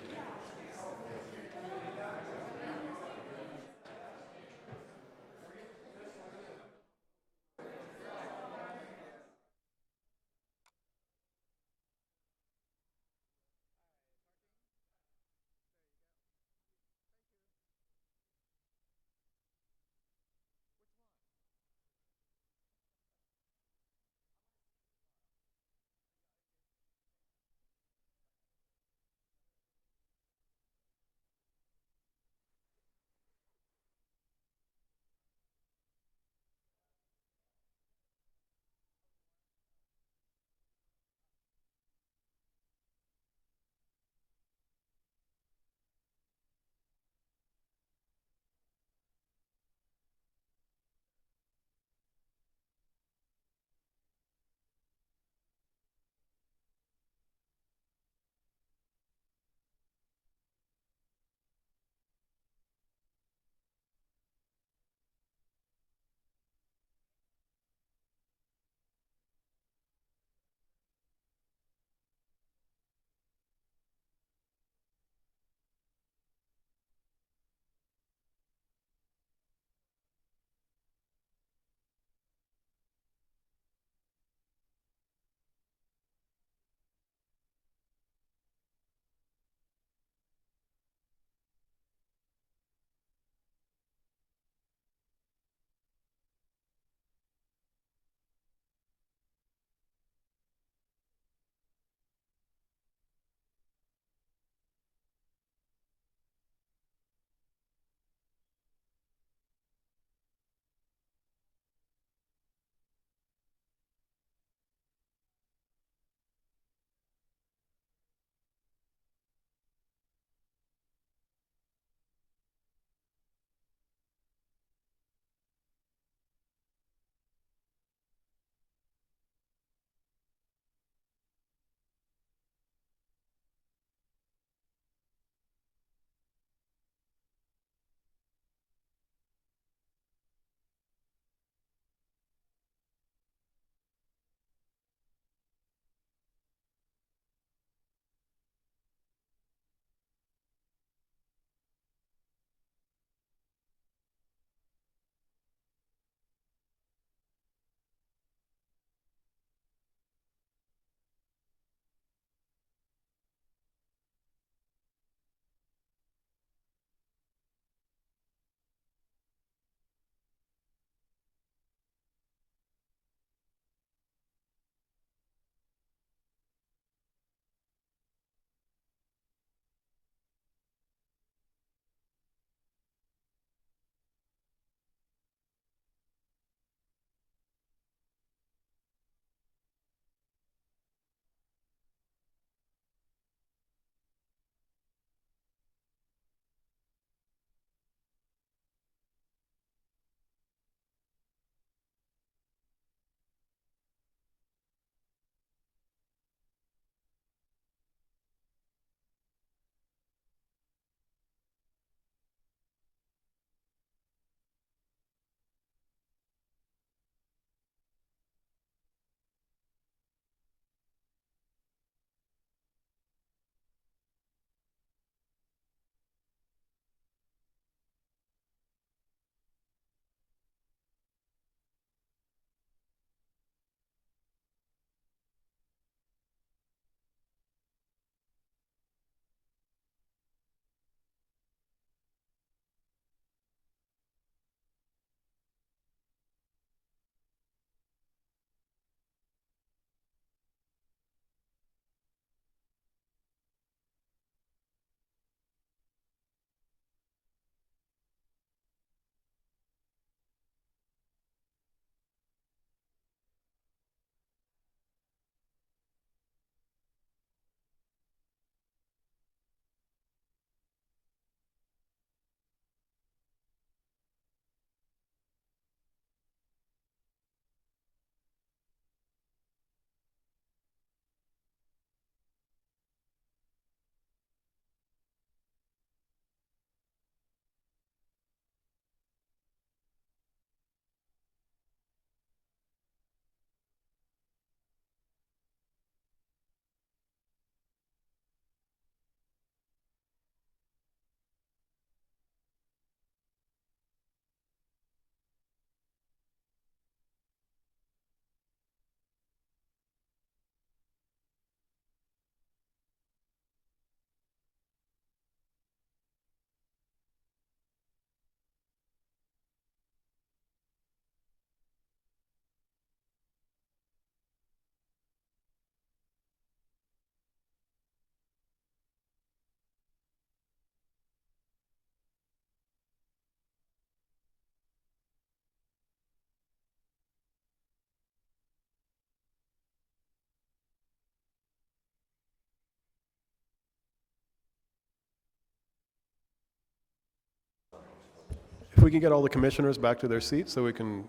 we can get all the commissioners back to their seats so we can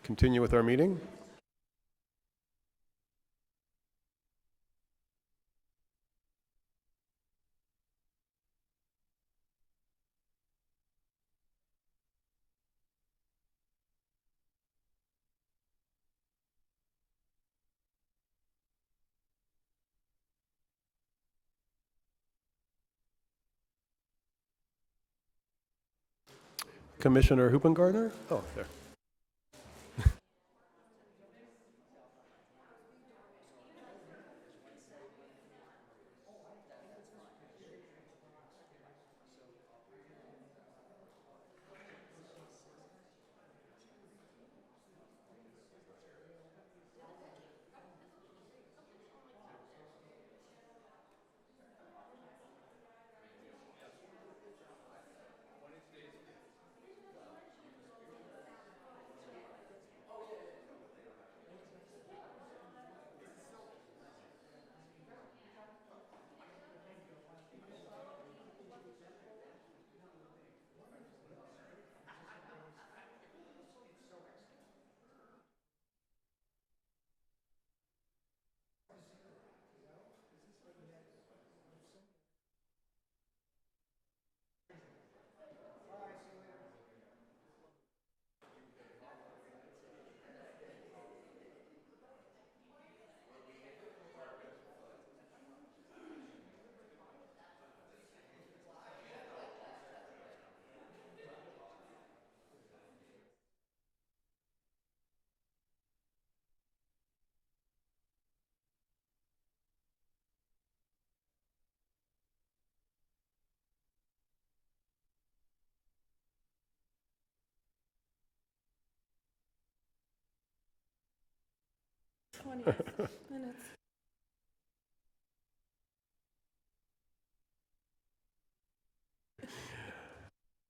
continue with our meeting. Commissioner Hoopengartner? Oh, there.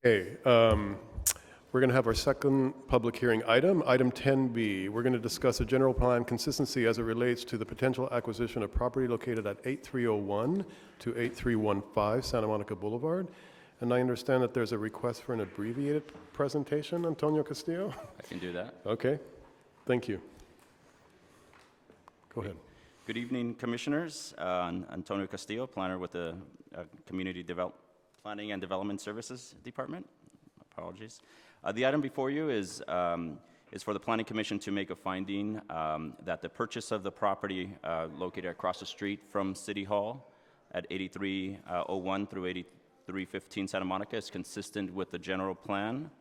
Okay, we're going to have our second public hearing item, item 10B. We're going to discuss a general plan consistency as it relates to the potential acquisition of property located at 8301 to 8315 Santa Monica Boulevard. And I understand that there's a request for an abbreviated presentation, Antonio Castillo? I can do that. Okay, thank you. Go ahead. Good evening, Commissioners. Antonio Castillo, planner with the Community Planning and Development Services Department. Apologies. The item before you is for the Planning Commission to make a finding that the purchase of the property located across the street from City Hall at 8301 through 8315 Santa Monica is consistent with the general plan.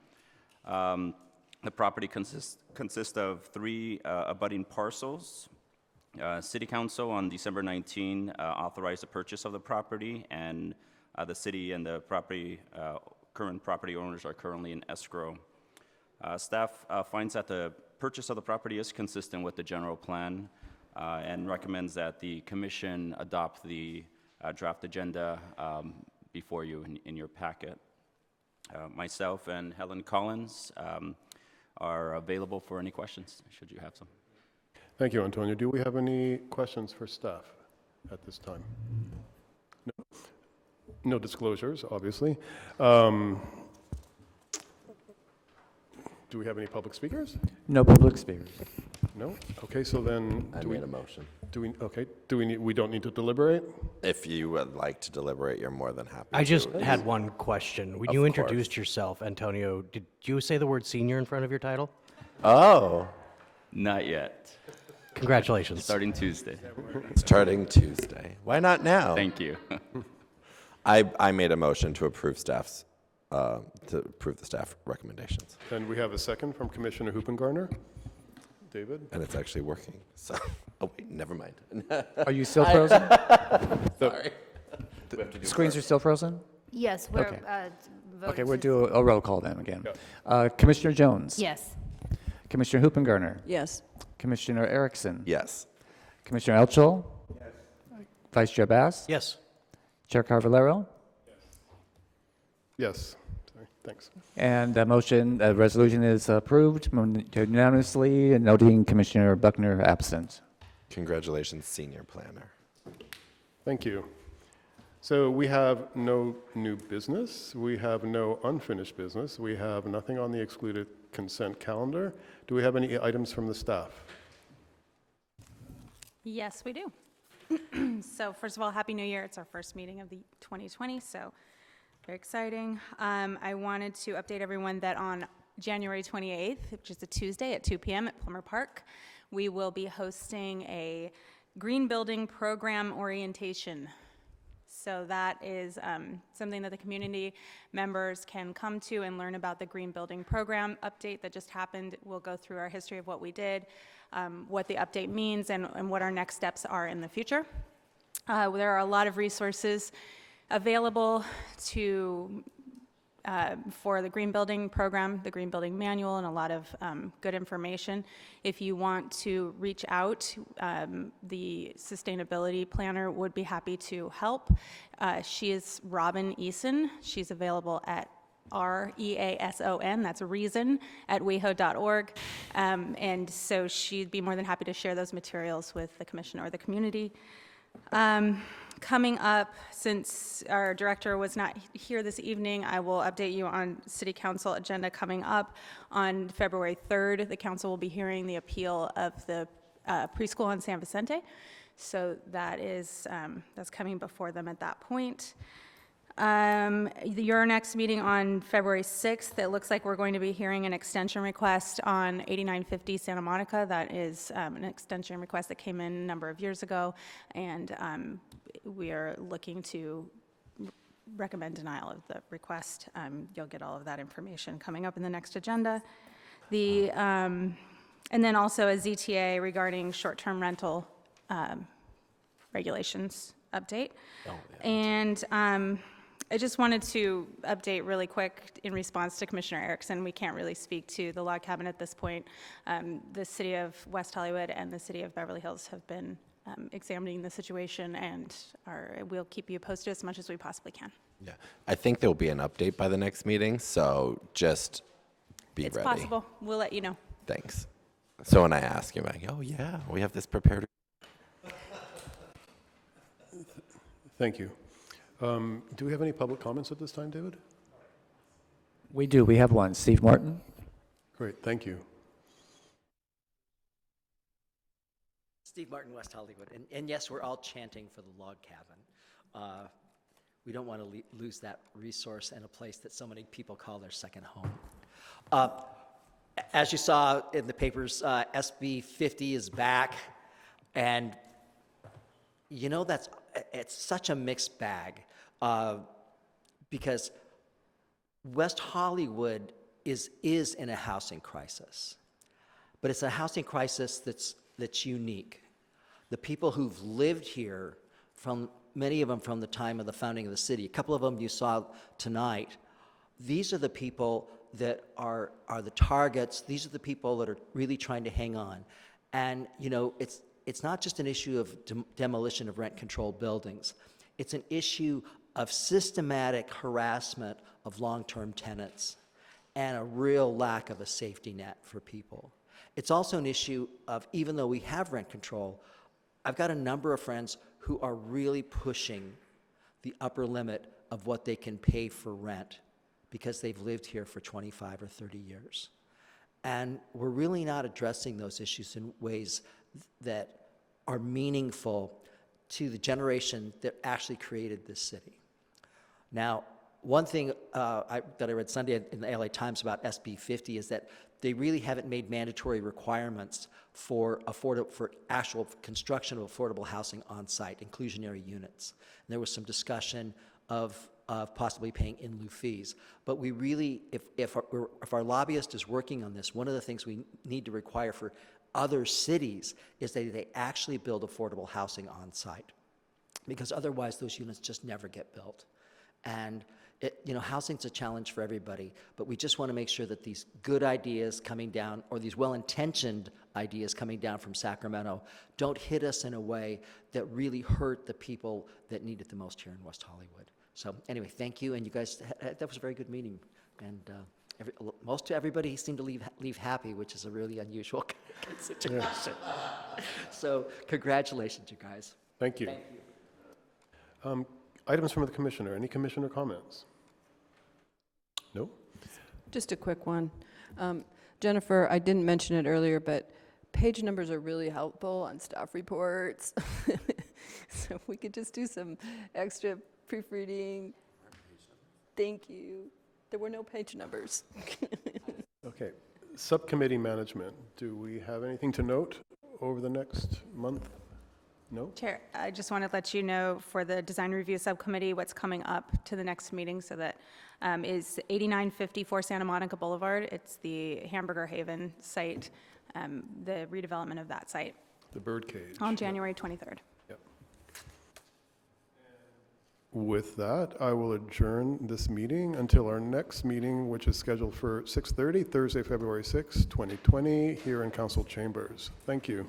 The property consists of 3 abutting parcels. City Council on December 19 authorized the purchase of the property, and the city and the current property owners are currently in escrow. Staff finds that the purchase of the property is consistent with the general plan and recommends that the commission adopt the draft agenda before you in your packet. Myself and Helen Collins are available for any questions, should you have some. Thank you, Antonio. Do we have any questions for staff at this time? No, no disclosures, obviously. Do we have any public speakers? No public speakers. No? Okay, so then... I made a motion. We don't need to deliberate? If you would like to deliberate, you're more than happy I to. just had one question. When Of you course. introduced yourself, Antonio, did you say the word senior in front of your title? Oh. Not yet. Congratulations. Starting Tuesday. Starting Tuesday. Why not now? Thank you. I made a motion to approve the staff recommendations. And we have a second from Commissioner Hoopengartner. David? And it's actually working. So, oh wait, never mind. Are you still frozen? Sorry. The screens are still frozen? Yes, we're Okay. voting Okay, we'll to- do a roll call then again. Commissioner Jones? Yes. Commissioner Hoopengartner? Yes. Commissioner Erickson? Yes. Commissioner Elchel? Yes. Vice Chair Bass? Yes. Chair Carvalero? Yes. Sorry, thanks. And the resolution is approved unanimously, noting Commissioner Buckner absent. Congratulations, senior planner. Thank you. So we have no new business. We have no unfinished business. We have nothing on the excluded consent calendar. Do we have any items from the staff? Yes, we do. So first of all, Happy New Year. It's our first meeting of the 2020, so very exciting. I wanted to update everyone that on January 28th, which is a Tuesday at 2 p.m. at Plummer Park, we will be hosting a green building program orientation. So that is something that the community members can come to and learn about the green building program update that just happened. We'll go through our history of what we did, what the update means, and what our next steps are in the future. There are a lot of resources available to for the green building program, the green building manual, and a lot of good information. If you want to reach out, the sustainability planner would be happy to help. She is Robin Eason. She's available at REASON, that's reason, at weho.org. And so she'd be more than happy to share those materials with the commission or the community. Coming up, since our director was not here this evening, I will update you on City Council agenda coming up. On February 3rd, the council will be hearing the appeal of the preschool in San Vicente. So that is, that's coming before them at that point. Your next meeting on February 6th, it looks like we're going to be hearing an extension request on 8950 Santa Monica. That is an extension request that came in a number of years ago, and we are looking to recommend denial of the request. You'll get all of that information coming up in the next agenda. And then also a ZTA regarding short-term rental regulations update. And I just wanted to update really quick in response to Commissioner Erickson. We can't really speak to the log cabin at this point. The City of West Hollywood and the City of Beverly Hills have been examining the situation, and we'll keep you posted as much as we possibly can. Yeah, I think there'll be an update by the next meeting, so just be It's ready. possible. We'll let you know. Thanks. So when I ask you, I'm like, oh yeah, we have this prepared. Thank you. Do we have any public comments at this time, David? We do. We have one. Steve Martin. Great, thank you. Steve Martin, West Hollywood. And yes, we're all chanting for the log cabin. We don't want to lose that resource and a place that so many people call their second home. As you saw in the papers, SB 50 is back, and you know it's such a mixed bag because West Hollywood is in a housing crisis, but it's a housing crisis that's unique. The people who've lived here, many of them from the time of the founding of the city, a couple of them you saw tonight, these are the people that are the targets. These are the people that are really trying to hang on. And, you know, it's not just an issue of demolition of rent-controlled buildings. It's an issue of systematic harassment of long-term tenants and a real lack of a safety net for people. It's also an issue of, even though we have rent control, I've got a number of friends who are really pushing the upper limit of what they can pay for rent because they've lived here for 25 or 30 years. And we're really not addressing those issues in ways that are meaningful to the generation that actually created this city. Now, one thing that I read Sunday in the LA Times about SB 50 is that they really haven't made mandatory requirements for actual construction of affordable housing on site, inclusionary units. And there was some discussion of possibly paying in lieu fees. But we really, if our lobbyist is working on this, one of the things we need to require for other cities is that they actually build affordable housing on site, because otherwise those units just never get built. And housing's a challenge for everybody, but we just want to make sure that these good ideas coming down, or these well-intentioned ideas coming down from Sacramento, don't hit us in a way that really hurt the people that need it the most here in West Hollywood. So anyway, thank you, and you guys, that was a very good meeting, and most everybody seemed to leave happy, which is a really unusual situation. Yeah. So congratulations, you guys. Thank you. Thank you. Items from the commissioner. Any commissioner comments? No? Just a quick one. Jennifer, I didn't mention it earlier, but page numbers are really helpful on staff reports. So if we could just do some extra proofreading. Thank you. There were no page numbers. Okay. Subcommittee management. Do we have anything to note over the next month? No? Chair, I just want to let you know for the design review subcommittee what's coming up to the next meeting. So that is 8954 Santa Monica Boulevard. It's the Hamburger Haven site, the redevelopment of that site. The birdcage. On January 23rd. Yep. With that, I will adjourn this meeting until our next meeting, which is scheduled for 6:30, Thursday, February 6, 2020, here in council chambers. Thank you.